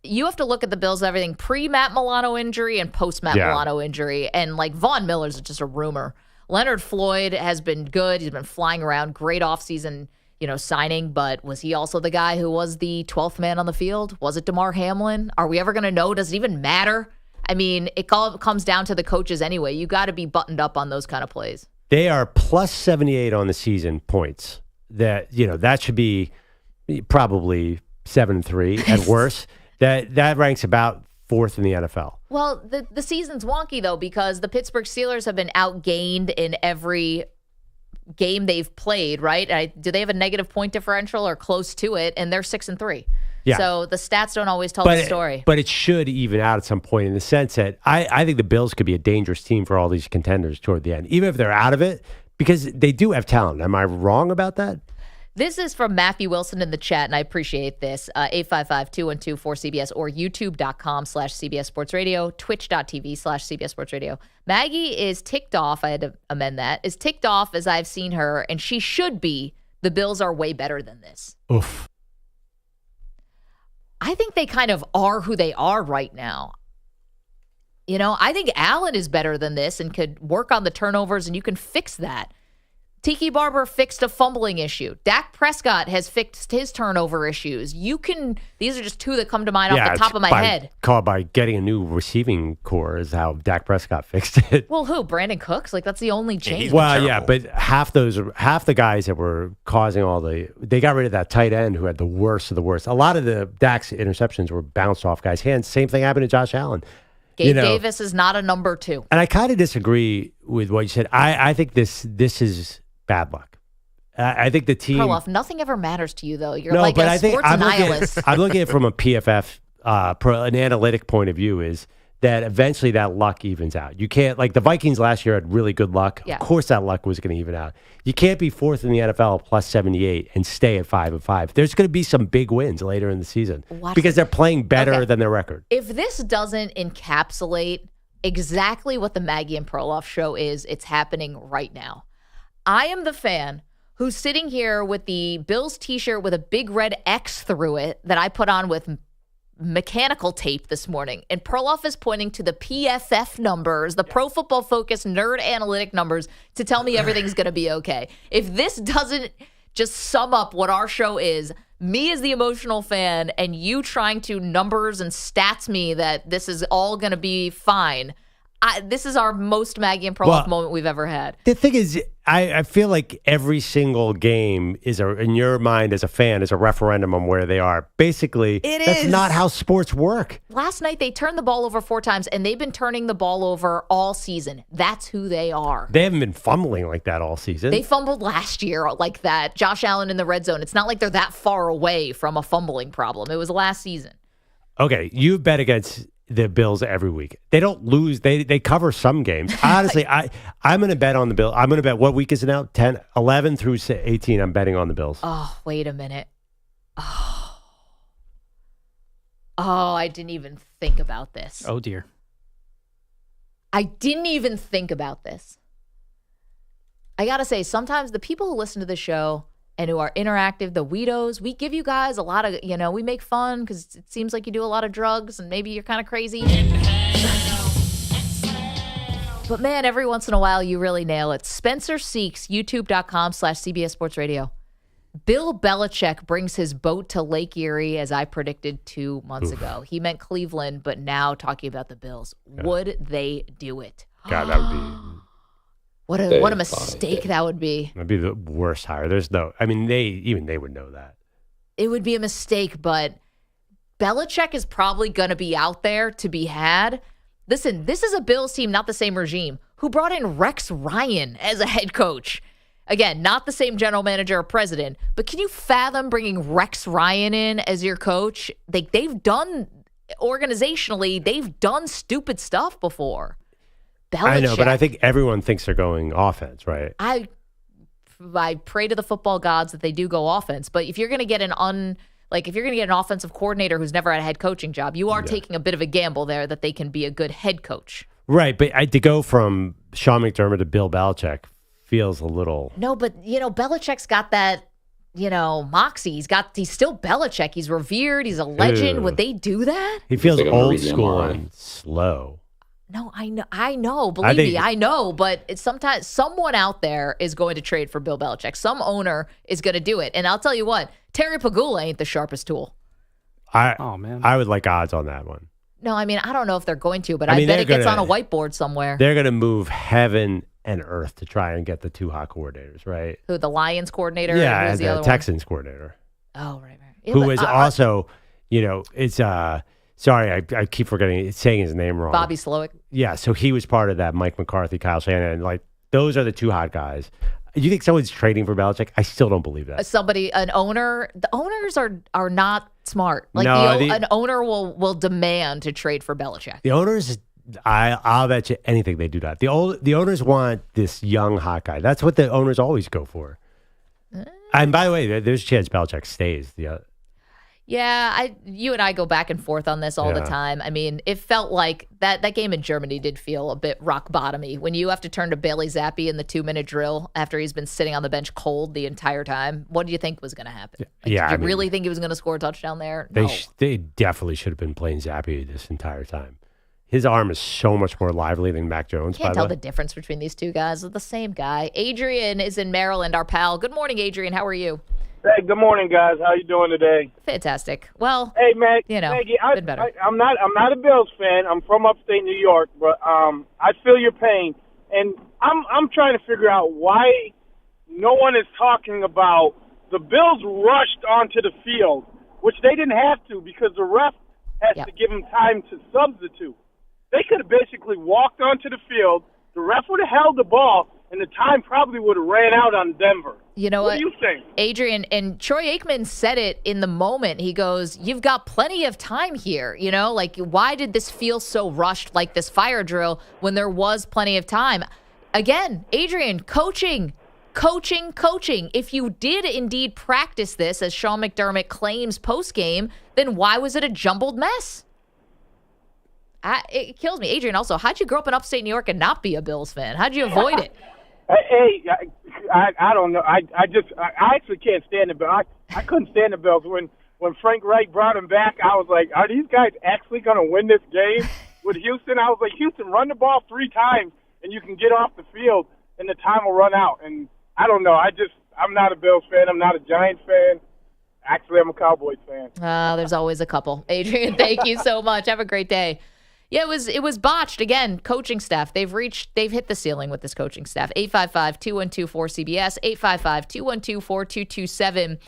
You have to look at the Bills, everything pre-Matt Milano injury and post-Matt Milano injury. And like Von Miller's just a rumor. Leonard Floyd has been good. He's been flying around. Great offseason, signing. But was he also the guy who was the 12th man on the field? Was it DeMar Hamlin? Are we ever going to know? Does it even matter? I mean, it all comes down to the coaches anyway. You got to be buttoned up on those kind of plays.
They are plus 78 on the season points. That should be probably 7-3 at worst. That ranks about fourth in the NFL.
Well, the season's wonky, though, because the Pittsburgh Steelers have been outgained in every game they've played, right? Do they have a negative point differential or close to it? And they're 6-3.
Yeah.
So the stats don't always tell the story.
But it should even out at some point in the sense that I think the Bills could be a dangerous team for all these contenders toward the end, even if they're out of it, because they do have talent. Am I wrong about that?
This is from Matthew Wilson in the chat, and I appreciate this. 855-212-4CBS or youtube.com/CBS Sports Radio, twitch.tv/CBS Sports Radio. Maggie is ticked off. I had to amend that. Is ticked off as I've seen her, and she should be. The Bills are way better than this.
Oof.
I think they kind of are who they are right now. I think Allen is better than this and could work on the turnovers, and you can fix that. Tiki Barber fixed a fumbling issue. Dak Prescott has fixed his turnover issues. These are just two that come to mind off the top of my head.
By getting a new receiving core is how Dak Prescott fixed it.
Well, who? Brandon Cooks? Like, that's the only change.
But half the guys that were causing they got rid of that tight end who had the worst of the worst. A lot of the Dak's interceptions were bounced off guys' hands. Same thing happened to Josh Allen.
Gabe Davis is not a number 2.
And I kind of disagree with what you said. I think this is bad luck. I think the team.
Perloff, nothing ever matters to you, though. You're like a sports nihilist.
I'm looking at it from a PFF, an analytic point of view, is that eventually that luck evens out. You can't, like the Vikings last year had really good luck.
Yeah.
Of course that luck was going to even out. You can't be fourth in the NFL plus 78 and stay at 5-5. There's going to be some big wins later in the season because they're playing better than their record.
If this doesn't encapsulate exactly what the Maggie and Perloff show is, it's happening right now. I am the fan who's sitting here with the Bills t-shirt with a big red X through it that I put on with mechanical tape this morning. And Perloff is pointing to the PFF numbers, the Pro Football Focus nerd analytic numbers, to tell me everything's going to be okay. If this doesn't just sum up what our show is, me as the emotional fan and you trying to numbers and stats me that this is all going to be fine, this is our most Maggie and Perloff moment we've ever had.
The thing is, I feel like every single game is, in your mind as a fan, is a referendum on where they are. Basically, that's not how sports work.
Last night, they turned the ball over 4 times, and they've been turning the ball over all season. That's who they are.
They haven't been fumbling like that all season.
They fumbled last year like that. Josh Allen in the red zone. It's not like they're that far away from a fumbling problem. It was last season.
Okay, you bet against the Bills every week. They don't lose. They cover some games. Honestly, I'm going to bet on the Bills. I'm going to bet, what week is it now? 10, 11 through 18, I'm betting on the Bills.
Oh, wait a minute. Oh, I didn't even think about this.
Oh, dear.
I didn't even think about this. I got to say, sometimes the people who listen to the show and who are interactive, the Weedos, we give you guys a lot of, we make fun because it seems like you do a lot of drugs and maybe you're kind of crazy. But man, every once in a while, you really nail it. Spencer Seeks, youtube.com/CBS Sports Radio. Bill Belichick brings his boat to Lake Erie, as I predicted 2 months ago. He meant Cleveland, but now talking about the Bills. Yeah. Would they do it?
God, that would be...
What a mistake that would be.
That'd be the worst hire. There's no, I mean, they would know that.
It would be a mistake, but Belichick is probably going to be out there to be had. Listen, this is a Bills team, not the same regime, who brought in Rex Ryan as a head coach. Again, not the same general manager or president, but can you fathom bringing Rex Ryan in as your coach? They've done organizationally, they've done stupid stuff before. Belichick,
I know, but I think everyone thinks they're going offense, right?
I pray to the football gods that they do go offense. But if you're going to get an offensive coordinator who's never had a head coaching job, you are taking a bit of a gamble there that they can be a good head coach.
Right, but to go from Sean McDermott to Bill Belichick feels a little.
No, but Belichick's got that, moxie. He's still Belichick. He's revered. He's a legend.
Ew.
Would they do that?
He feels old school and slow.
No, I know. Believe me, I know. But it's sometimes someone out there is going to trade for Bill Belichick. Some owner is going to do it. And I'll tell you what, Terry Pagula ain't the sharpest tool.
I would like odds on that one.
No, I mean, I don't know if they're going to, but I bet it gets on a whiteboard somewhere.
They're going to move heaven and earth to try and get the two hot coordinators, right?
Who, the Lions coordinator?
Yeah,
and
the Texans coordinator.
Oh, right. Yeah,
who is also, it's, sorry, I keep saying his name wrong.
Bobby Slowick.
Yeah, so he was part of that Mike McCarthy, Kyle Shanahan. Like, those are the two hot guys. You think someone's trading for Belichick? I still don't believe that.
An owner. The owners are not smart. Like an owner will demand to trade for Belichick.
The owners, I'll bet you anything they do that. The owners want this young hot guy. That's what the owners always go for. And by the way, there's a chance Belichick stays.
Yeah, you and I go back and forth on this all the time. I mean, it felt like that game in Germany did feel a bit rock bottomy when you have to turn to Bailey Zappi in the 2-minute drill after he's been sitting on the bench cold the entire time. What do you think was going to happen? Did you really think he was going to score a touchdown there? No.
They definitely should have been playing Zappi this entire time. His arm is so much more lively than Mac Jones.
Can't tell the difference between these two guys. They're the same guy. Adrian is in Maryland, our pal. Good morning, Adrian. How are you?
Hey, good morning, guys. How you doing today?
Fantastic. Well,
hey, Maggie,
been better.
I'm not a Bills fan. I'm from upstate New York, but I feel your pain, and I'm trying to figure out why no one is talking about the Bills rushed onto the field, which they didn't have to because the ref has to give them time to substitute. They could have basically walked onto the field. The ref would have held the ball, and the time probably would have ran out on Denver.
You know what?
What do you think?
Adrian, and Troy Aikman said it in the moment. He goes, you've got plenty of time here. Like, why did this feel so rushed, like this fire drill, when there was plenty of time? Again, Adrian, coaching. If you did indeed practice this, as Sean McDermott claims post-game, then why was it a jumbled mess? It kills me. Adrian, also, how'd you grow up in upstate New York and not be a Bills fan? How'd you avoid it?
Hey, I don't know. I actually can't stand the Bills. I couldn't stand the Bills. When Frank Reich brought him back, I was like, are these guys actually going to win this game with Houston? I was like, Houston, run the ball 3 times, and you can get off the field, and the time will run out. And I don't know. I'm not a Bills fan. I'm not a Giants fan. Actually, I'm a Cowboys fan.
There's always a couple. Adrian, thank you so much. Have a great day. Yeah, it was botched. Again, coaching staff. They've hit the ceiling with this coaching staff. 855-212-4CBS, 855-212-4227.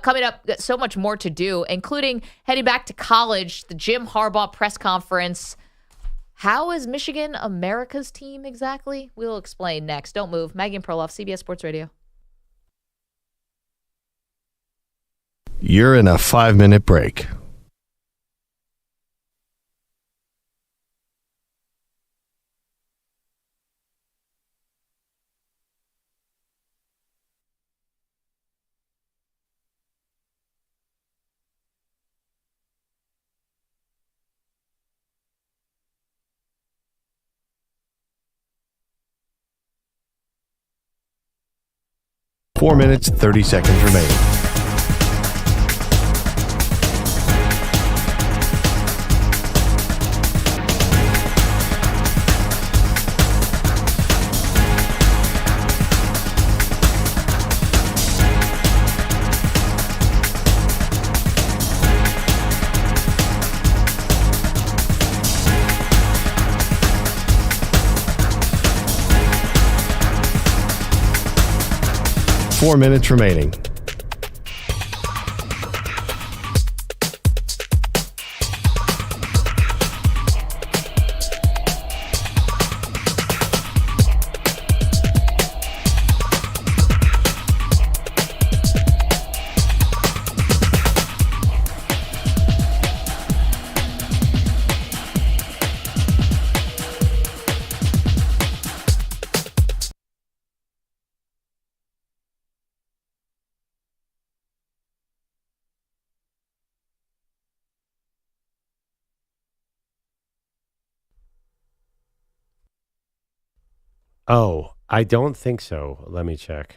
Coming up, got so much more to do, including heading back to college, the Jim Harbaugh press conference. How is Michigan America's team exactly? We'll explain next. Don't move. Maggie and Perloff, CBS Sports Radio.
You're in a 5-minute break. Four minutes, 30 seconds remaining. Four minutes remaining.
Oh, I don't think so. Let me check.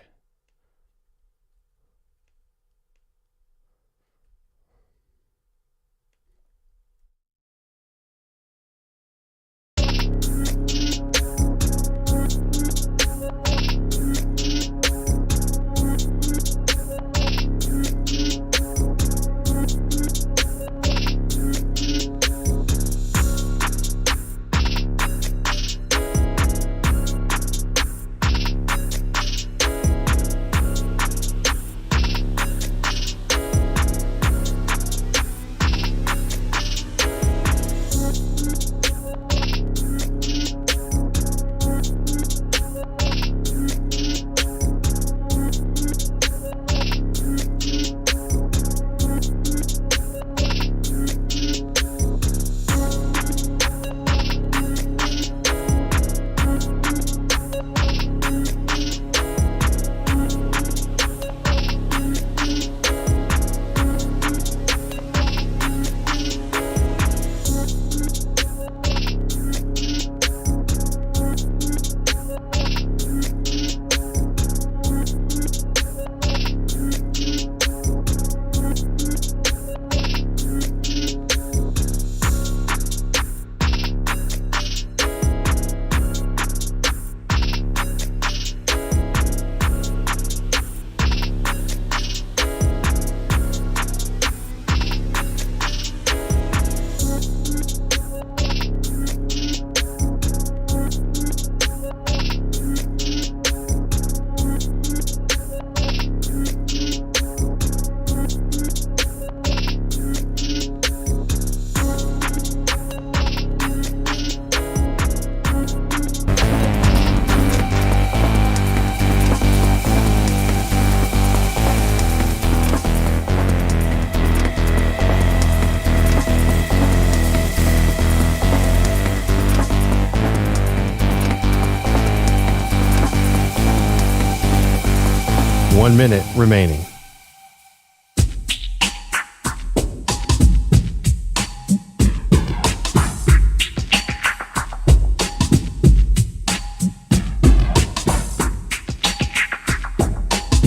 One minute remaining.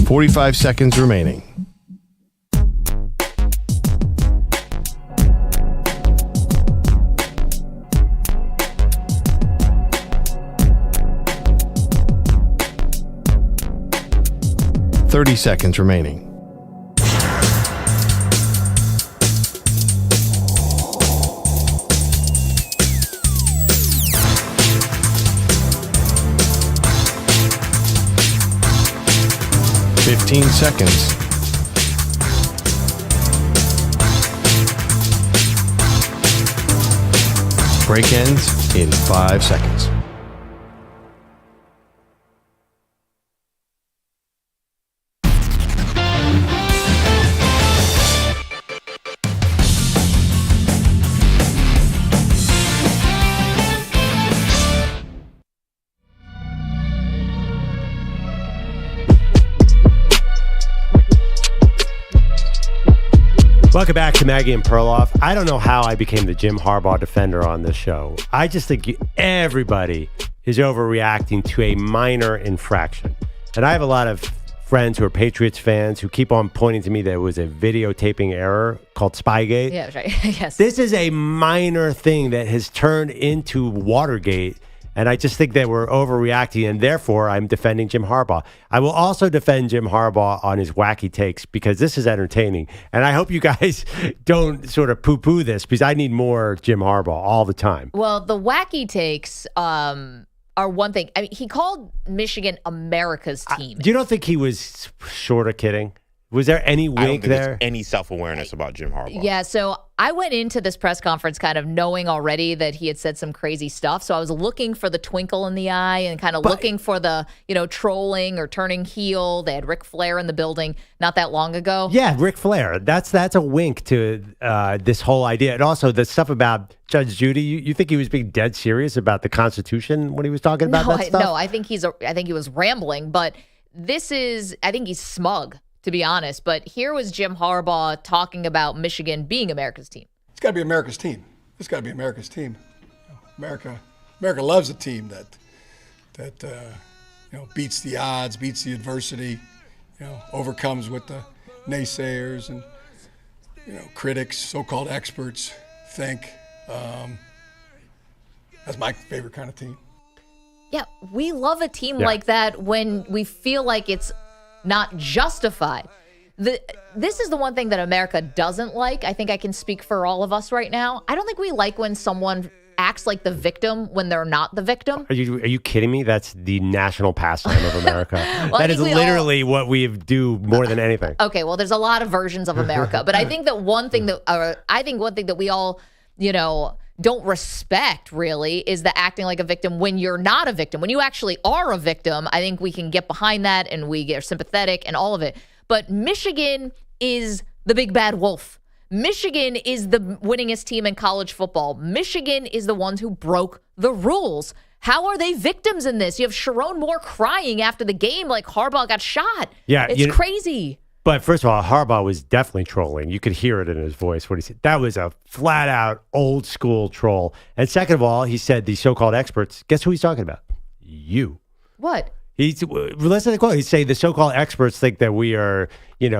$45 seconds remaining. $30 seconds remaining. $15 seconds. Break ends in 5 seconds.
Welcome back to Maggie and Perloff. I don't know how I became the Jim Harbaugh defender on this show. I just think everybody is overreacting to a minor infraction. And I have a lot of friends who are Patriots fans who keep on pointing to me that it was a videotaping error called Spygate.
Yeah, that's right. Yes.
This is a minor thing that has turned into Watergate. And I just think that we're overreacting, and therefore I'm defending Jim Harbaugh. I will also defend Jim Harbaugh on his wacky takes because this is entertaining. And I hope you guys don't sort of poo-poo this because I need more Jim Harbaugh all the time.
Well, the wacky takes are one thing. I mean, he called Michigan America's team.
You don't think he was sort of kidding? Was there any wink
I don't think
there?
there's any self-awareness about Jim Harbaugh.
Yeah, so I went into this press conference kind of knowing already that he had said some crazy stuff. So I was looking for the twinkle in the eye and kind of looking for the, trolling or turning heel. They had Ric Flair in the building not that long ago.
Yeah, Ric Flair. That's a wink to this whole idea. And also the stuff about Judge Judy. You think he was being dead serious about the Constitution when he was talking about that stuff?
No, I think he was rambling. But I think he's smug, to be honest. But here was Jim Harbaugh talking about Michigan being America's team.
It's got to be America's team. It's got to be America's team. America loves a team that beats the odds, beats the adversity, overcomes what the naysayers and critics, so-called experts think. That's my favorite kind of team.
Yeah, we love a team like that when we feel like it's not justified. This is the one thing that America doesn't like. I think I can speak for all of us right now. I don't think we like when someone acts like the victim when they're not the victim.
Are you kidding me? That's the national pastime of America.
Well,
that is literally what we do more than anything.
Okay, well, there's a lot of versions of America, but I think that one thing that we all, don't respect really is the acting like a victim when you're not a victim. When you actually are a victim, I think we can get behind that and we get sympathetic and all of it. But Michigan is the big bad wolf. Michigan is the winningest team in college football. Michigan is the ones who broke the rules. How are they victims in this? You have Sharon Moore crying after the game like Harbaugh got shot.
Yeah,
it's crazy.
But first of all, Harbaugh was definitely trolling. You could hear it in his voice when he said that was a flat out old school troll. And second of all, he said the so-called experts. Guess who he's talking about? You.
What?
Listen to the quote. He'd say the so-called experts think that we are,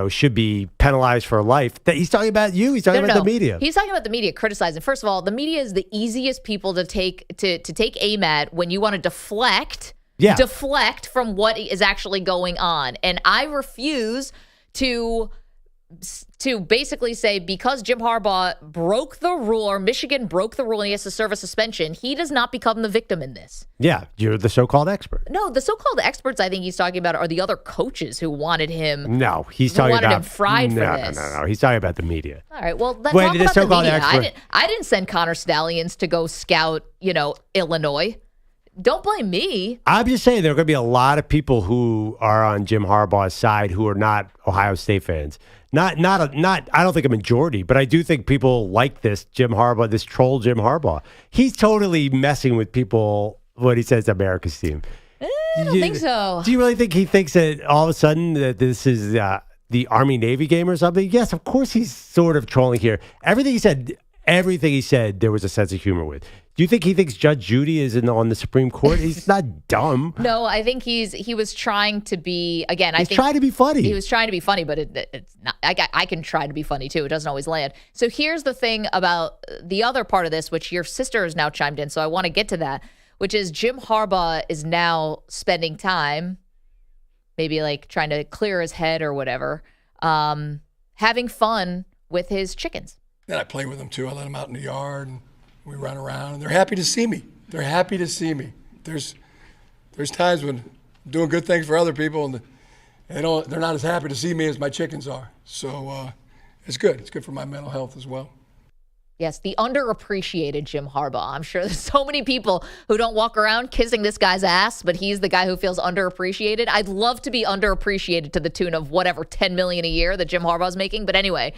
should be penalized for life. That he's talking about you. He's talking about the media.
He's talking about the media criticizing. First of all, the media is the easiest people to take aim at when you want to deflect from what is actually going on. And I refuse to basically say because Jim Harbaugh broke the rule or Michigan broke the rule and he has to serve a suspension, he does not become the victim in this.
Yeah, you're the so-called expert.
No, the so-called experts I think he's talking about are the other coaches who wanted him.
No, he's talking about
him fried for this.
No. He's talking about the media.
All right, well, let's talk about the media. I didn't send Connor Stallions to go scout, Illinois. Don't blame me.
I'm just saying there are going to be a lot of people who are on Jim Harbaugh's side who are not Ohio State fans. Not. I don't think a majority, but I do think people like this Jim Harbaugh, this troll Jim Harbaugh. He's totally messing with people when he says America's team.
I don't think so.
Do you really think he thinks that all of a sudden that this is the Army-Navy game or something? Yes, of course he's sort of trolling here. Everything he said, there was a sense of humor with. Do you think he thinks Judge Judy is on the Supreme Court? He's not dumb.
No, I think he was trying to be, again,
He's trying to be funny.
He was trying to be funny, but it's not. I can try to be funny too. It doesn't always land. So here's the thing about the other part of this, which your sister has now chimed in, so I want to get to that, which is Jim Harbaugh is now spending time, maybe like trying to clear his head or whatever, having fun with his chickens.
And I play with them too. I let them out in the yard and we run around, and they're happy to see me. They're happy to see me. There's times when I'm doing good things for other people, and they're not as happy to see me as my chickens are. So it's good. It's good for my mental health as well.
Yes, the underappreciated Jim Harbaugh. I'm sure there's so many people who don't walk around kissing this guy's ass, but he's the guy who feels underappreciated. I'd love to be underappreciated to the tune of whatever $10 million a year that Jim Harbaugh's making. But anyway,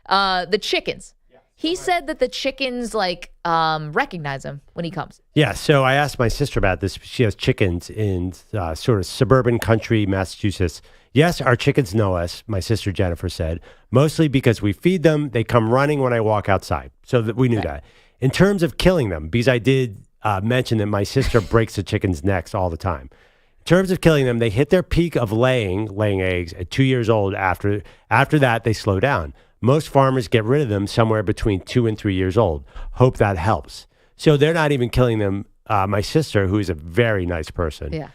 the chickens. He said that the chickens recognize him when he comes.
Yeah, so I asked my sister about this. She has chickens in sort of suburban country Massachusetts. Yes, our chickens know us, my sister Jennifer said, mostly because we feed them. They come running when I walk outside. So that we knew that. In terms of killing them, because I did mention that my sister breaks the chickens' necks all the time. In terms of killing them, they hit their peak of laying eggs at 2 years old. After that, they slow down. Most farmers get rid of them somewhere between 2 and 3 years old. Hope that helps. So they're not even killing them. My sister, who is a very nice person,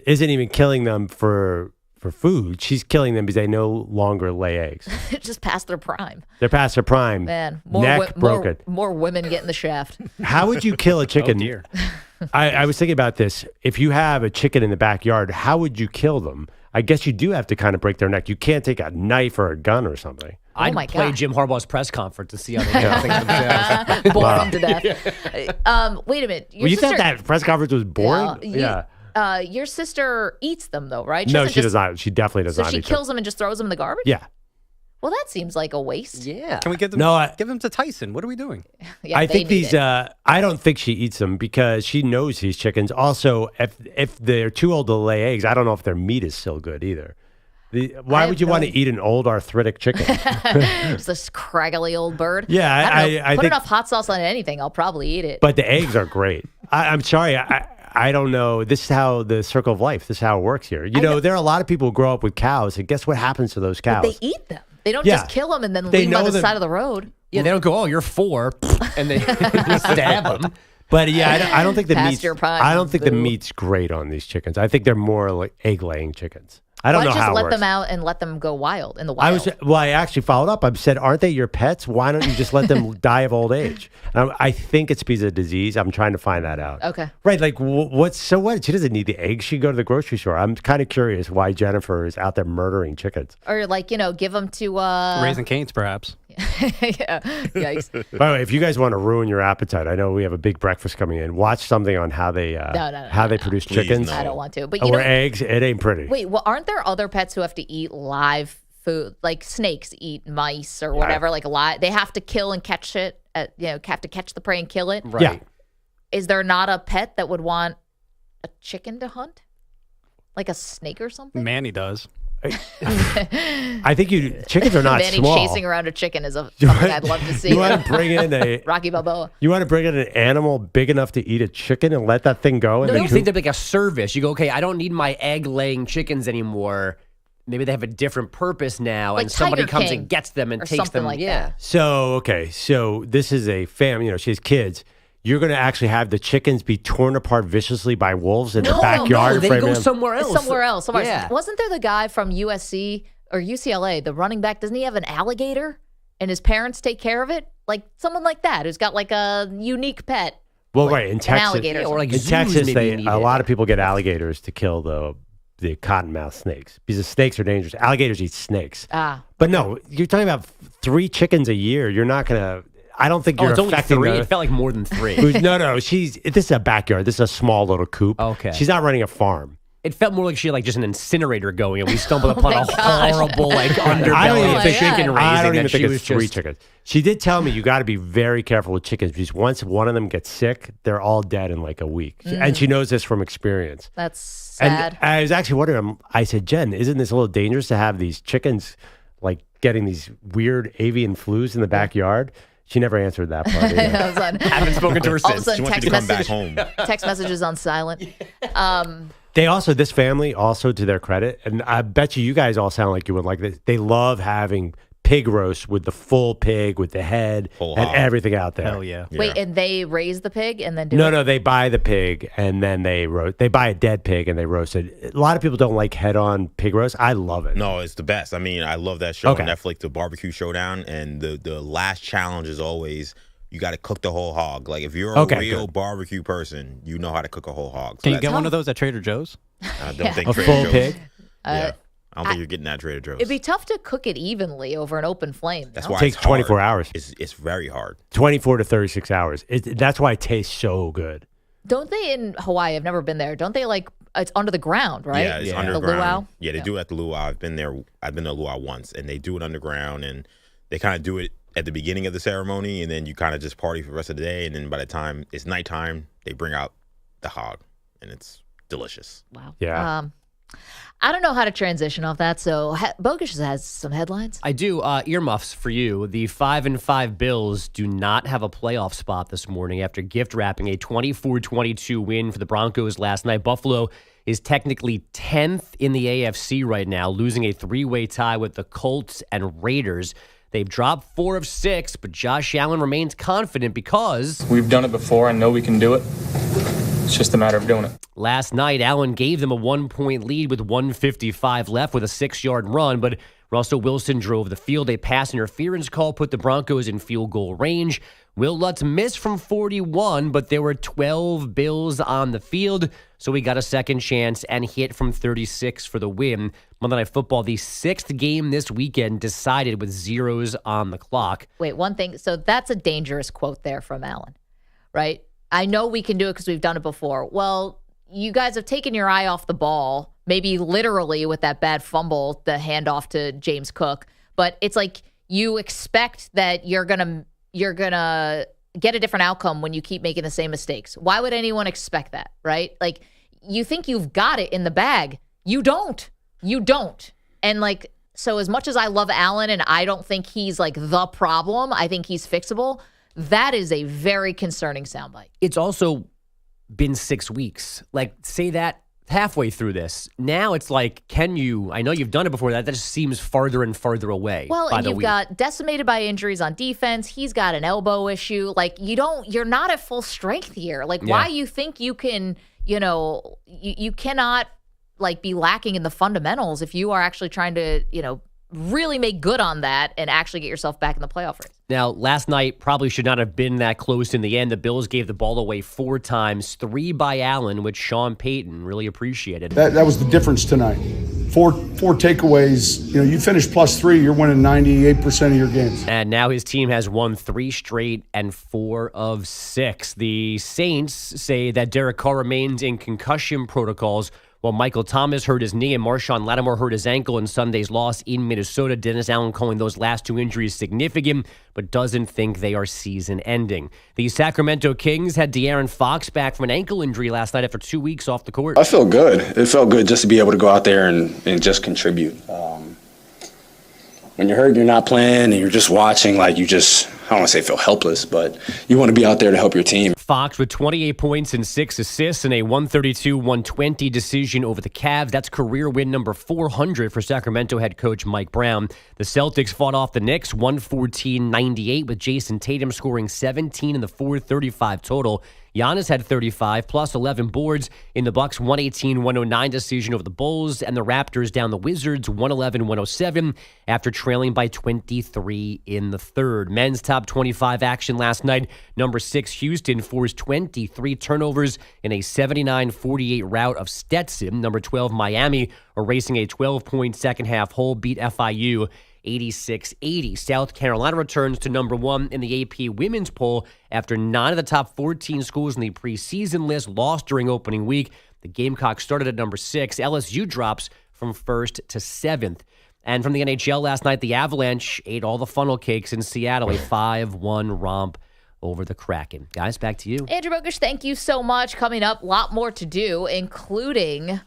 isn't even killing them for food. She's killing them because they no longer lay eggs.
Just past their prime.
They're past their prime.
Man, more women get in the shaft.
How would you kill a chicken?
Oh, dear.
I was thinking about this. If you have a chicken in the backyard, how would you kill them? I guess you do have to kind of break their neck. You can't take a knife or a gun or something.
I'd play Jim Harbaugh's press conference to see how they handle things themselves.
Bore them to death. Wait a minute.
You thought that press conference was boring?
Yeah. Your sister eats them, though, right?
No, she does not. She definitely does not.
So she kills them and just throws them in the garbage?
Yeah.
Well, that seems like a waste.
Yeah. Can we give them? Give them to Tyson. What are we doing?
Yeah,
I think these. I don't think she eats them because she knows these chickens. Also, if they're too old to lay eggs, I don't know if their meat is still good either. Why would you want to eat an old arthritic chicken?
Just this scraggly old bird.
Yeah,
I
think
enough hot sauce on anything, I'll probably eat it.
But the eggs are great. I'm sorry. I don't know. This is how the circle of life. This is how it works here. You know, there are a lot of people who grow up with cows, and guess what happens to those cows?
But they eat them. They don't just kill them and then leave them by the side of the road.
Yeah, they don't go, oh, you're 4, and they stab them.
But yeah, I don't think the meat's. I don't think the
boo.
meat's great on these chickens. I think they're more like egg-laying chickens. I don't know how it
just let
works.
them out and let them go wild in the wild?
I actually followed up. I said, aren't they your pets? Why don't you just let them die of old age? I think it's because of disease. I'm trying to find that out.
Okay.
Right. Like, so what? She doesn't need the eggs. She can go to the grocery store. I'm kind of curious why Jennifer is out there murdering chickens.
Or like, give them to...
Raising Cane's, perhaps.
Yeah. Yikes.
By the way, if you guys want to ruin your appetite, I know we have a big breakfast coming in. Watch something on how they produce chickens.
I don't want to. But
or eggs. It ain't pretty.
Wait, well, aren't there other pets who have to eat live food? Like snakes eat mice or whatever. Like live, they have to kill and catch it. Have to catch the prey and kill it.
Right. Yeah.
Is there not a pet that would want a chicken to hunt, like a snake or something?
Manny does.
I think chickens are not
Manny
small.
chasing around a chicken is something I'd love to see.
You want to bring in a
Rocky Balboa.
You want to bring in an animal big enough to eat a chicken and let that thing go?
No, you think they're like a service. You go, okay, I don't need my egg-laying chickens anymore. Maybe they have a different purpose now,
Like
and somebody
Tiger
comes
King
and gets them and
or
takes
something
them.
like
yeah.
that.
So this is a family. She has kids. You're going to actually have the chickens be torn apart viciously by wolves in the backyard.
They go somewhere else.
Somewhere else.
Yeah.
Wasn't there the guy from USC or UCLA, the running back? Doesn't he have an alligator and his parents take care of it? Like someone like that who's got like a unique pet.
Well, right in Texas,
alligator or like
in
zoos
Texas,
maybe
a lot of people get alligators to kill the cottonmouth snakes because the snakes are dangerous. Alligators eat snakes. But no, you're talking about 3 chickens a year. You're not gonna. I don't think you're
it's only
affecting
3.
the-
It felt like more than 3.
No. This is a backyard. This is a small little coop.
Okay.
She's not running a farm.
It felt more like she had like just an incinerator going, and we stumbled upon a
gosh.
horrible like
I don't
underbelly
even
of
think
chicken raising.
I don't even
that she
think
was
it's 3
just
chickens. She did tell me you got to be very careful with chickens because once one of them gets sick, they're all dead in like a week. And she knows this from experience.
That's sad.
And I was actually wondering, I said, Jen, isn't this a little dangerous to have these chickens like getting these weird avian flus in the backyard? She never answered that part. Either.
Haven't spoken to her
All of a
since.
sudden, text messages on silent.
They also, this family, also to their credit, and I bet you guys all sound like you would like this. They love having pig roast with the full pig, with the head and everything out there.
Hell yeah.
Wait, and they raise the pig and then do it?
No, they buy the pig and then they roast. They buy a dead pig and they roast it. A lot of people don't like head-on pig roast. I love it.
No, it's the best. I mean, I love that show
Okay.
on Netflix, the Barbecue Showdown, and the last challenge is always you got to cook the whole hog. Like if you're a real barbecue person, you know how to cook a whole hog. So
Can you get one of those at Trader Joe's?
I don't think
A
Trader
full
Joe's.
pig?
Yeah. I don't think you're getting that at Trader Joe's.
It'd be tough to cook it evenly over an open flame.
That's
no?
why
It takes
it's hard.
24 hours.
It's very hard.
24 to 36 hours. That's why it tastes so good.
Don't they in Hawaii? I've never been there. Don't they like it's under the ground, right?
Yeah, it's
The
underground.
luau?
Yeah, they do it at the luau. I've been there. I've been to luau once, and they do it underground, and they kind of do it at the beginning of the ceremony, and then you kind of just party for the rest of the day, and then by the time it's nighttime, they bring out the hog, and it's delicious.
Wow.
Yeah.
I don't know how to transition off that, so Bogus has some headlines.
I do. Earmuffs for you. The 5-5 Bills do not have a playoff spot this morning after gift wrapping a 24-22 win for the Broncos last night. Buffalo is technically 10th in the AFC right now, losing a 3-way tie with the Colts and Raiders. They've dropped 4 of 6, but Josh Allen remains confident because
we've done it before and know we can do it. It's just a matter of doing it.
Last night, Allen gave them a 1-point lead with 1:55 left with a 6-yard run, but Russell Wilson drove the field. A pass interference call put the Broncos in field goal range. Will Lutz missed from 41, but there were 12 Bills on the field, so he got a second chance and hit from 36 for the win. Monday Night Football, the 6th game this weekend, decided with zeros on the clock.
Wait, one thing. So that's a dangerous quote there from Allen, right? I know we can do it because we've done it before. Well, you guys have taken your eye off the ball, maybe literally with that bad fumble, the handoff to James Cook. But it's like you expect that you're gonna get a different outcome when you keep making the same mistakes. Why would anyone expect that, right? Like you think you've got it in the bag. You don't. And like, so as much as I love Allen and I don't think he's like the problem, I think he's fixable. That is a very concerning soundbite.
It's also been 6 weeks. Like, say that halfway through this. Now it's like, can you? I know you've done it before. That just seems farther and farther away.
Well,
by
and
the
you've
week.
got decimated by injuries on defense. He's got an elbow issue. Like, you're not at full strength here. Like, why you think you can, you cannot like be lacking in the fundamentals if you are actually trying to, really make good on that and actually get yourself back in the playoff race.
Now, last night probably should not have been that close in the end. The Bills gave the ball away 4 times, 3 by Allen, which Sean Payton really appreciated.
That was the difference tonight. Four takeaways. You finish +3, you're winning 98% of your games.
And now his team has won 3 straight and 4 of 6. The Saints say that Derek Carr remains in concussion protocols, while Michael Thomas hurt his knee and Marshawn Lattimore hurt his ankle in Sunday's loss in Minnesota. Dennis Allen calling those last 2 injuries significant, but doesn't think they are season-ending. The Sacramento Kings had De'Aaron Fox back from an ankle injury last night after 2 weeks off the court.
I feel good. It felt good just to be able to go out there and just contribute. When you're hurt, you're not playing, and you're just watching, like you just, I don't want to say feel helpless, but you want to be out there to help your team.
Fox with 28 points and 6 assists in a 132-120 decision over the Cavs. That's career win number 400 for Sacramento head coach Mike Brown. The Celtics fought off the Knicks 114-98 with Jason Tatum scoring 17 in the fourth, 35 total. Giannis had 35 plus 11 boards in the Bucks' 118-109 decision over the Bulls, and the Raptors down the Wizards 111-107 after trailing by 23 in the third. Men's top 25 action last night. Number 6 Houston forced 23 turnovers in a 79-48 rout of Stetson. Number 12 Miami erasing a 12-point second half hole beat FIU 86-80. South Carolina returns to number 1 in the AP women's poll after 9 of the top 14 schools in the preseason list lost during opening week. The Gamecocks started at number 6. LSU drops from 1st to 7th. And from the NHL last night, the Avalanche ate all the funnel cakes in Seattle, a 5-1 romp over the Kraken. Guys, back to you.
Andrew Bogusch, thank you so much. Coming up, a lot more to do, including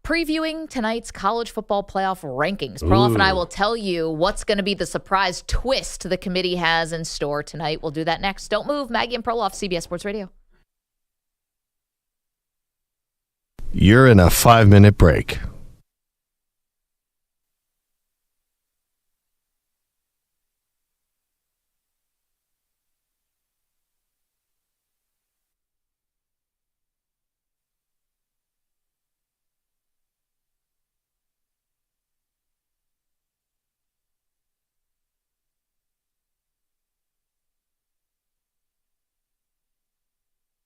previewing tonight's college football playoff rankings. Perloff and I will tell you what's going to be the surprise twist the committee has in store tonight. We'll do that next. Don't move. Maggie and Perloff, CBS Sports Radio.
You're in a 5-minute break.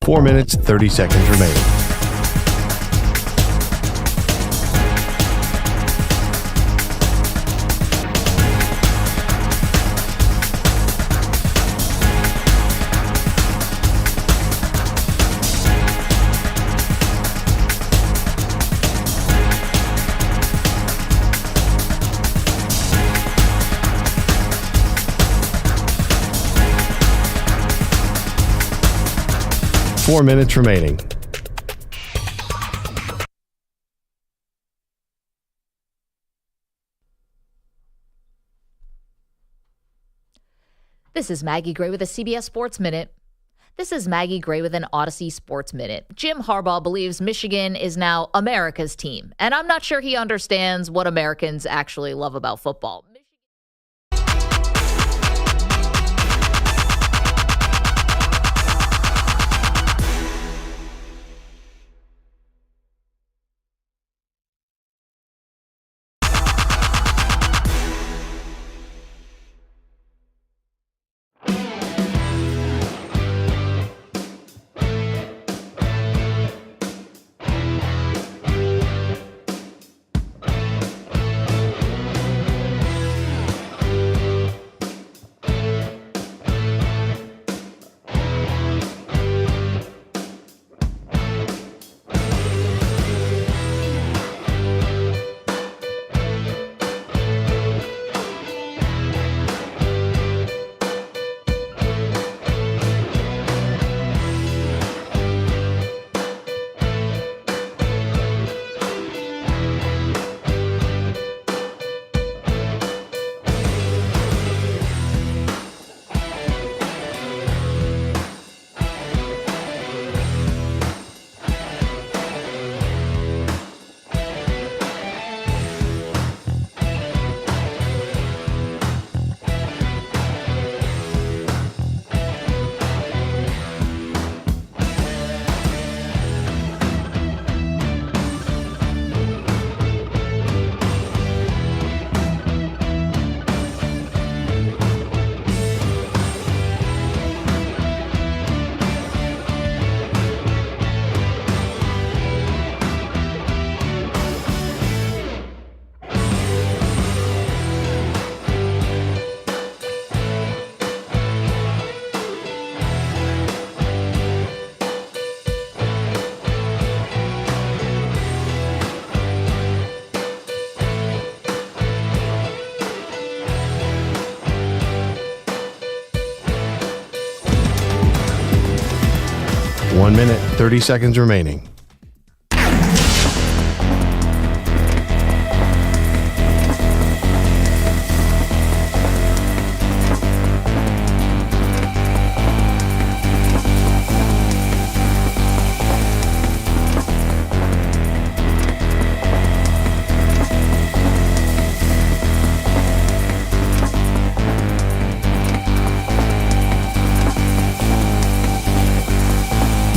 Four minutes, 30 seconds remaining. Four minutes remaining.
This is Maggie Gray with a CBS Sports Minute. This is Maggie Gray with an Odyssey Sports Minute. Jim Harbaugh believes Michigan is now America's team, and I'm not sure he understands what Americans actually love about football.
4 1 minute, 30 seconds remaining.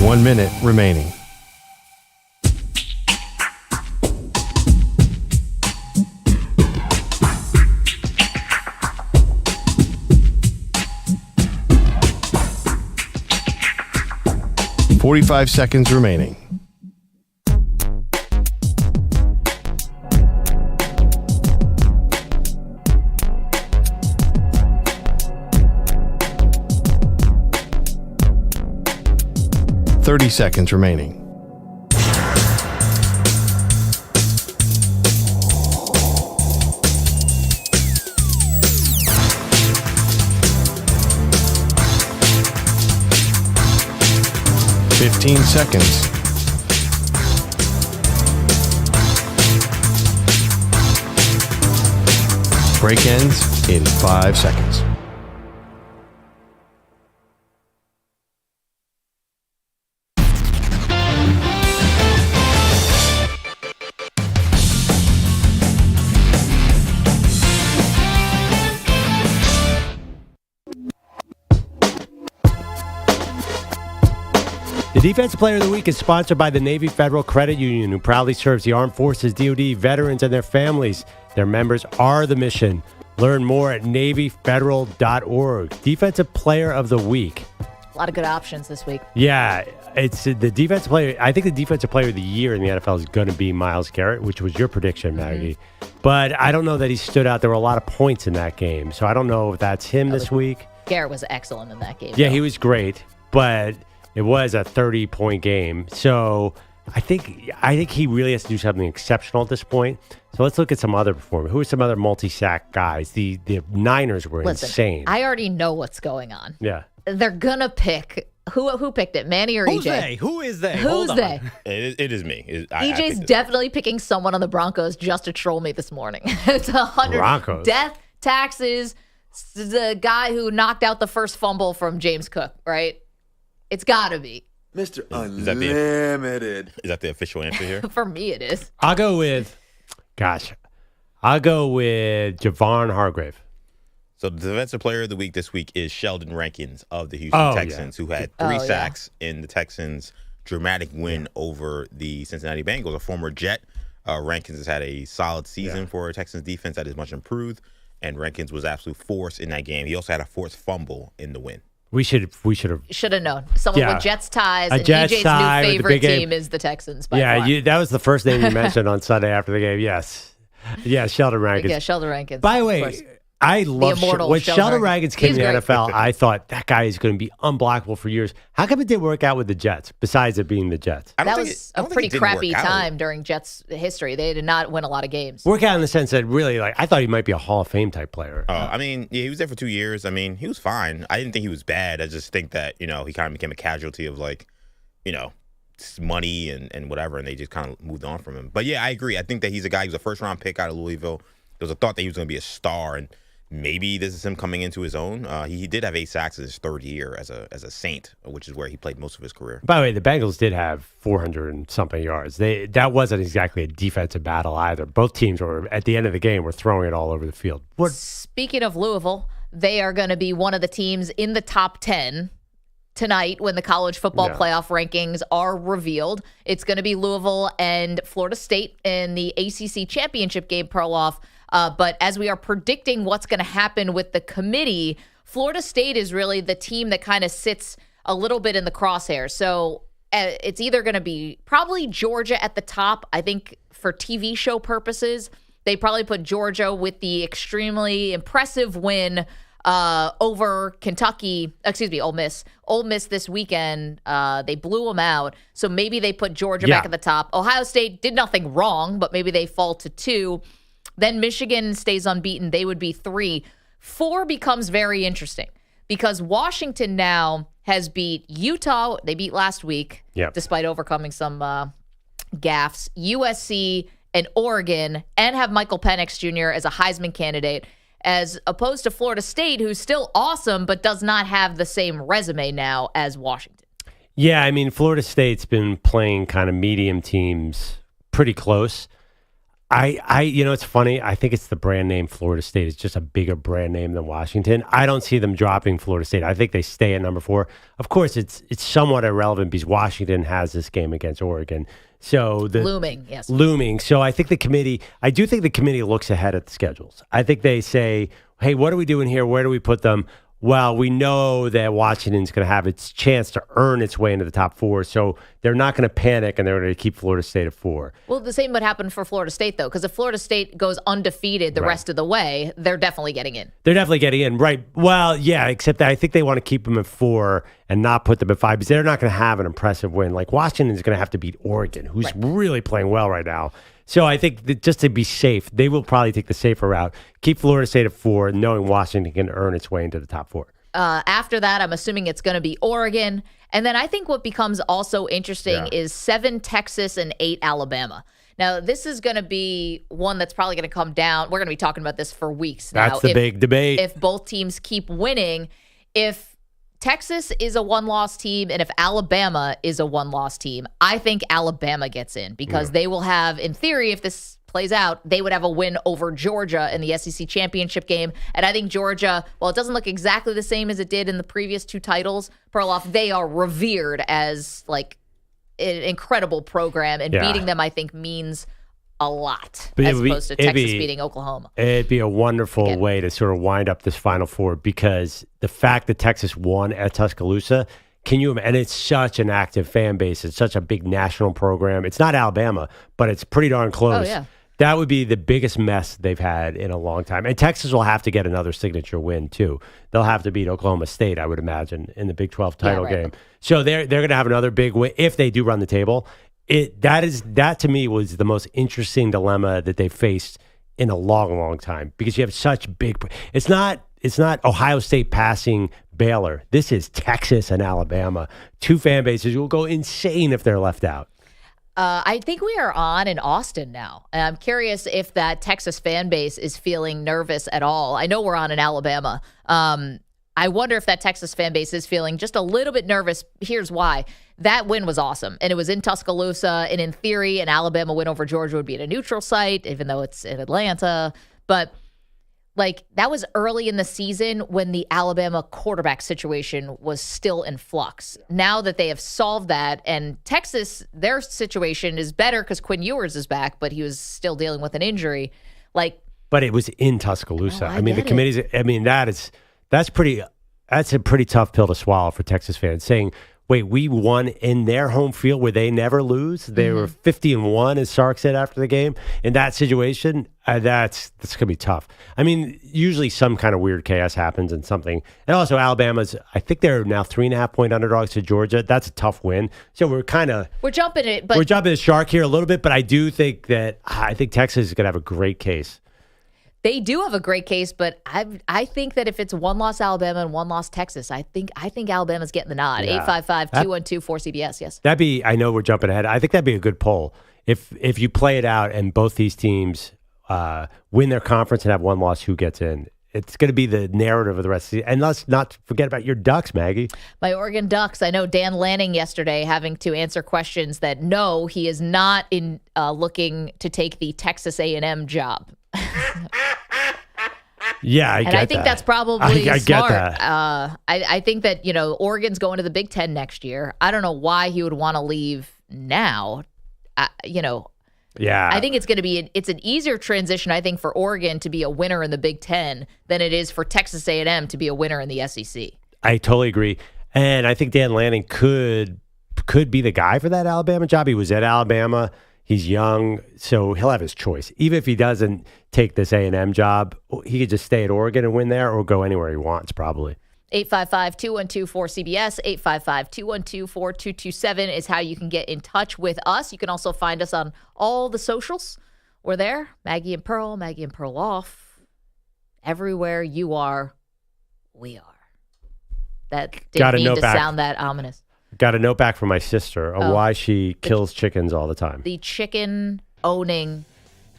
One minute remaining. $45 seconds remaining. $30 seconds remaining. $15 seconds. Break ends in 5 seconds.
The Defensive Player of the Week is sponsored by the Navy Federal Credit Union, who proudly serves the Armed Forces, DoD, veterans, and their families. Their members are the mission. Learn more at NavyFederal.org. Defensive Player of the Week.
A lot of good options this week.
Yeah, it's the defensive player. I think the Defensive Player of the Year in the NFL is going to be Myles Garrett, which was your prediction, Maggie. But I don't know that he stood out. There were a lot of points in that game, so I don't know if that's him this week.
Garrett was excellent in that game.
Yeah, he was great, but it was a 30-point game. So I think he really has to do something exceptional at this point. So let's look at some other performers. Who are some other multi-sack guys? The Niners were insane.
I already know what's going on.
Yeah.
They're going to pick. Who picked it? Manny or
Who's
EJ?
they? Who is they?
Who's they?
It is me.
EJ's definitely picking someone on the Broncos just to troll me this morning. It's 100
Broncos.
Death, taxes, the guy who knocked out the first fumble from James Cook, right? It's got to be.
Mr. Unlimited.
Is that the official answer here?
For me, it is.
I'll go with Javon Hargrave.
So the Defensive Player of the Week this week is Sheldon Rankins of the Houston Texans, who had 3 sacks in the Texans' dramatic win over the Cincinnati Bengals. A former Jet, Rankins has had a solid season for a Texans defense that is much improved, and Rankins was absolute force in that game. He also had a forced fumble in the win.
We should have
known. Someone with Jets ties, and
Jets
EJ's
tie
new
with the
favorite
big game.
team is the Texans. By far.
That was the first name you mentioned on Sunday after the game. Yes. Yeah, Sheldon Rankins.
Yeah, Sheldon Rankins.
By the way, I love when Sheldon Rankins came to the NFL. I thought that guy is going to be unblockable for years. How come it didn't work out with the Jets, besides it being the Jets?
That was a pretty crappy time during Jets history. They did not win a lot of games.
Work out in the sense that really, I thought he might be a Hall of Fame type player.
He was there for 2 years. I mean, he was fine. I didn't think he was bad. I just think that, he kind of became a casualty of money and whatever, and they just kind of moved on from him. But yeah, I agree. I think that he's a guy who's a first-round pick out of Louisville. There was a thought that he was going to be a star, and maybe this is him coming into his own. He did have 8 sacks in his third year as a Saint, which is where he played most of his career.
By the way, the Bengals did have 400 and something yards. That wasn't exactly a defensive battle either. Both teams were, at the end of the game, were throwing it all over the field.
Speaking of Louisville, they are going to be one of the teams in the top 10 tonight when the college football playoff rankings are revealed. It's going to be Louisville and Florida State in the ACC championship game, Perloff. But as we are predicting what's going to happen with the committee, Florida State is really the team that kind of sits a little bit in the crosshairs. So it's either going to be probably Georgia at the top. I think for TV show purposes, they probably put Georgia with the extremely impressive win over Ole Miss. Ole Miss this weekend, they blew them out. So maybe they put Georgia back at the top. Ohio State did nothing wrong, but maybe they fall to 2. Then Michigan stays unbeaten. They would be 3. 4 becomes very interesting because Washington now has beat Utah. They beat last week, despite overcoming some gaffes. USC and Oregon, and have Michael Penix Jr. as a Heisman candidate, as opposed to Florida State, who's still awesome, but does not have the same resume now as Washington.
Yeah, I mean, Florida State's been playing kind of medium teams pretty close. It's funny. I think it's the brand name Florida State is just a bigger brand name than Washington. I don't see them dropping Florida State. I think they stay at number 4. Of course, it's somewhat irrelevant because Washington has this game against Oregon. So looming. So I think the committee looks ahead at the schedules. I think they say, hey, what are we doing here? Where do we put them? Well, we know that Washington's going to have its chance to earn its way into the top 4, so they're not going to panic and they're going to keep Florida State at 4.
Well, the same would happen for Florida State, though, because if Florida State goes undefeated the rest of the way, they're definitely getting in.
They're definitely getting in, right? Well, yeah, except that I think they want to keep them at 4 and not put them at 5 because they're not going to have an impressive win. Like Washington's going to have to beat Oregon, who's really playing well right now. So I think that just to be safe, they will probably take the safer route, keep Florida State at 4, knowing Washington can earn its way into the top 4.
After that, I'm assuming it's going to be Oregon. And then I think what becomes also interesting is 7 Texas and 8 Alabama. Now, this is going to be one that's probably going to come down. We're going to be talking about this for weeks now.
That's the big debate.
If both teams keep winning, if Texas is a one-loss team, and if Alabama is a one-loss team, I think Alabama gets in because they will have, in theory, if this plays out, they would have a win over Georgia in the SEC championship game. And I think Georgia, while it doesn't look exactly the same as it did in the previous 2 titles, Perloff, they are revered as like an incredible program, and beating them, I think, means a lot as opposed to Texas beating Oklahoma.
It'd be a wonderful way to sort of wind up this Final Four because the fact that Texas won at Tuscaloosa, and it's such an active fan base. It's such a big national program. It's not Alabama, but it's pretty darn close.
Oh, yeah.
That would be the biggest mess they've had in a long time. And Texas will have to get another signature win, too. They'll have to beat Oklahoma State, I would imagine, in the Big 12 title game. So they're going to have another big win if they do run the table. That to me was the most interesting dilemma that they faced in a long, long time because you have such big. It's not Ohio State passing Baylor. This is Texas and Alabama. 2 fan bases will go insane if they're left out.
I think we are on in Austin now. And I'm curious if that Texas fan base is feeling nervous at all. I know we're on in Alabama. I wonder if that Texas fan base is feeling just a little bit nervous. Here's why. That win was awesome. And it was in Tuscaloosa. And in theory, an Alabama win over Georgia would be at a neutral site, even though it's in Atlanta. But that was early in the season when the Alabama quarterback situation was still in flux. Now that they have solved that, and Texas, their situation is better because Quinn Ewers is back, but he was still dealing with an injury.
But it was in Tuscaloosa. The committee's. That's a pretty tough pill to swallow for Texas fans. Saying, wait, we won in their home field where they never lose. They were 50-1, as Sark said after the game. In that situation, that's going to be tough. Usually some kind of weird chaos happens and something. And also Alabama's, I think they're now 3.5-point underdogs to Georgia. That's a tough win. So we're jumping it. But we're jumping the shark here a little bit, but I do think Texas is going to have a great case.
They do have a great case, but I think that if it's 1-loss Alabama and 1-loss Texas, I think Alabama's getting the nod. 855-212-4CBS, yes.
I know we're jumping ahead. I think that'd be a good poll. If you play it out and both these teams win their conference and have 1 loss, who gets in? It's going to be the narrative of the rest of the season. And let's not forget about your Ducks, Maggie.
My Oregon Ducks. I know Dan Lanning yesterday having to answer questions that no, he is not looking to take the Texas A&M job.
Yeah, I
think that's probably smart. Get that. I think that, Oregon's going to the Big Ten next year. I don't know why he would want to leave now.
Yeah.
I think it's going to be it's an easier transition, I think, for Oregon to be a winner in the Big Ten than it is for Texas A&M to be a winner in the SEC.
I totally agree. And I think Dan Lanning could be the guy for that Alabama job. He was at Alabama. He's young, so he'll have his choice. Even if he doesn't take this A&M job, he could just stay at Oregon and win there or go anywhere he wants, probably.
855-212-4CBS, 855-212-4227 is how you can get in touch with us. You can also find us on all the socials. We're there. Maggie and Pearl, Maggie and Perloff. Everywhere you are, we are. That didn't need to sound that ominous.
Got a note back from my sister on why she kills chickens all the time.
The chicken-owning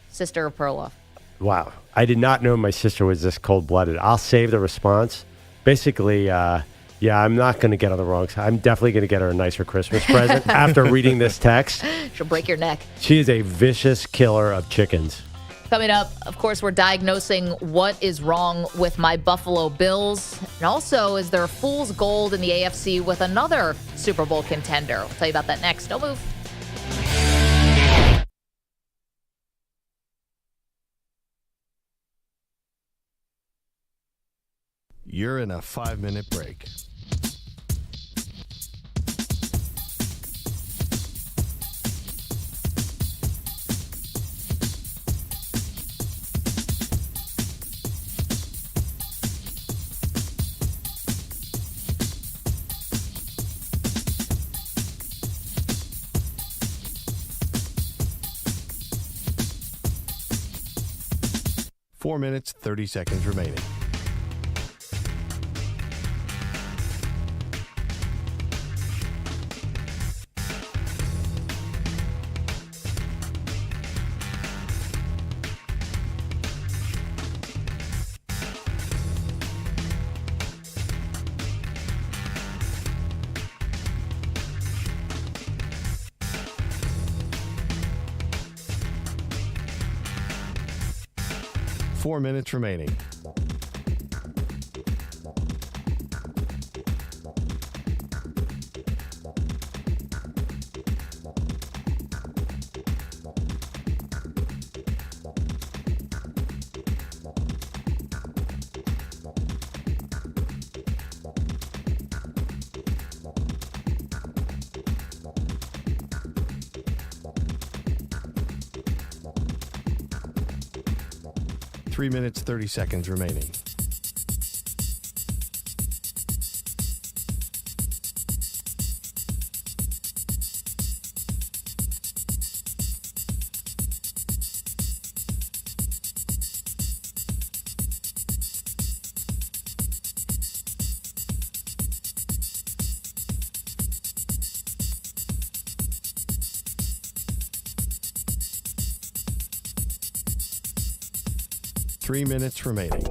sister of Perloff.
Wow. I did not know my sister was this cold-blooded. I'll save the response. Basically, yeah, I'm not going to get on the wrong side. I'm definitely going to get her a nicer Christmas present after reading this text.
She'll break your neck.
She is a vicious killer of chickens.
Coming up, of course, we're diagnosing what is wrong with my Buffalo Bills. And also, is there fool's gold in the AFC with another Super Bowl contender? We'll tell you about that next. Don't move.
You're in a 5-minute break. Four minutes, 30 seconds remaining. Four minutes remaining. Three minutes, 30 seconds remaining. Three minutes remaining.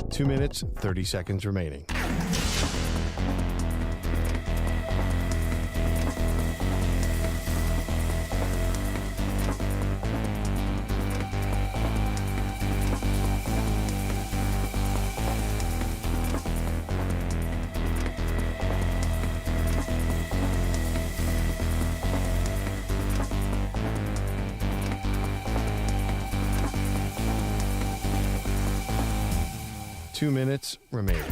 Two minutes, 30 seconds remaining. Two minutes remaining.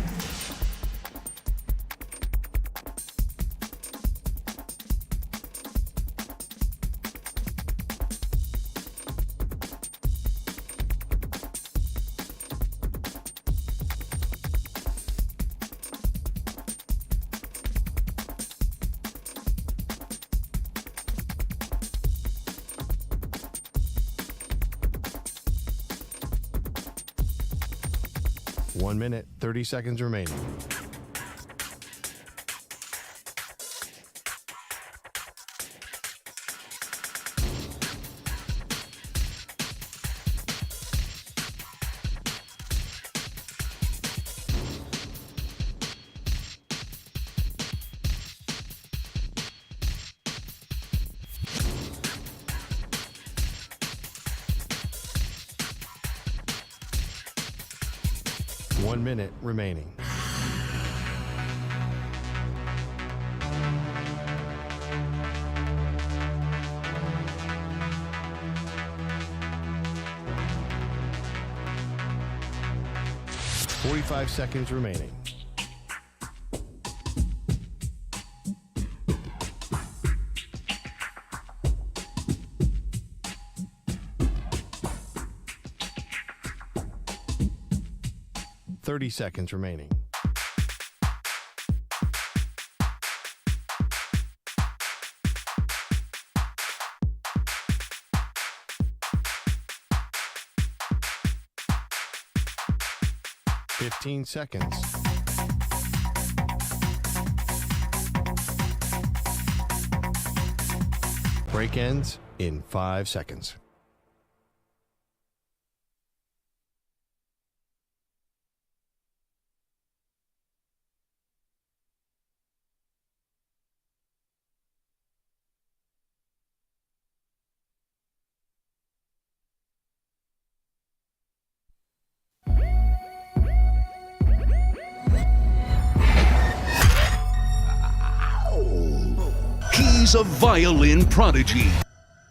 One minute, 30 seconds remaining. One minute remaining. .45 seconds remaining. 30 seconds remaining. $15 seconds. Break ends in 5 seconds.
He's a violin prodigy.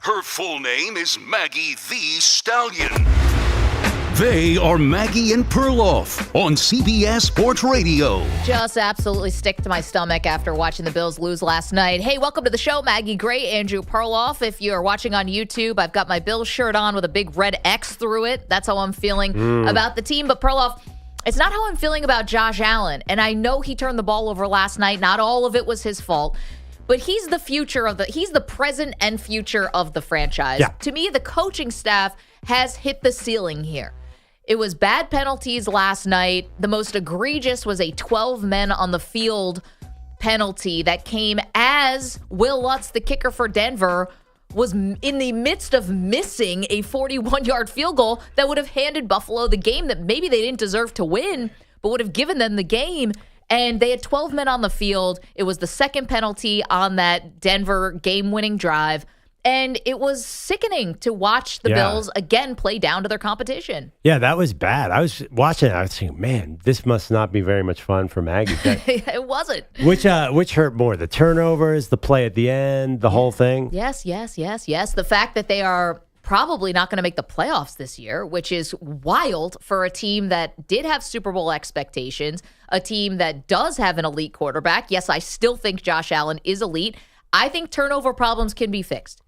Her full name is Maggie the Stallion. They are Maggie and Perloff on CBS Sports Radio.
Just absolutely sick to my stomach after watching the Bills lose last night. Hey, welcome to the show, Maggie Gray, Andrew Perloff. If you're watching on YouTube, I've got my Bills shirt on with a big red X through it. That's how I'm feeling about the team. But Perloff, it's not how I'm feeling about Josh Allen. And I know he turned the ball over last night. Not all of it was his fault. But he's the future he's the present and future of the franchise.
Yeah.
To me, the coaching staff has hit the ceiling here. It was bad penalties last night. The most egregious was a 12 men on the field penalty that came as Will Lutz, the kicker for Denver, was in the midst of missing a 41-yard field goal that would have handed Buffalo the game that maybe they didn't deserve to win, but would have given them the game. And they had 12 men on the field. It was the second penalty on that Denver game-winning drive. And it was sickening to watch the Bills again play down to their competition.
Yeah, that was bad. I was watching it. I was thinking, man, this must not be very much fun for Maggie.
It wasn't.
Which hurt more, the turnovers, the play at the end, the whole thing?
Yes. The fact that they are probably not going to make the playoffs this year, which is wild for a team that did have Super Bowl expectations, a team that does have an elite quarterback. Yes, I still think Josh Allen is elite. I think turnover problems can be fixed.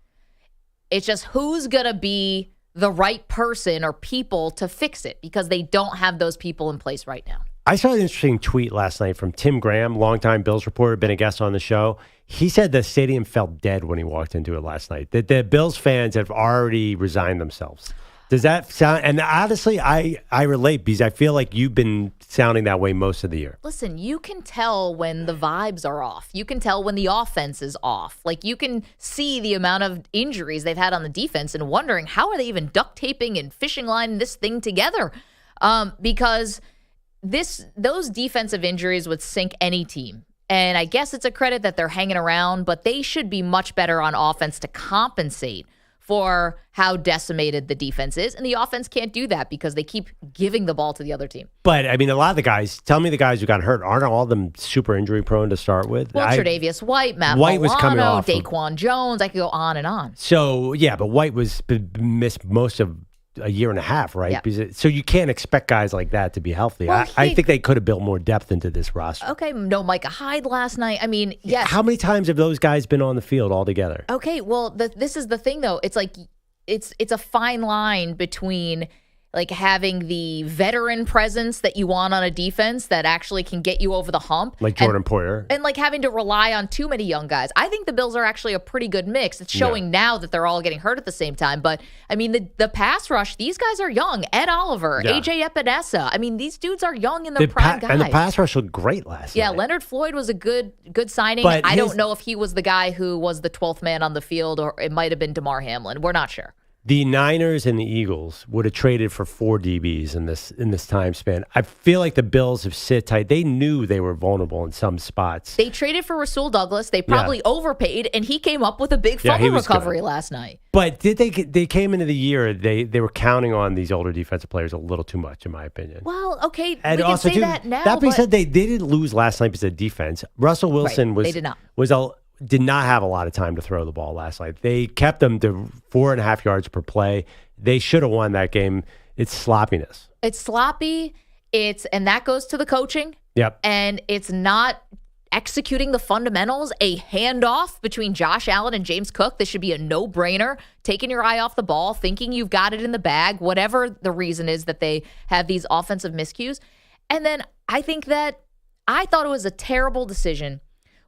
It's just who's going to be the right person or people to fix it, because they don't have those people in place right now.
I saw an interesting tweet last night from Tim Graham, longtime Bills reporter, been a guest on the show. He said the stadium felt dead when he walked into it last night, that the Bills fans have already resigned themselves. Does that sound, and honestly, I relate, because I feel like you've been sounding that way most of the year.
Listen, you can tell when the vibes are off. You can tell when the offense is off. Like, you can see the amount of injuries they've had on the defense and wondering, how are they even duct taping and fishing lining this thing together? Because those defensive injuries would sink any team. And I guess it's a credit that they're hanging around, but they should be much better on offense to compensate for how decimated the defense is. And the offense can't do that because they keep giving the ball to the other team.
But, I mean, a lot of the guys, tell me the guys who got hurt, aren't all of them super injury prone to start with?
Well, Tre'Davious White, Matt
White was coming
Milano,
off
Daquan Jones. I could go on and on.
So, yeah, but White was missed most of a year and a half, right?
Yeah.
Because so you can't expect guys like that to be healthy.
Well,
I think they could have built more depth into this roster.
Okay, no Micah Hyde last night. I mean, yes.
How many times have those guys been on the field altogether?
Okay, well, this is the thing, though. It's like it's a fine line between like having the veteran presence that you want on a defense that actually can get you over the hump.
Like Jordan Poyer.
And like having to rely on too many young guys. I think the Bills are actually a pretty good mix. It's showing now that they're all getting hurt at the same time. But, I mean, the pass rush, these guys are young. Ed Oliver, A.J. Epinesa. I mean, these dudes are young and they're prime guys.
And the pass rush looked great last night.
Leonard Floyd was a good signing.
But
I don't know if he was the guy who was the 12th man on the field, or it might have been Damar Hamlin. We're not sure.
The Niners and the Eagles would have traded for 4 DBs in this time span. I feel like the Bills have sit tight. They knew they were vulnerable in some spots.
They traded for Rasul Douglas. They probably overpaid, and he came up with a big fumble recovery last night.
But did they came into the year, they were counting on these older defensive players a little too much, in my opinion.
Well, okay,
and
we can
also
say that now.
That being said, they didn't lose last night because of defense. Russell Wilson
they did not.
did not have a lot of time to throw the ball last night. They kept them to 4.5 yards per play. They should have won that game. It's sloppiness.
It's sloppy. And that goes to the coaching.
Yep.
And it's not executing the fundamentals. A handoff between Josh Allen and James Cook. This should be a no-brainer. Taking your eye off the ball, thinking you've got it in the bag, whatever the reason is that they have these offensive miscues. And then I thought it was a terrible decision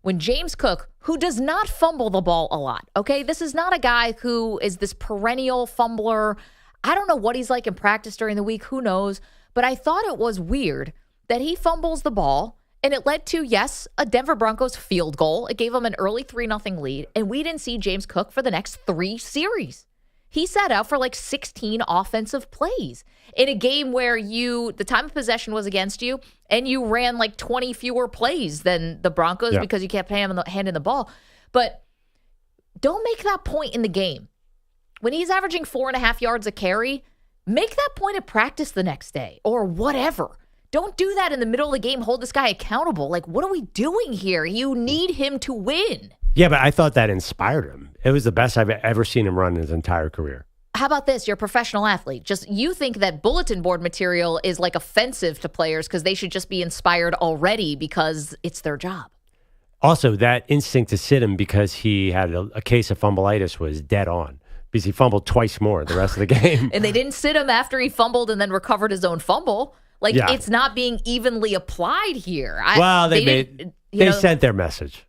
when James Cook, who does not fumble the ball a lot, okay? This is not a guy who is this perennial fumbler. I don't know what he's like in practice during the week. Who knows? But I thought it was weird that he fumbles the ball, and it led to, yes, a Denver Broncos field goal. It gave them an early 3-0 lead, and we didn't see James Cook for the next 3 series. He sat out for like 16 offensive plays in a game where the time of possession was against you, and you ran like 20 fewer plays than the Broncos because you kept handing the ball. But don't make that point in the game. When he's averaging 4.5 yards a carry, make that point at practice the next day or whatever. Don't do that in the middle of the game. Hold this guy accountable. Like, what are we doing here? You need him to win.
Yeah, but I thought that inspired him. It was the best I've ever seen him run in his entire career.
How about this? You're a professional athlete. You think that bulletin board material is like offensive to players because they should just be inspired already because it's their job.
Also, that instinct to sit him because he had a case of fumbleitis was dead on because he fumbled twice more the rest of the game.
And they didn't sit him after he fumbled and then recovered his own fumble. It's not being evenly applied here.
They sent their message.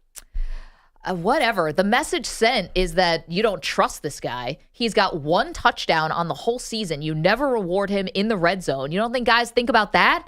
Whatever. The message sent is that you don't trust this guy. He's got 1 touchdown on the whole season. You never reward him in the red zone. You don't think guys think about that?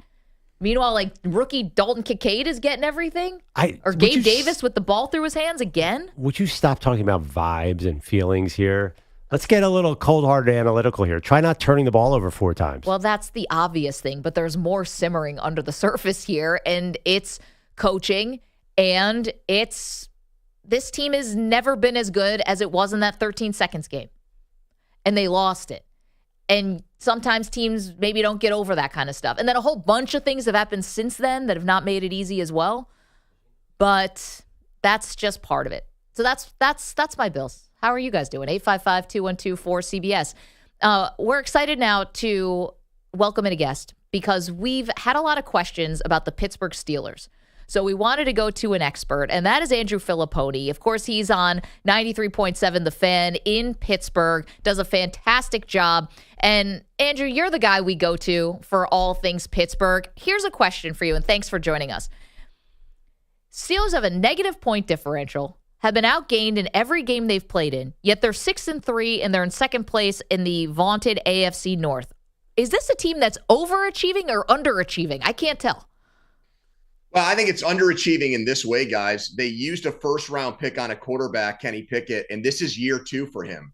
Meanwhile, rookie Dalton Kincaid is getting everything? Or Gabe Davis with the ball through his hands again?
Would you stop talking about vibes and feelings here? Let's get a little cold-hearted analytical here. Try not turning the ball over 4 times.
Well, that's the obvious thing, but there's more simmering under the surface here, and it's coaching, and this team has never been as good as it was in that 13 seconds game, and they lost it. And sometimes teams maybe don't get over that kind of stuff. And then a whole bunch of things have happened since then that have not made it easy as well, but that's just part of it. So that's my Bills. How are you guys doing? 855-212-4CBS. We're excited now to welcome in a guest because we've had a lot of questions about the Pittsburgh Steelers. So we wanted to go to an expert, and that is Andrew Filipponi. Of course, he's on 93.7 The Fan in Pittsburgh, does a fantastic job. And Andrew, you're the guy we go to for all things Pittsburgh. Here's a question for you, and thanks for joining us. Steelers have a negative point differential, have been outgained in every game they've played in, yet they're 6-3 and they're in second place in the vaunted AFC North. Is this a team that's overachieving or underachieving? I can't tell.
Well, I think it's underachieving in this way, guys. They used a first-round pick on a quarterback, Kenny Pickett, and this is year 2 for him.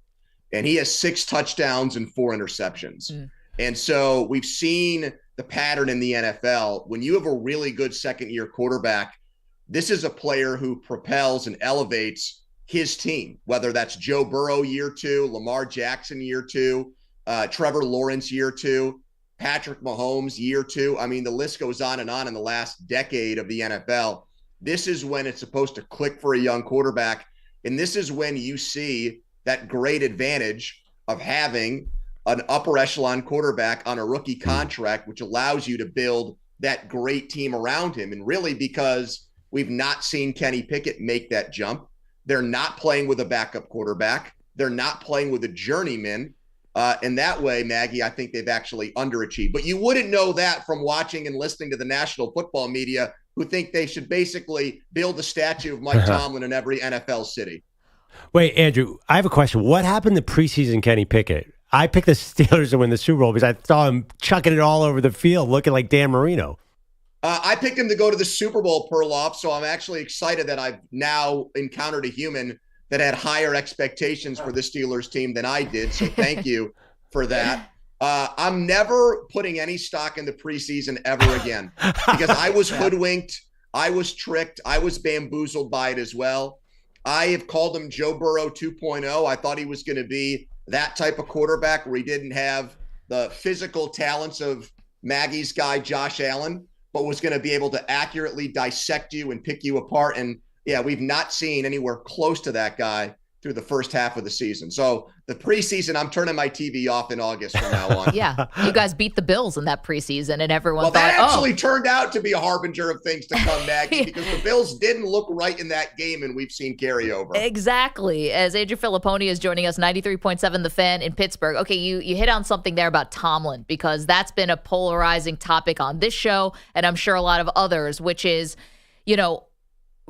And he has 6 touchdowns and 4 interceptions. And so we've seen the pattern in the NFL. When you have a really good second-year quarterback, this is a player who propels and elevates his team, whether that's Joe Burrow year 2, Lamar Jackson year 2, Trevor Lawrence year 2, Patrick Mahomes year 2. I mean, the list goes on in the last decade of the NFL. This is when it's supposed to click for a young quarterback. And this is when you see that great advantage of having an upper echelon quarterback on a rookie contract, which allows you to build that great team around him. And really, because we've not seen Kenny Pickett make that jump. They're not playing with a backup quarterback. They're not playing with a journeyman. In that way, Maggie, I think they've actually underachieved. But you wouldn't know that from watching and listening to the national football media, who think they should basically build a statue of Mike Tomlin in every NFL city.
Wait, Andrew, I have a question. What happened to preseason Kenny Pickett? I picked the Steelers to win the Super Bowl because I saw him chucking it all over the field, looking like Dan Marino.
I picked him to go to the Super Bowl, Perloff, so I'm actually excited that I've now encountered a human that had higher expectations for the Steelers team than I did, so thank you for that. I'm never putting any stock in the preseason ever again because I was hoodwinked, I was tricked, I was bamboozled by it as well. I have called him Joe Burrow 2.0. I thought he was going to be that type of quarterback where he didn't have the physical talents of Maggie's guy, Josh Allen, but was going to be able to accurately dissect you and pick you apart. And yeah, we've not seen anywhere close to that guy through the first half of the season. So the preseason, I'm turning my TV off in August from now on.
Yeah, you guys beat the Bills in that preseason, and everyone thought,
that actually turned out to be a harbinger of things to come, Maggie, because the Bills didn't look right in that game, and we've seen carryover.
Exactly. As Andrew Filipponi is joining us, 93.7 The Fan in Pittsburgh. Okay, you hit on something there about Tomlin, because that's been a polarizing topic on this show, and I'm sure a lot of others, which is,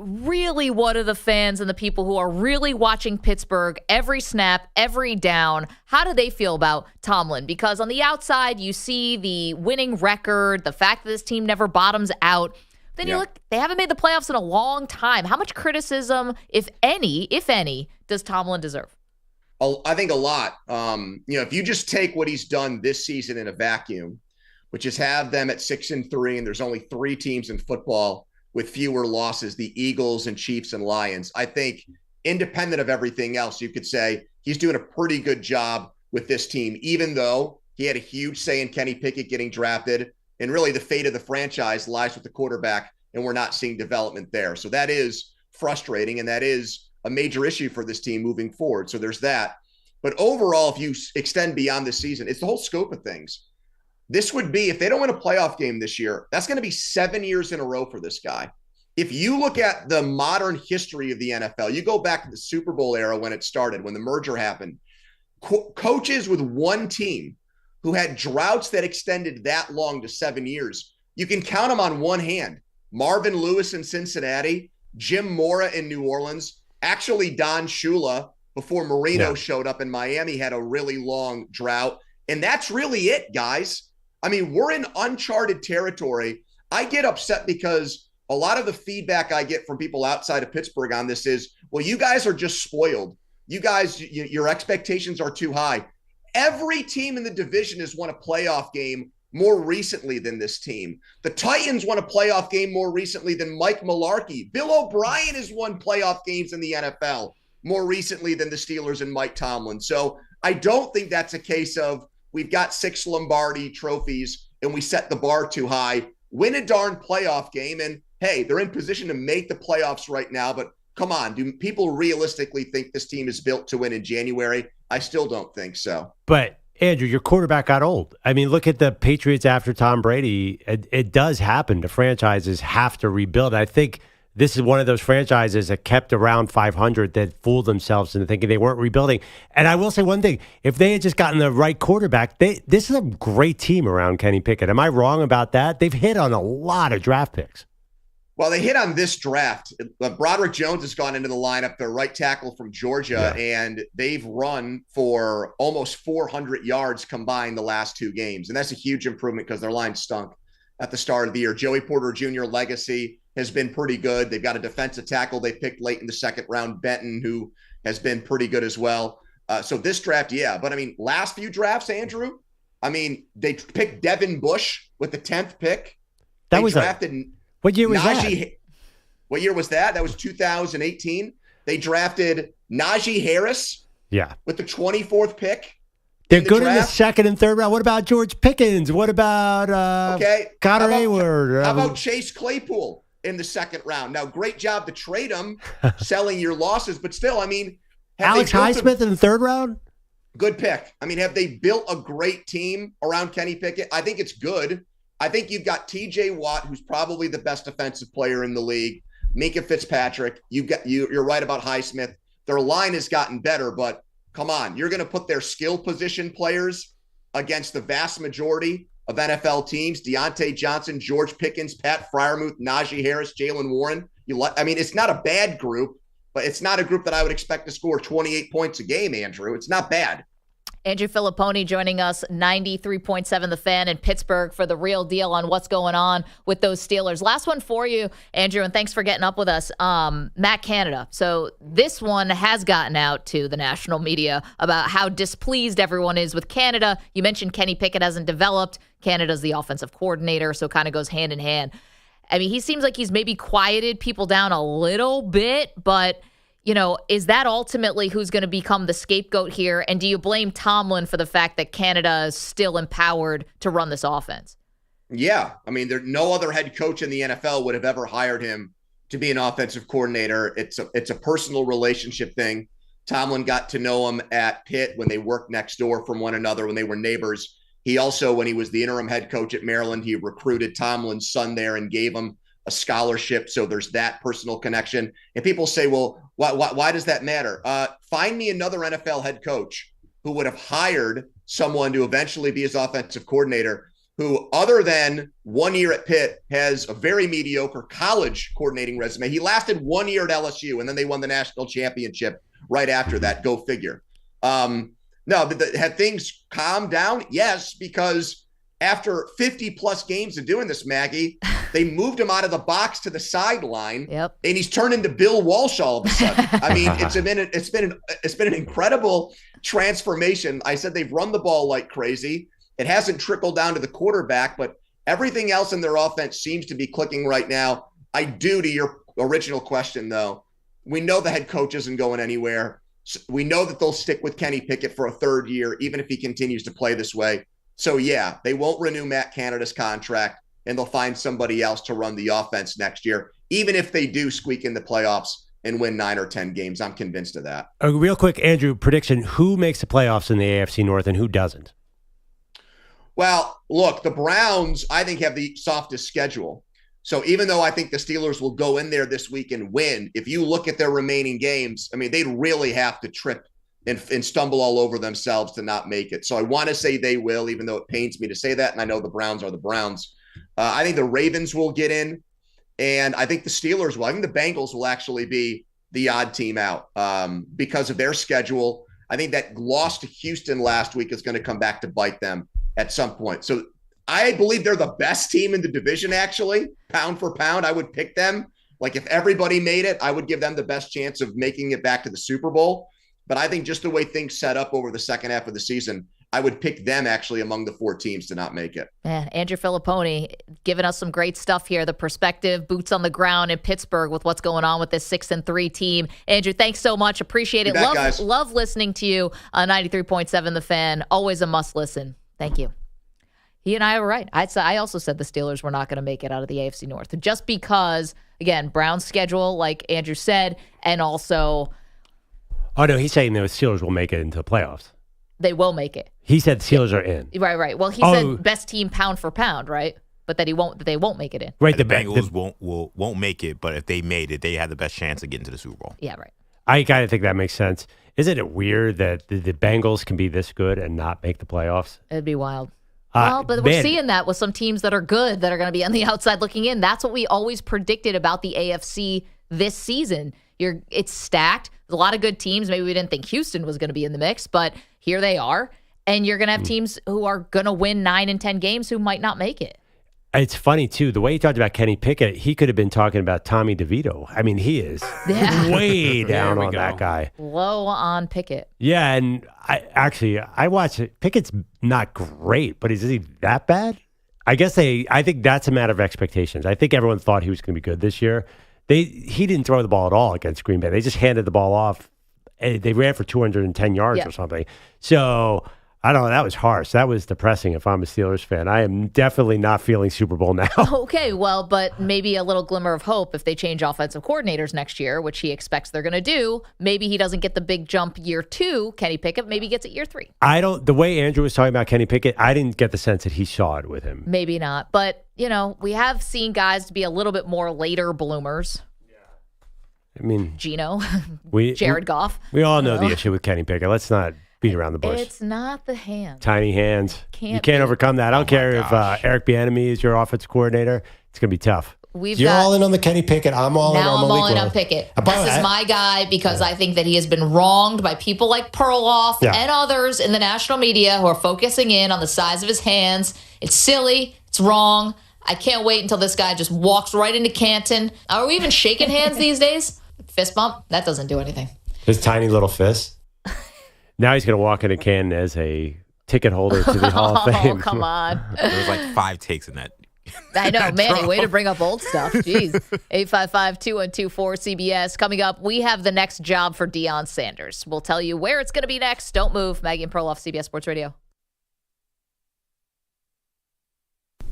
really, what are the fans and the people who are really watching Pittsburgh every snap, every down? How do they feel about Tomlin? Because on the outside, you see the winning record, the fact that this team never bottoms out. Then you look, they haven't made the playoffs in a long time. How much criticism, if any, does Tomlin deserve?
I think a lot. If you just take what he's done this season in a vacuum, which is have them at 6-3, and there's only 3 teams in football with fewer losses, the Eagles and Chiefs and Lions. I think independent of everything else, you could say he's doing a pretty good job with this team, even though he had a huge say in Kenny Pickett getting drafted. And really the fate of the franchise lies with the quarterback, and we're not seeing development there. So that is frustrating, and that is a major issue for this team moving forward. So there's that. But overall, if you extend beyond this season, it's the whole scope of things. This would be, if they don't win a playoff game this year, that's going to be 7 years in a row for this guy. If you look at the modern history of the NFL, you go back to the Super Bowl era when it started, when the merger happened, coaches with one team who had droughts that extended that long to 7 years, you can count them on one hand. Marvin Lewis in Cincinnati, Jim Mora in New Orleans, actually Don Shula, before Marino showed up in Miami, had a really long drought. And that's really it, guys. I mean, we're in uncharted territory. I get upset because a lot of the feedback I get from people outside of Pittsburgh on this is, well, you guys are just spoiled. You guys, your expectations are too high. Every team in the division has won a playoff game more recently than this team. The Titans won a playoff game more recently than Mike Mularkey. Bill O'Brien has won playoff games in the NFL more recently than the Steelers and Mike Tomlin. So I don't think that's a case of, we've got 6 Lombardi trophies and we set the bar too high. Win a darn playoff game. And hey, they're in position to make the playoffs right now. But come on, do people realistically think this team is built to win in January? I still don't think so.
But Andrew, your quarterback got old. I mean, look at the Patriots after Tom Brady. It does happen. The franchises have to rebuild. I think this is one of those franchises that kept around 500 that fooled themselves into thinking they weren't rebuilding. And I will say one thing. If they had just gotten the right quarterback, this is a great team around Kenny Pickett. Am I wrong about that? They've hit on a lot of draft picks.
Well, they hit on this draft. Broderick Jones has gone into the lineup, their right tackle from Georgia, and they've run for almost 400 yards combined the last 2 games. And that's a huge improvement because their line stunk at the start of the year. Joey Porter Jr. legacy has been pretty good. They've got a defensive tackle they picked late in the 2nd round, Benton, who has been pretty good as well. So this draft, But I mean, last few drafts, Andrew, I mean, they picked Devin Bush with the 10th pick. They drafted
what year was that?
What year was that? That was 2018. They drafted Najee Harris with the 24th pick.
They're good in the 2nd and 3rd round. What about George Pickens? What about Connor Hayward?
How about Chase Claypool in the 2nd round? Now, great job to trade him, selling your losses, but still, I mean.
Alex Highsmith in the 3rd round?
Good pick. I mean, have they built a great team around Kenny Pickett? I think it's good. I think you've got TJ Watt, who's probably the best defensive player in the league. Minka Fitzpatrick. You're right about Highsmith. Their line has gotten better, but come on, you're going to put their skill position players against the vast majority of NFL teams. Deontay Johnson, George Pickens, Pat Freiermuth, Najee Harris, Jalen Warren. I mean, it's not a bad group, but it's not a group that I would expect to score 28 points a game, Andrew. It's not bad.
Andrew Filipponi joining us, 93.7 The Fan in Pittsburgh, for the real deal on what's going on with those Steelers. Last one for you, Andrew, and thanks for getting up with us. Matt Canada. So this one has gotten out to the national media about how displeased everyone is with Canada. You mentioned Kenny Pickett hasn't developed. Canada's the offensive coordinator, so it kind of goes hand in hand. I mean, he seems like he's maybe quieted people down a little bit, but is that ultimately who's going to become the scapegoat here? And do you blame Tomlin for the fact that Canada is still empowered to run this offense?
Yeah. I mean, no other head coach in the NFL would have ever hired him to be an offensive coordinator. It's a personal relationship thing. Tomlin got to know him at Pitt when they worked next door from one another, when they were neighbors. He also, when he was the interim head coach at Maryland, he recruited Tomlin's son there and gave him a scholarship. So there's that personal connection. And people say, well, why does that matter? Find me another NFL head coach who would have hired someone to eventually be his offensive coordinator, who, other than 1 year at Pitt, has a very mediocre college coordinating resume. He lasted 1 year at LSU, and then they won the national championship right after that. Go figure. No, but had things calmed down? Yes, because after 50-plus games of doing this, Maggie, they moved him out of the box to the sideline, and he's turned into Bill Walsh all of a sudden. I mean, it's been an incredible transformation. I said they've run the ball like crazy. It hasn't trickled down to the quarterback, but everything else in their offense seems to be clicking right now. I do, to your original question, though, we know the head coach isn't going anywhere. We know that they'll stick with Kenny Pickett for a third year, even if he continues to play this way. So, yeah, they won't renew Matt Canada's contract, and they'll find somebody else to run the offense next year, even if they do squeak in the playoffs and win 9 or 10 games. I'm convinced of that.
Real quick, Andrew, prediction, who makes the playoffs in the AFC North and who doesn't?
Well, look, the Browns, I think, have the softest schedule. So even though I think the Steelers will go in there this week and win, if you look at their remaining games, I mean, they'd really have to trip and stumble all over themselves to not make it. So I want to say they will, even though it pains me to say that. And I know the Browns are the Browns. I think the Ravens will get in, and I think the Steelers will. I think the Bengals will actually be the odd team out because of their schedule. I think that loss to Houston last week is going to come back to bite them at some point. So I believe they're the best team in the division, actually. Pound for pound, I would pick them. Like, if everybody made it, I would give them the best chance of making it back to the Super Bowl. But I think just the way things set up over the second half of the season, I would pick them actually among the 4 teams to not make it.
Man, Andrew Filipponi giving us some great stuff here. The perspective, boots on the ground in Pittsburgh with what's going on with this 6-3 team. Andrew, thanks so much. Appreciate it. Love listening to you on 93.7 The Fan. Always a must listen. Thank you. He and I were right. I also said the Steelers were not going to make it out of the AFC North just because, again, Brown's schedule, like Andrew said, and also.
Oh, no, he's saying the Steelers will make it into the playoffs.
They will make it.
He said the Steelers are in.
Right. Well, he said best team pound for pound, right? But that they won't make it in.
Right. The Bengals won't make it, but if they made it, they had the best chance of getting to the Super Bowl.
Yeah, right.
I kind of think that makes sense. Isn't it weird that the Bengals can be this good and not make the playoffs?
It'd be wild. Well, but we're seeing that with some teams that are good that are going to be on the outside looking in. That's what we always predicted about the AFC this season. It's stacked. There's a lot of good teams. Maybe we didn't think Houston was going to be in the mix, but here they are. And you're going to have teams who are going to win 9 and 10 games who might not make it.
It's funny, too. The way he talked about Kenny Pickett, he could have been talking about Tommy DeVito. I mean, he is way down on that guy.
Low on Pickett.
Yeah, and I watched it. Pickett's not great, but is he that bad? I think that's a matter of expectations. I think everyone thought he was going to be good this year. He didn't throw the ball at all against Green Bay. They just handed the ball off. They ran for 210 yards or something. So I don't know. That was harsh. That was depressing if I'm a Steelers fan. I am definitely not feeling Super Bowl now.
Okay, well, but maybe a little glimmer of hope if they change offensive coordinators next year, which he expects they're going to do. Maybe he doesn't get the big jump year 2, Kenny Pickett. Maybe he gets it year 3.
The way Andrew was talking about Kenny Pickett, I didn't get the sense that he saw it with him.
Maybe not. But, we have seen guys to be a little bit more later bloomers.
I mean,
Geno, Jared Goff.
We all know the issue with Kenny Pickett. Let's not beat around the bush.
It's not the hands.
Tiny hands. You can't overcome that. I don't care if Eric Bieniemy is your offensive coordinator. It's going to be tough.
You're all in on the Kenny Pickett. I'm all in on Malik.
Now I'm all in on Pickett. This is my guy because I think that he has been wronged by people like Perloff and others in the national media who are focusing in on the size of his hands. It's silly. It's wrong. I can't wait until this guy just walks right into Canton. Are we even shaking hands these days? Fist bump? That doesn't do anything.
His tiny little fist.
Now he's going to walk into Canton as a ticket holder to the Hall of Fame.
Oh, come on.
There was like 5 takes in that.
I know, Manny, way to bring up old stuff. Jeez. 855-2124-CBS. Coming up, we have the next job for Deion Sanders. We'll tell you where it's going to be next. Don't move. Maggie and Perloff, CBS Sports Radio.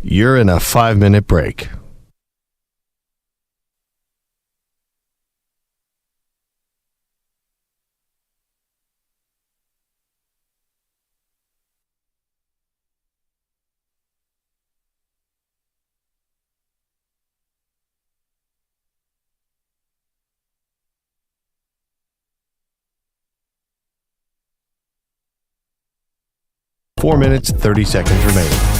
You're in a 5-minute break. 4 minutes, 30 seconds remaining.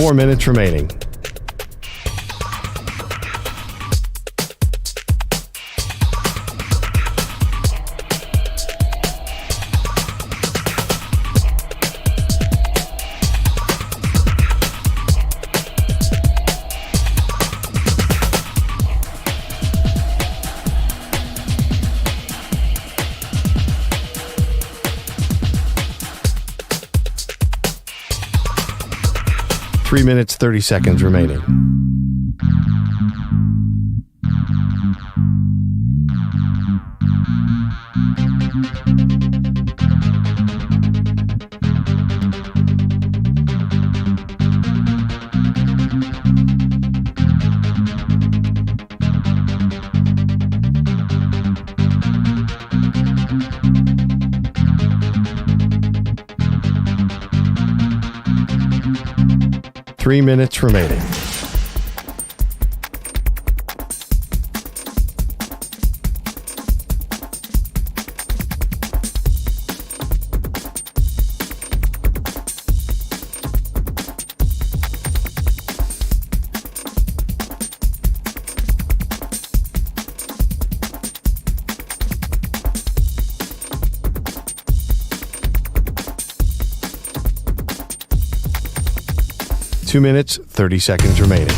Four minutes remaining. Three minutes, 30 seconds remaining. Three minutes remaining. Two minutes, 30 seconds remaining.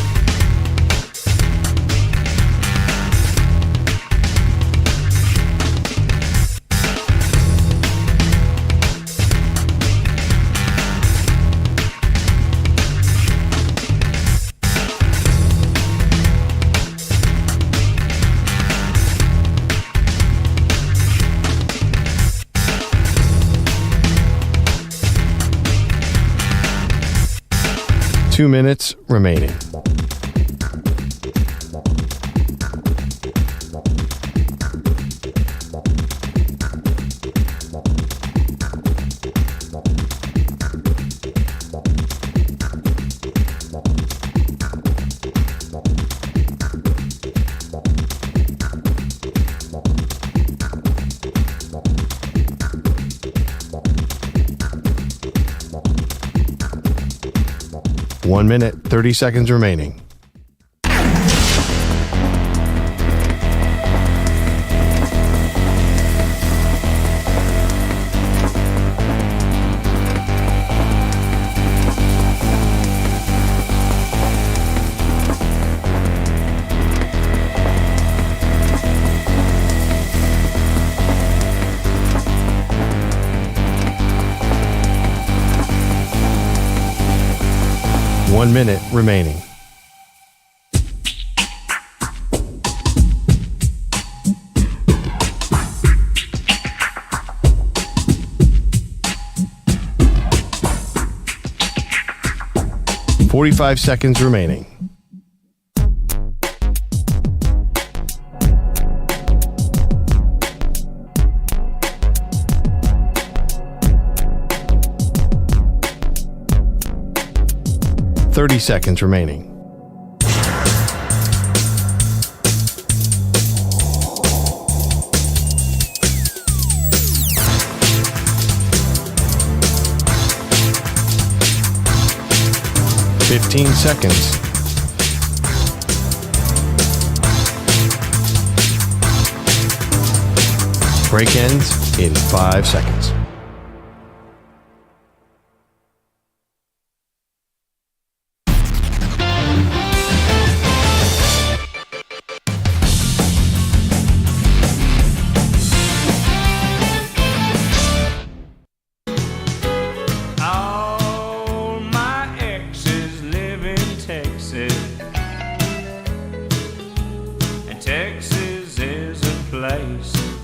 Two minutes remaining. One minute, 30 seconds remaining. One minute remaining. Forty-five seconds remaining. Thirty seconds remaining. Fifteen seconds. Break ends in 5 seconds.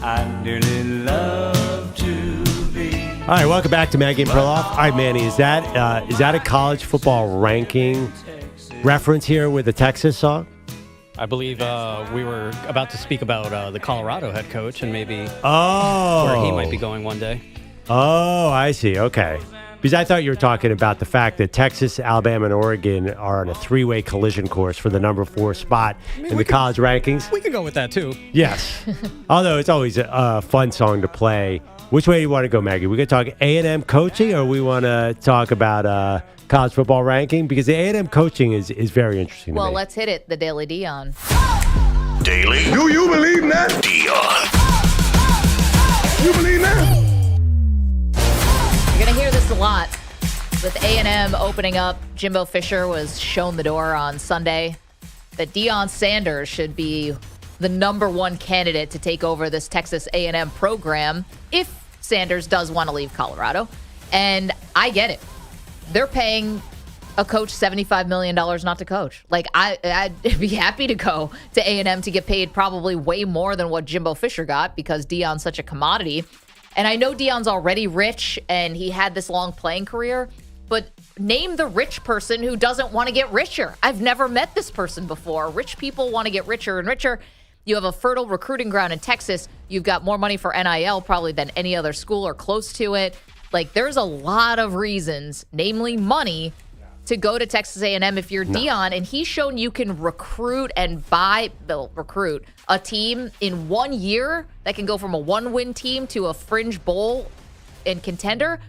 I dearly love to
All right, welcome back to Maggie and Perloff. All right, Manny, is that a college football ranking reference here with the Texas song?
I believe we were about to speak about the Colorado head coach and maybe
Oh.
where he might be going one day.
Oh, I see. Okay. Because I thought you were talking about the fact that Texas, Alabama, and Oregon are on a three-way collision course for the number 4 spot in the college rankings.
We can go with that, too.
Yes. Although it's always a fun song to play. Which way do you want to go, Maggie? We going to talk A&M coaching, or we want to talk about college football ranking? Because the A&M coaching is very interesting to me.
Well, let's hit it. The Daily Dion.
Daily.
Do you believe that?
Dion.
You believe that?
You're going to hear this a lot. With A&M opening up, Jimbo Fisher was shown the door on Sunday that Deion Sanders should be the number 1 candidate to take over this Texas A&M program if Sanders does want to leave Colorado. And I get it. They're paying a coach $75 million not to coach. Like, I'd be happy to go to A&M to get paid probably way more than what Jimbo Fisher got because Deion's such a commodity. And I know Deion's already rich and he had this long playing career, but name the rich person who doesn't want to get richer. I've never met this person before. Rich people want to get richer and richer. You have a fertile recruiting ground in Texas. You've got more money for NIL probably than any other school or close to it. Like, there's a lot of reasons, namely money, to go to Texas A&M if you're Deion, and he's shown you can recruit a team in 1 year that can go from a 1-win team to a fringe bowl contender.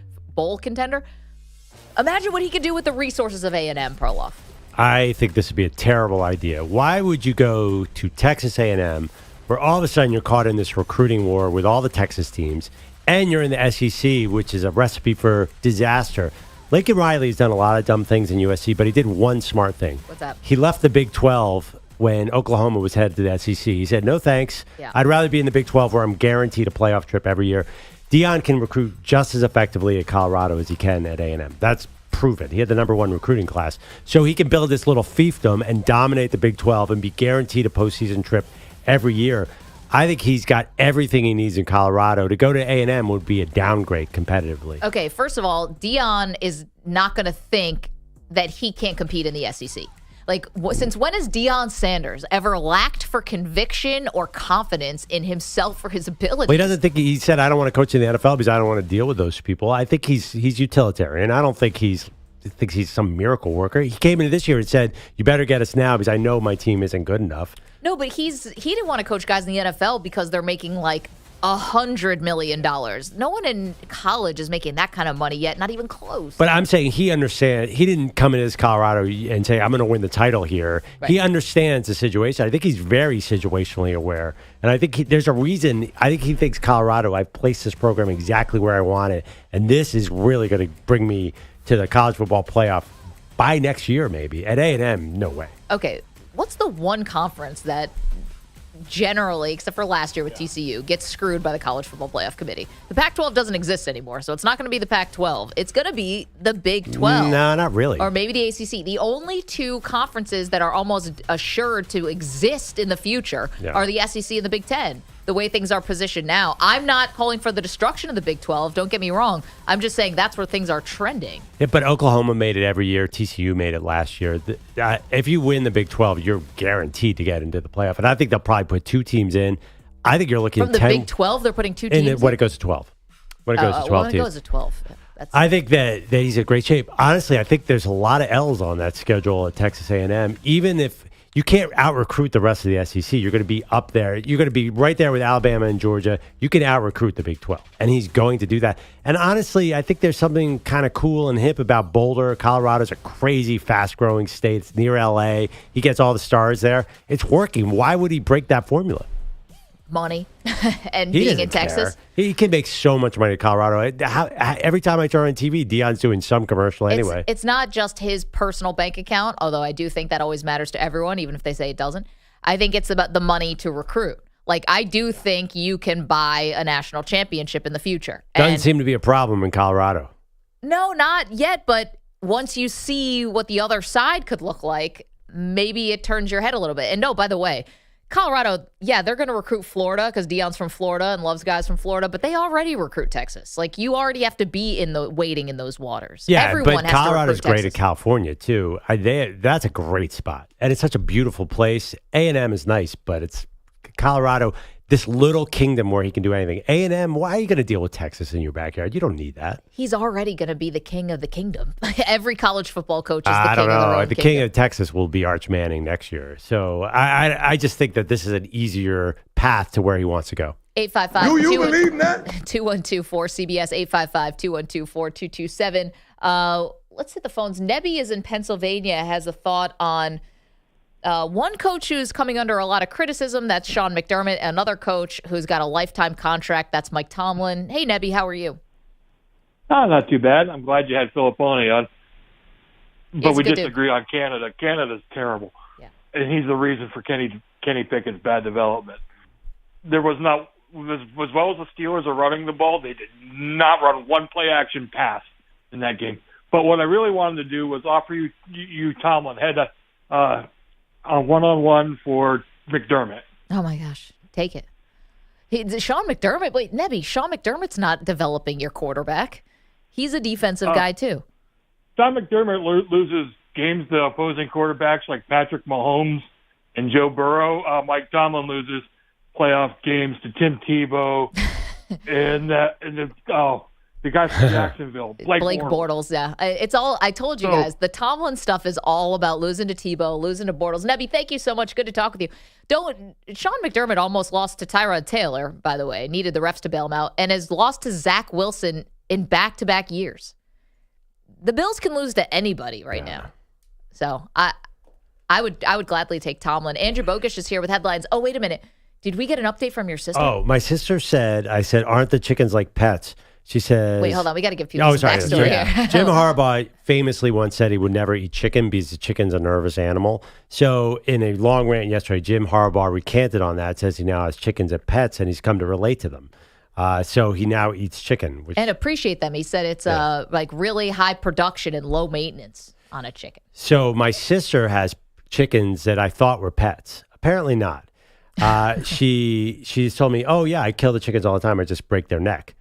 Imagine what he could do with the resources of A&M, Perloff.
I think this would be a terrible idea. Why would you go to Texas A&M where all of a sudden you're caught in this recruiting war with all the Texas teams, and you're in the SEC, which is a recipe for disaster? Lincoln Riley's done a lot of dumb things in USC, but he did one smart thing.
What's that?
He left the Big 12 when Oklahoma was headed to the SEC. He said, no thanks.
Yeah.
I'd rather be in the Big 12 where I'm guaranteed a playoff trip every year. Deion can recruit just as effectively at Colorado as he can at A&M. That's proven. He had the number 1 recruiting class. So he can build this little fiefdom and dominate the Big 12 and be guaranteed a postseason trip every year. I think he's got everything he needs in Colorado. To go to A&M would be a downgrade competitively.
Okay, first of all, Deion is not going to think that he can't compete in the SEC. Like, since when has Deion Sanders ever lacked for conviction or confidence in himself or his ability?
Well, he doesn't think he said, I don't want to coach in the NFL because I don't want to deal with those people. I think he's utilitarian. I don't think he thinks he's some miracle worker. He came into this year and said, you better get us now because I know my team isn't good enough.
No, but he didn't want to coach guys in the NFL because they're making like $100 million. No one in college is making that kind of money yet, not even close.
But I'm saying he understands. He didn't come into this Colorado and say, I'm going to win the title here. Right. He understands the situation. I think he's very situationally aware. And I think there's a reason. I think he thinks Colorado, I've placed this program exactly where I want it. And this is really going to bring me to the college football playoff by next year, maybe. At A&M, no way.
Okay. What's the one conference that generally, except for last year with TCU, gets screwed by the College Football Playoff Committee? The Pac-12 doesn't exist anymore, so it's not going to be the Pac-12. It's going to be the Big 12.
No, not really.
Or maybe the ACC. The only 2 conferences that are almost assured to exist in the future are the SEC and the Big 10. The way things are positioned now. I'm not calling for the destruction of the Big 12. Don't get me wrong. I'm just saying that's where things are trending.
Yeah, but Oklahoma made it every year. TCU made it last year. If you win the Big 12, you're guaranteed to get into the playoff. And I think they'll probably put 2 teams in. I think you're looking
at 10. From the Big 12, they're putting 2 teams in?
When it goes to 12. When it goes to 12
when
teams.
it goes to 12.
I think that he's in great shape. Honestly, I think there's a lot of L's on that schedule at Texas A&M. Even if you can't out-recruit the rest of the SEC. You're going to be up there. You're going to be right there with Alabama and Georgia. You can out-recruit the Big 12, and he's going to do that. And honestly, I think there's something kind of cool and hip about Boulder. Colorado's a crazy, fast-growing state. It's near L.A. He gets all the stars there. It's working. Why would he break that formula?
Money and being in Texas.
He can make so much money in Colorado. Every time I turn on TV, Deion's doing some commercial anyway.
It's not just his personal bank account, although I do think that always matters to everyone, even if they say it doesn't. I think it's about the money to recruit. Like, I do think you can buy a national championship in the future.
Doesn't seem to be a problem in Colorado.
No, not yet. But once you see what the other side could look like, maybe it turns your head a little bit. And no, by the way, Colorado, yeah, they're going to recruit Florida because Deion's from Florida and loves guys from Florida, but they already recruit Texas. Like, you already have to be waiting in those waters.
Yeah,
Everyone
but
has
Colorado's
to recruit
great
Texas.
at California, too. That's a great spot. And it's such a beautiful place. A&M is nice, but it's Colorado, this little kingdom where he can do anything. A&M, why are you going to deal with Texas in your backyard? You don't need that.
He's already going to be the king of the kingdom. Every college football coach is the
I
king
don't
of their
know.
own
The
kingdom.
king of Texas will be Arch Manning next year. So I just think that this is an easier path to where he wants to go.
855
Do you believe that?
212-4CBS, 855-212-4227. Let's hit the phones. Nebby is in Pennsylvania, has a thought on one coach who's coming under a lot of criticism. That's Sean McDermott. Another coach who's got a lifetime contract. That's Mike Tomlin. Hey, Nebby, how are you?
Oh, not too bad. I'm glad you had Filippone on. But we
good
disagree on Canada. Canada's terrible.
Yeah.
And he's the reason for Kenny Pickett's bad development. There was not, as well as the Steelers are running the ball, they did not run one play action pass in that game. But what I really wanted to do was offer you Tomlin, head a one-on-one for McDermott.
Oh, my gosh. Take it. Sean McDermott, wait, Nebby, Sean McDermott's not developing your quarterback. He's a defensive guy, too.
Sean McDermott loses games to opposing quarterbacks like Patrick Mahomes and Joe Burrow. Mike Tomlin loses playoff games to Tim Tebow and the guy from Jacksonville, Blake
Bortles. Yeah, it's all. I told you guys, the Tomlin stuff is all about losing to Tebow, losing to Bortles. Nebby, thank you so much. Good to talk with you. Sean McDermott almost lost to Tyrod Taylor, by the way, needed the refs to bail him out, and has lost to Zach Wilson in back-to-back years. The Bills can lose to anybody right now, so I would gladly take Tomlin. Andrew Bogish is here with headlines. Oh, wait a minute, did we get an update from your sister?
Oh, my sister said, aren't the chickens like pets? She says...
Wait, hold on. We got to give people some backstory here.
Jim Harbaugh famously once said he would never eat chicken because the chicken's a nervous animal. So in a long rant yesterday, Jim Harbaugh recanted on that, says he now has chickens as pets, and he's come to relate to them. So he now eats chicken.
And appreciate them. He said it's like really high production and low maintenance on a chicken.
So my sister has chickens that I thought were pets. Apparently not. She's told me, oh, yeah, I kill the chickens all the time. I just break their neck.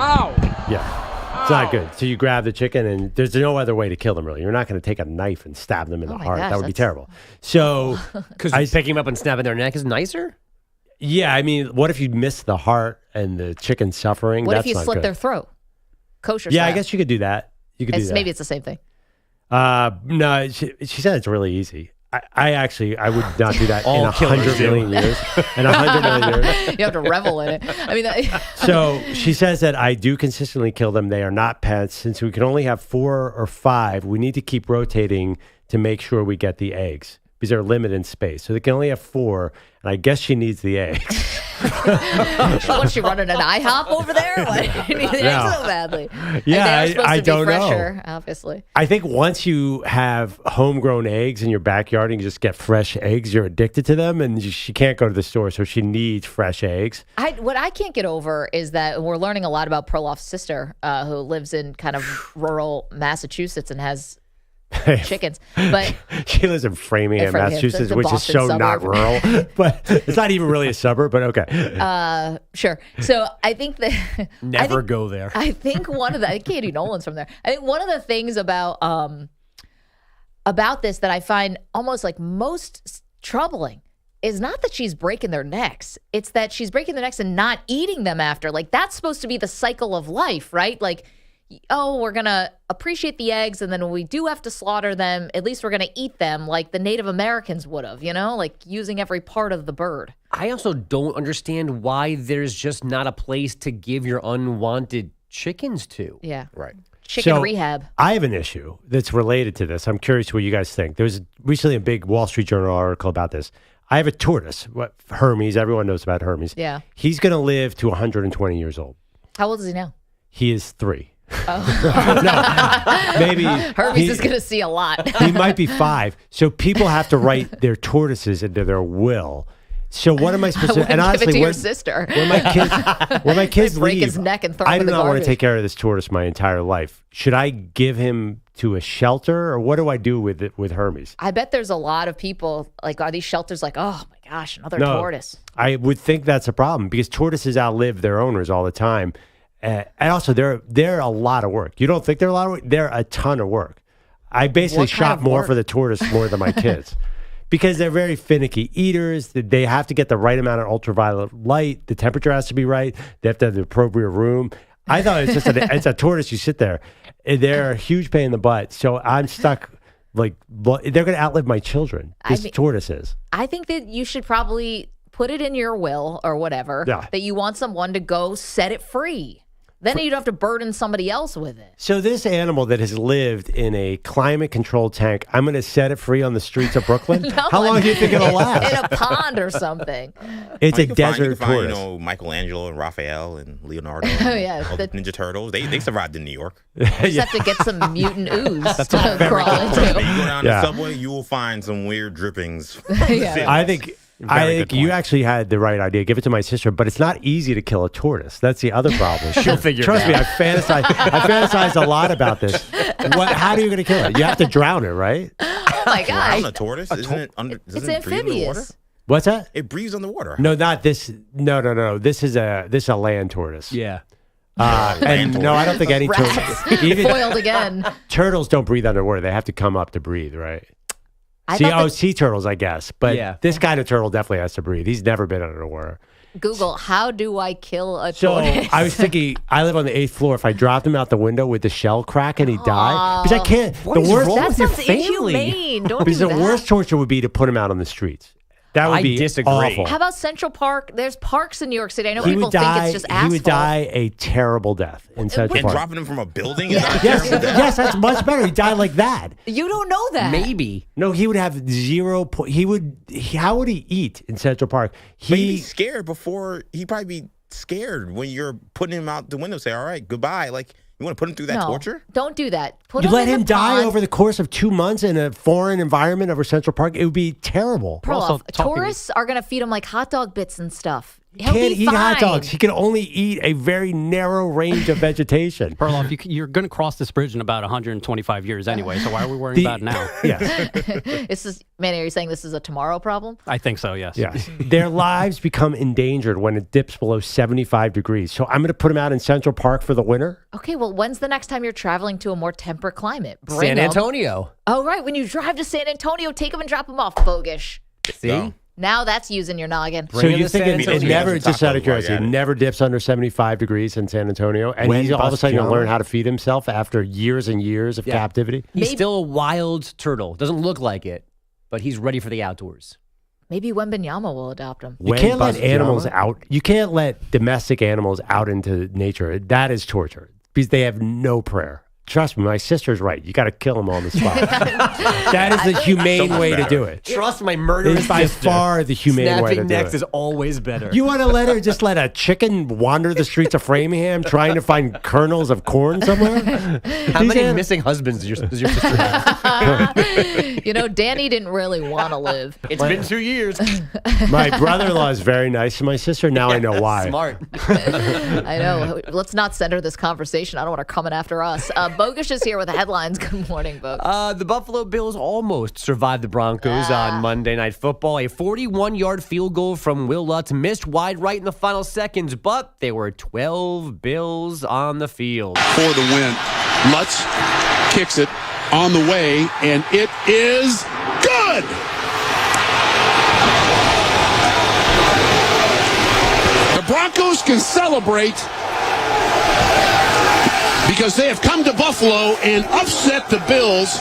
Ow!
Yeah. It's not good. So you grab the chicken, and there's no other way to kill them, really. You're not going to take a knife and stab them in the heart.
Gosh,
that would be terrible. So
because picking them up and snapping their neck is nicer?
Yeah, I mean, what if you miss the heart and the chicken suffering?
What
That's
if you
not
slit
good.
their throat? Kosher
Yeah,
style.
I guess you could do that. You could do that.
Maybe it's the same thing.
No, she said it's really easy. I would not do that in 100 million years. In 100 million years.
You have to revel in it. I mean,
So she says that I do consistently kill them. They are not pets. Since we can only have 4 or 5, we need to keep rotating to make sure we get the eggs because they're limited in space. So they can only have 4, and I guess she needs the eggs.
What's she running an IHOP over there? Like, you need the eggs so badly.
Yeah,
and they're supposed
I
to be
don't
fresher,
know.
obviously.
I think once you have homegrown eggs in your backyard and you just get fresh eggs, you're addicted to them, and she can't go to the store, so she needs fresh eggs.
What I can't get over is that we're learning a lot about Perloff's sister, who lives in kind of rural Massachusetts and has chickens. But
she lives in Framingham, Massachusetts,
the
which is
Boston
so
suburb.
not rural, but it's not even really a suburb, but okay.
Sure. So I think that
Never go there.
I think one of the Katie Nolan's from there. I think one of the things about this that I find almost like most troubling is not that she's breaking their necks. It's that she's breaking their necks and not eating them after. Like, that's supposed to be the cycle of life, right? Like, oh, we're going to appreciate the eggs, and then when we do have to slaughter them, at least we're going to eat them like the Native Americans would have, like using every part of the bird.
I also don't understand why there's just not a place to give your unwanted chickens to.
Yeah.
Right.
Chicken rehab.
I have an issue that's related to this. I'm curious what you guys think. There was recently a big Wall Street Journal article about this. I have a tortoise, Hermes. Everyone knows about Hermes.
Yeah.
He's going to live to 120 years old.
How old is he now?
He is 3.
Oh.
No, maybe
Hermes is going to see a lot.
He might be 5. So people have to write their tortoises into their will. So what am I supposed to?
And honestly, give it to your sister.
When my kids
break
leave,
his neck and throw him
I
in
do
the
not want to
garbage.
take care of this tortoise my entire life. Should I give him to a shelter, or what do I do with Hermes?
I bet there's a lot of people, like, are these shelters like, oh my gosh, another tortoise.
I would think that's a problem because tortoises outlive their owners all the time. And also, they're a lot of work. You don't think they're a lot of work? They're a ton of work. I basically shop more for the tortoise more than my kids because they're very finicky eaters. They have to get the right amount of ultraviolet light. The temperature has to be right. They have to have the appropriate room. I thought it's just it's a tortoise. You sit there. They're a huge pain in the butt. So I'm stuck. Like, they're going to outlive my children. Tortoise is.
I think that you should probably put it in your will or whatever that you want someone to go set it free. Then you don't have to burden somebody else with it.
So this animal that has lived in a climate-controlled tank, I'm going to set it free on the streets of Brooklyn? How long do you think it'll last?
In a pond or something.
It's a desert tortoise.
Michelangelo and Raphael and Leonardo.
Oh, yeah.
All the Ninja Turtles. They survived in New York.
You just have to get some mutant ooze
That's
to crawl into.
You go down the subway, you will find some weird drippings.
I think you actually had the right idea. Give it to my sister, but it's not easy to kill a tortoise. That's the other problem.
She'll figure
Trust
it
me,
out.
I fantasized a lot it this. How are you going to kill it? You have to drown it, right?
Oh my gosh.
Drown a tortoise? Isn't it
It's
breathe underwater?
amphibious.
What's that?
It breathes underwater.
No, not this. No. This is a land tortoise.
Yeah.
And no, I don't think any turtle.
Foiled again.
Turtles don't breathe underwater. They have to come up to breathe, right? Sea turtles, I guess. But this kind of turtle definitely has to breathe. He's never been underwater.
Google, how do I kill a
So
tortoise?
I was thinking, I live on the 8th floor. If I dropped him out the window, would the shell crack and he'd die? Because I can't.
That sounds inhumane. Don't
Because
do
the
that.
worst torture would be to put him out on the streets. That would be awful.
How about Central Park? There's parks in New York City. I know
He
people
would
think
die.
it's just
He
asphalt.
would die a terrible death in Central
And
Park.
dropping him from a building is not a
Yes,
terrible death.
yes, that's much better. He died like that.
You don't know that.
Maybe.
No, he would have 0. How would he eat in Central Park?
But he'd be scared before. He'd probably be scared when you're putting him out the window. Say, all right, goodbye. Like, you want to put him through that
No,
torture?
Don't do that. Put
You
him
let
in
him
the
die
pond.
over the course of 2 months in a foreign environment over Central Park. It would be terrible.
Perloff, tourists are going to feed him like hot dog bits and stuff.
He
He'll
can't
be
eat
fine.
hot dogs. He can only eat a very narrow range of vegetation.
Perloff, you're going to cross this bridge in about 125 years anyway, so why are we worrying about it now?
Yes.
Manny, are you saying this is a tomorrow problem?
I think so, yes.
Yes. Their lives become endangered when it dips below 75 degrees. So I'm going to put them out in Central Park for the winter.
Okay, well, when's the next time you're traveling to a more temperate climate? Bring
San
'em.
Antonio.
Oh, right. When you drive to San Antonio, take them and drop them off, Bogish.
See?
No.
Now that's using your noggin.
So you think it never,
Antonio.
just out of
Tacos,
curiosity,
like
it
that.
never dips under 75 degrees in San Antonio? And When he's all of a sudden going to Bastiano- learn how to feed himself after years and years of captivity?
He's still a wild turtle. Doesn't look like it, but he's ready for the outdoors.
Maybe Wembenyama will adopt him.
You can't let animals out. You can't let domestic animals out into nature. That is torture because they have no prayer. Trust me, my sister's right. You got to kill them on the spot. That is the humane way to do it.
Trust my murderous
It's by
sister.
far the humane way to
Snapping
do
necks
it.
is always better.
You want to let her just let a chicken wander the streets of Framingham trying to find kernels of corn somewhere?
How many missing husbands does your sister have?
You know, Danny didn't really want to live.
It's been 2 years.
My brother-in-law is very nice to my sister. Now I know why.
Smart.
I know. Let's not send her this conversation. I don't want her coming after us. Bogish is here with the headlines. Good morning, Bogish.
The Buffalo Bills almost survived the Broncos on Monday Night Football. A 41-yard field goal from Will Lutz missed wide right in the final seconds, but there were 12 Bills on the field.
For the win. Lutz kicks it on the way, and it is good! The Broncos can celebrate because they have come to Buffalo and upset the Bills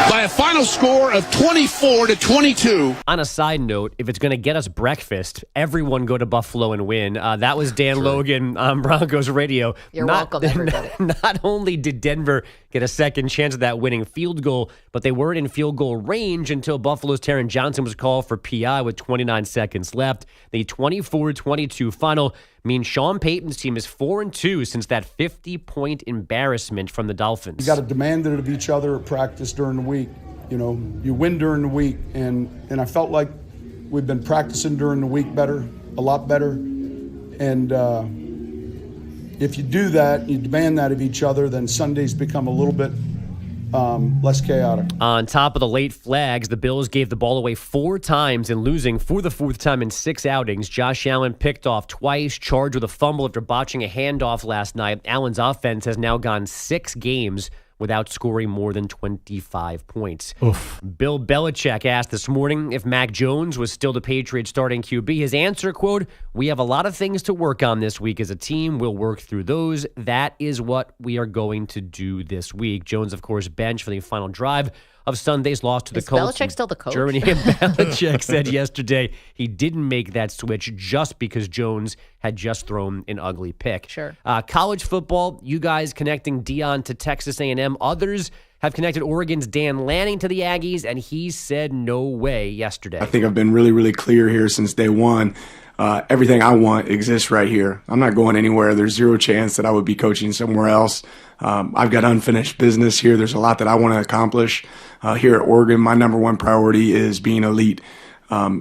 by a final score of 24-22.
On a side note, if it's going to get us breakfast, everyone go to Buffalo and win. That was Dan Logan on Broncos Radio.
You're welcome, everybody.
Not only did Denver get a second chance at that winning field goal, but they weren't in field goal range until Buffalo's Taron Johnson was called for PI with 29 seconds left. The 24-22 final means Sean Payton's team is 4-2 since that 50-point embarrassment from the Dolphins.
You got to demand it of each other at practice during the week. You know, you win during the week, and I felt like we've been practicing during the week better, a lot better. And if you do that, you demand that of each other, then Sundays become a little bit less chaotic.
On top of the late flags, the Bills gave the ball away 4 times and losing for the 4th time in 6 outings. Josh Allen picked off twice, charged with a fumble after botching a handoff last night. Allen's offense has now gone 6 games without scoring more than 25 points.
Oof.
Bill Belichick asked this morning if Mac Jones was still the Patriots' starting QB. His answer, quote, "We have a lot of things to work on this week as a team. We'll work through those. That is what we are going to do this week." Jones, of course, benched for the final drive of Sunday's loss to the Colts.
Belichick still the coach?
Germany. And Belichick said yesterday he didn't make that switch just because Jones had just thrown an ugly pick.
Sure.
College football, you guys connecting Dion to Texas A&M. Others have connected Oregon's Dan Lanning to the Aggies, and he said no way yesterday.
I think I've been really, really clear here since day one. Everything I want exists right here. I'm not going anywhere. There's zero chance that I would be coaching somewhere else. I've got unfinished business here. There's a lot that I want to accomplish here at Oregon. My number one priority is being elite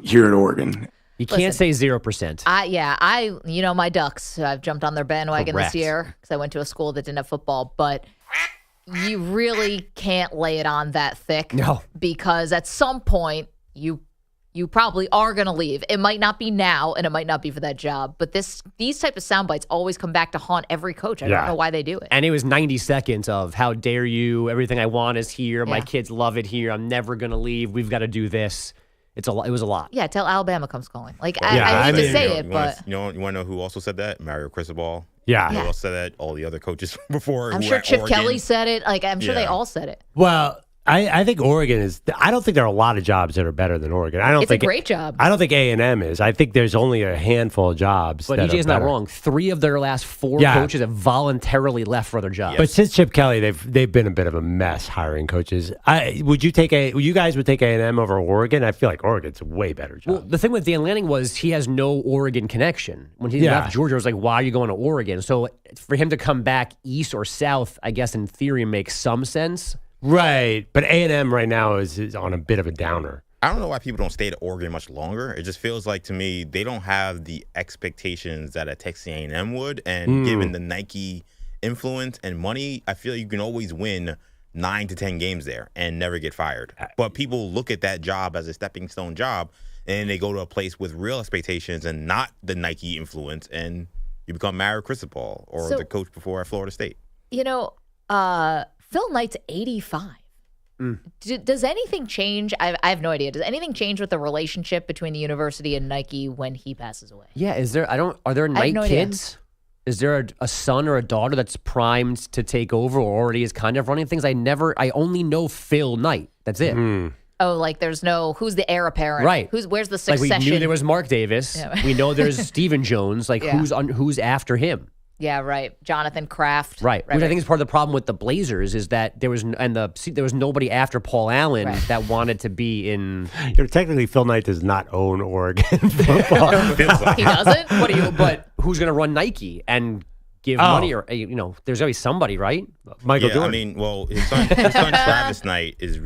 here at Oregon.
You can't say 0%.
My Ducks, I've jumped on their bandwagon
Correct.
this year because I went to a school that didn't have football, but you really can't lay it on that thick.
No.
Because at some point, you probably are going to leave. It might not be now, and it might not be for that job. But these type of sound bites always come back to haunt every coach. I don't know why they do it.
And it was 90 seconds of how dare you, everything I want is here, my kids love it here, I'm never going to leave, we've got to do this. It was a lot.
Yeah, till Alabama comes calling. I hate to say it, but...
You want to know who also said that? Mario Cristobal.
Yeah.
Who else said that? All the other coaches before.
I'm sure Chip Kelly said it. I'm sure they all said it.
Well, I think Oregon is. I don't think there are a lot of jobs that are better than Oregon. It's
a great job.
I don't think A&M is. I think there's only a handful of jobs.
But
that
EJ's
are
not
better.
wrong. 3 of their last 4 coaches have voluntarily left for other jobs.
But since Chip Kelly, they've been a bit of a mess hiring coaches. You guys would take A&M over Oregon? I feel like Oregon's a way better job.
Well, the thing with Dan Lanning was he has no Oregon connection. When he left Georgia, I was like, why are you going to Oregon? So for him to come back east or south, I guess in theory makes some sense.
Right, but A&M right now is on a bit of a downer.
I don't know why people don't stay at Oregon much longer. It just feels like to me they don't have the expectations that a Texas A&M would, and given the Nike influence and money, I feel you can always win 9 to 10 games there and never get fired. But people look at that job as a stepping stone job, and they go to a place with real expectations and not the Nike influence, and you become Mario Cristobal or the coach before at Florida State.
Phil Knight's 85. Does anything change? I have no idea. Does anything change with the relationship between the university and Nike when he passes away?
Yeah, are there Knight kids? Is there a son or a daughter that's primed to take over or already is kind of running things? I only know Phil Knight. That's it.
Oh, there's no, who's the heir apparent?
Right.
Where's the succession?
Like we knew there was Mark Davis. Yeah. We know there's Stephen Jones. Who's after him?
Yeah, right. Jonathan Kraft.
Right. Which I think is part of the problem with the Blazers is that there was nobody after Paul Allen that wanted to be in.
Technically, Phil Knight does not own Oregon football.
He doesn't?
But who's going to run Nike and give money? Or there's always somebody, right?
Michael Jordan.
I mean, well, his son Travis Knight is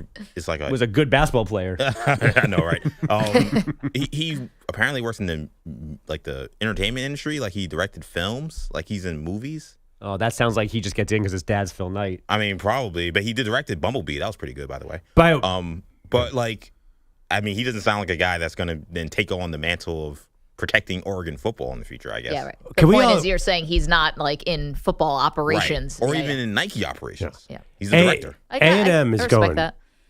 like
was a good basketball player.
I know, right? He apparently works in the entertainment industry. Like he directed films. Like he's in movies.
Oh, that sounds like he just gets in because his dad's Phil Knight.
I mean, probably, but he directed Bumblebee. That was pretty good, by the way.
But
he doesn't sound like a guy that's going to then take on the mantle of protecting Oregon football in the future, I guess.
Yeah, right. The point is you're saying he's not in football operations.
Right. Or even in Nike operations.
Yeah.
He's the director.
A&M is going.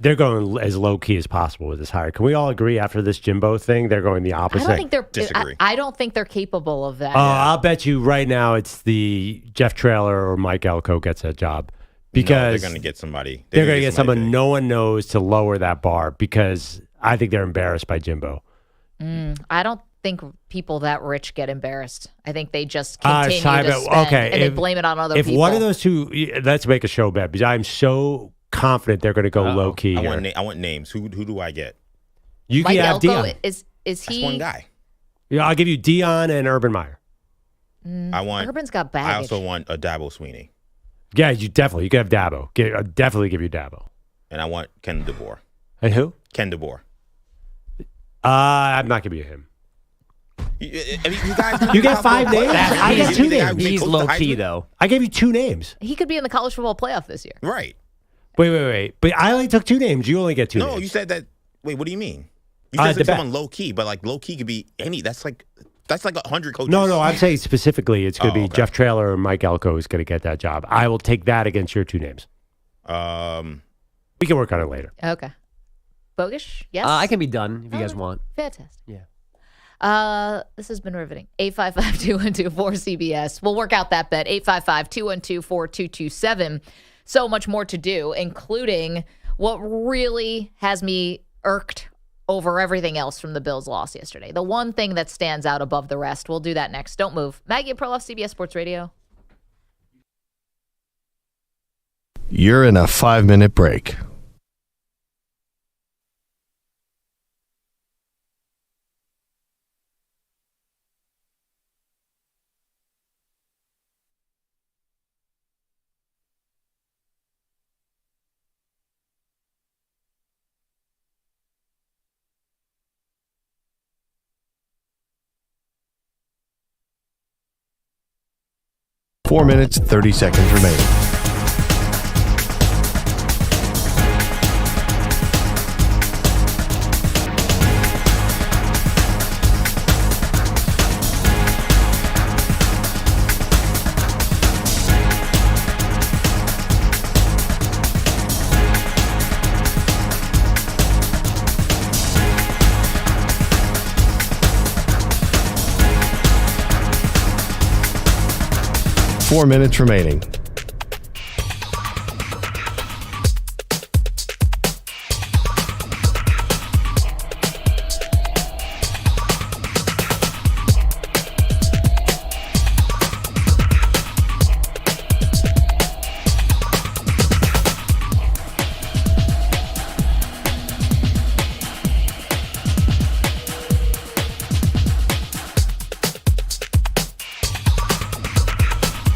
They're going as low key as possible with this hire. Can we all agree after this Jimbo thing, they're going the opposite?
I don't think they're capable of that.
I'll bet you right now it's the Jeff Traylor or Mike Elko gets that job. Because
they're going to get somebody.
They're going to get someone no one knows to lower that bar because I think they're embarrassed by Jimbo.
I don't think people that rich get embarrassed. I think they just continue to spend and they blame it on other people.
If one of those two, let's make a show bet because I'm so confident they're going to go low key.
I want names. Who do I get?
You
Mike
can have
Elko,
Dion.
is he?
That's one guy.
Yeah, I'll give you Dion and Urban Meyer.
Urban's got baggage.
I also want a Dabo Sweeney.
Yeah, you could have Dabo. I'll definitely give you Dabo.
And I want Ken DeBoer.
And who?
Ken DeBoer.
I'm not giving you him.
You guys,
you get 5 names. I got 2 names.
He's low key though.
I gave you 2 names.
He could be in the college football playoff this year.
Right.
Wait. But I only took 2 names. You only get 2 names.
No, you said that. Wait, what do you mean? You said someone low key, but like low key could be any. That's like 100 coaches.
No, I'm saying specifically it's going to be Jeff Traylor or Mike Elko is going to get that job. I will take that against your 2 names. We can work on it later.
Okay. Bogish? Yes?
I can be done if you guys want.
Fantastic.
Yeah.
This has been riveting. 855-212-4CBS. We'll work out that bet. 855-212-4227. So much more to do, including what really has me irked over everything else from the Bills' loss yesterday. The one thing that stands out above the rest. We'll do that next. Don't move. Maggie and Perloff, CBS Sports Radio.
You're in a 5-minute break. Four minutes, 30 seconds remaining. Four minutes remaining.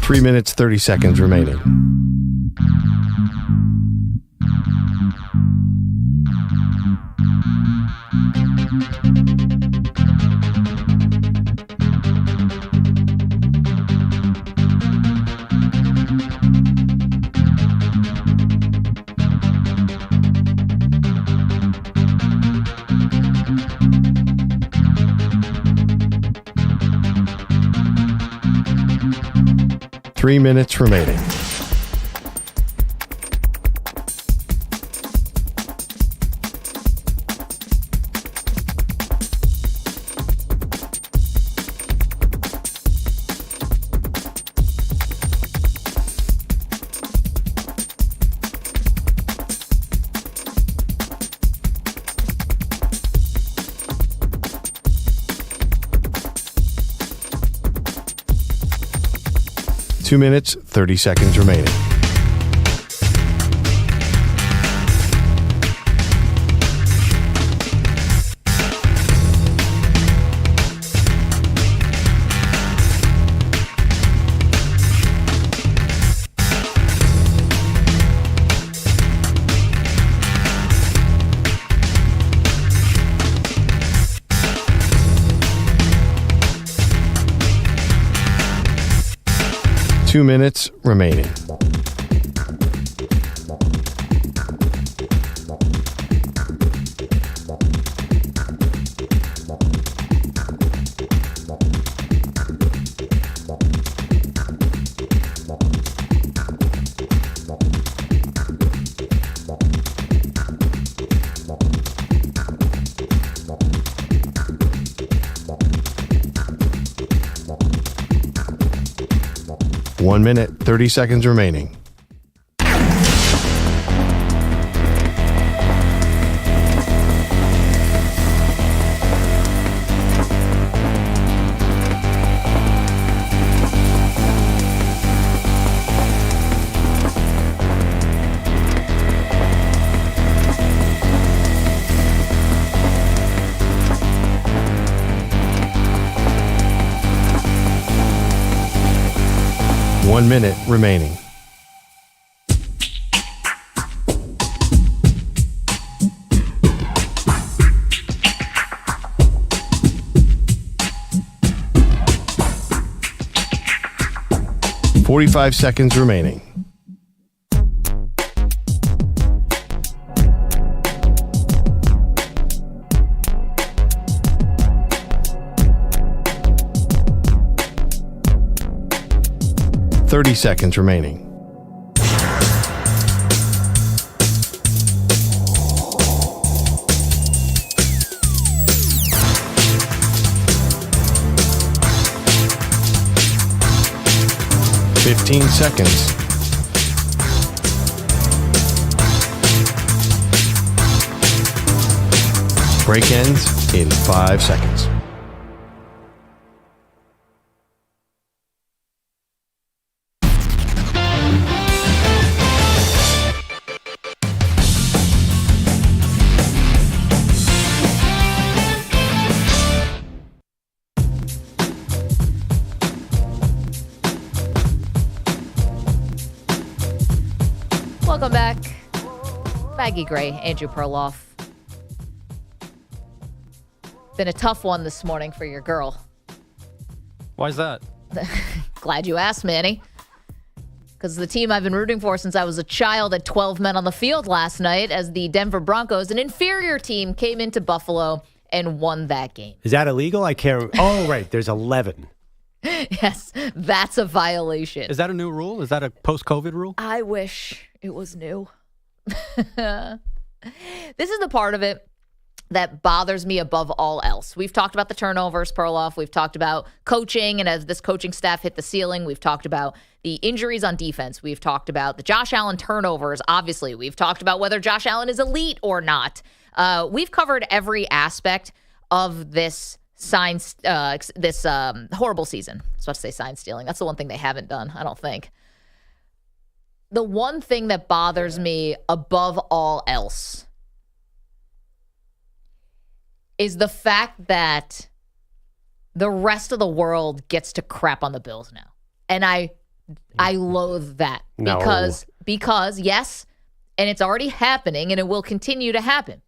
Three minutes, 30 seconds remaining. Three minutes remaining. Two minutes, 30 seconds remaining. Two minutes remaining. One minute, 30 seconds remaining. One minute remaining. .45 seconds remaining. 30 seconds remaining. Fifteen seconds. Break ends in 5 seconds.
Welcome back. Maggie Gray, Andrew Perloff. Been a tough one this morning for your girl.
Why is that?
Glad you asked, Manny. Because the team I've been rooting for since I was a child had 12 men on the field last night as the Denver Broncos, an inferior team, came into Buffalo and won that game.
Is that illegal? I can't. Oh, right. There's 11.
Yes, that's a violation.
Is that a new rule? Is that a post-COVID rule?
I wish it was new. This is the part of it that bothers me above all else. We've talked about the turnovers, Perloff. We've talked about coaching, and as this coaching staff hit the ceiling, we've talked about the injuries on defense. We've talked about the Josh Allen turnovers, obviously. We've talked about whether Josh Allen is elite or not. We've covered every aspect of this horrible season. I was about to say sign stealing. That's the one thing they haven't done, I don't think. The one thing that bothers me above all else is the fact that the rest of the world gets to crap on the Bills now. And I loathe that because yes, and it's already happening and it will continue to happen.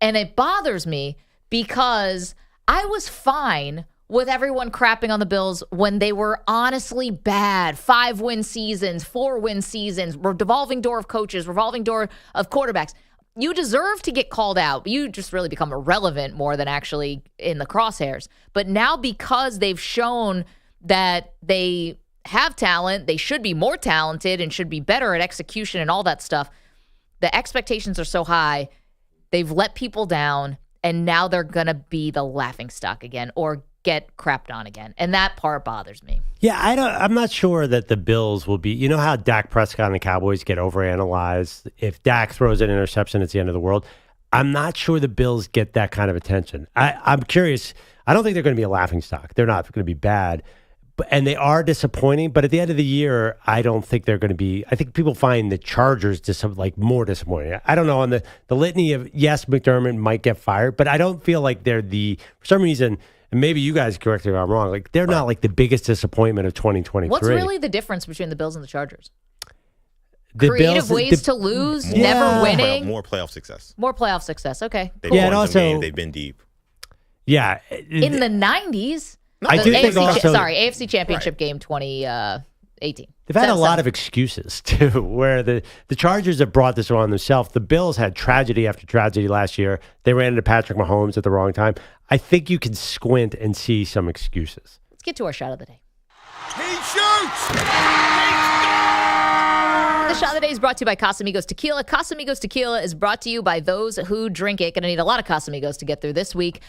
And it bothers me because I was fine with everyone crapping on the Bills when they were honestly bad. 5-win seasons, 4-win seasons, revolving door of coaches, revolving door of quarterbacks. You deserve to get called out. You just really become irrelevant more than actually in the crosshairs. But now because they've shown that they have talent, they should be more talented and should be better at execution and all that stuff. The expectations are so high. They've let people down, and now they're going to be the laughingstock again or get crapped on again. And that part bothers me.
Yeah, I'm not sure that the Bills will be, you know how Dak Prescott and the Cowboys get overanalyzed? If Dak throws an interception, it's the end of the world. I'm not sure the Bills get that kind of attention. I'm curious. I don't think they're going to be a laughingstock. They're not going to be bad. And they are disappointing, but at the end of the year, I don't think they're going to be. I think people find the Chargers more disappointing. I don't know on the litany of, yes, McDermott might get fired, but I don't feel like they're for some reason, and maybe you guys correct me if I'm wrong, like they're not like the biggest disappointment of 2023.
What's really the difference between the Bills and the Chargers?
The
Creative ways to lose, never winning.
More playoff success.
More playoff success. Okay.
They've won some games, they've been deep.
Yeah.
In the 90s.
I do think also...
AFC Championship game 2018.
They've had a lot of excuses, too, where the Chargers have brought this on themselves. The Bills had tragedy after tragedy last year. They ran into Patrick Mahomes at the wrong time. I think you can squint and see some excuses.
Let's get to our shot of the day.
He shoots!
The shot of the day is brought to you by Casamigos Tequila. Casamigos Tequila is brought to you by those who drink it. Going to need a lot of Casamigos to get through this week,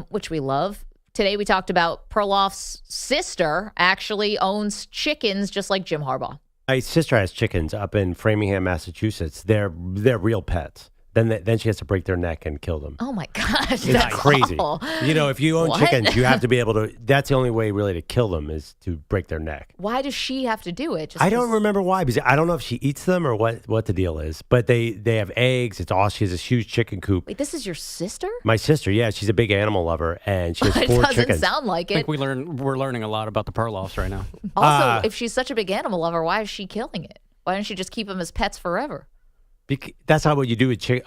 which we love. Today we talked about Perloff's sister actually owns chickens just like Jim Harbaugh.
My sister has chickens up in Framingham, Massachusetts. They're real pets. Then she has to break their neck and kill them.
Oh, my gosh.
It's crazy.
Awful.
You know, if you own chickens, you have to be able to. That's the only way really to kill them is to break their neck.
Why does she have to do it?
I don't remember why, because I don't know if she eats them or what the deal is. But they have eggs. It's awesome. She has this huge chicken coop.
Wait, this is your sister?
My sister, yeah. She's a big animal lover, and she has 4 chickens.
It doesn't sound like it.
I think we're learning a lot about the Perloffs right now.
Also, if she's such a big animal lover, why is she killing it? Why don't she just keep them as pets forever?
That's not what you do with chicken.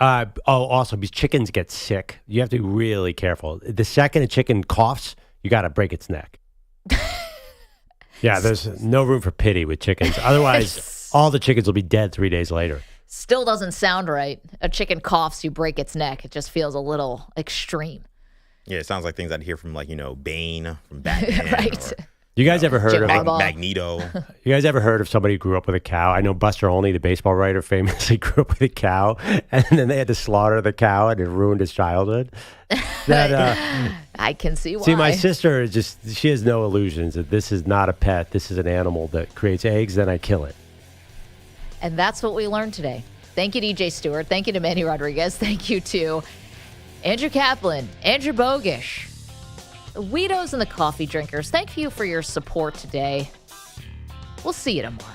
Also, because chickens get sick. You have to be really careful. The second a chicken coughs, you got to break its neck. Yeah, there's no room for pity with chickens. Otherwise, all the chickens will be dead 3 days later.
Still doesn't sound right. A chicken coughs, you break its neck. It just feels a little extreme.
Yeah, it sounds like things I'd hear from, Bane from Batman.
Right.
You guys ever heard of
Magneto?
You guys ever heard of somebody who grew up with a cow? I know Buster Olney, the baseball writer, famously grew up with a cow, and then they had to slaughter the cow, and it ruined his childhood.
I can see why.
See, my sister she has no illusions that this is not a pet. This is an animal that creates eggs, then I kill it.
And that's what we learned today. Thank you, DJ Stewart. Thank you to Manny Rodriguez. Thank you to Andrew Kaplan, Andrew Bogish, the Weedos and the Coffee Drinkers. Thank you for your support today. We'll see you tomorrow.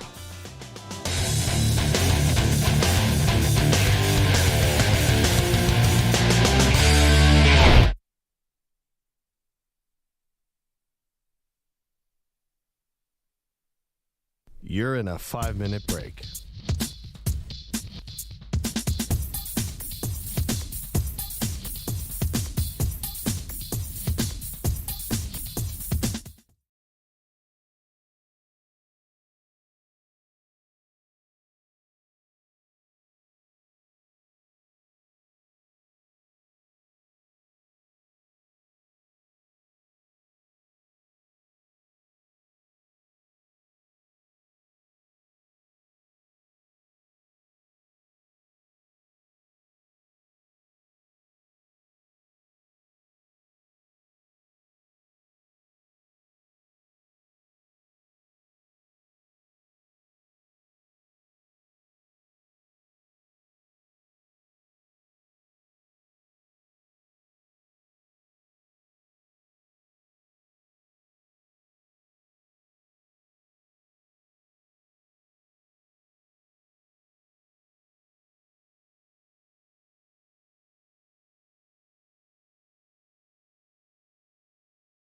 You're in a 5-minute break.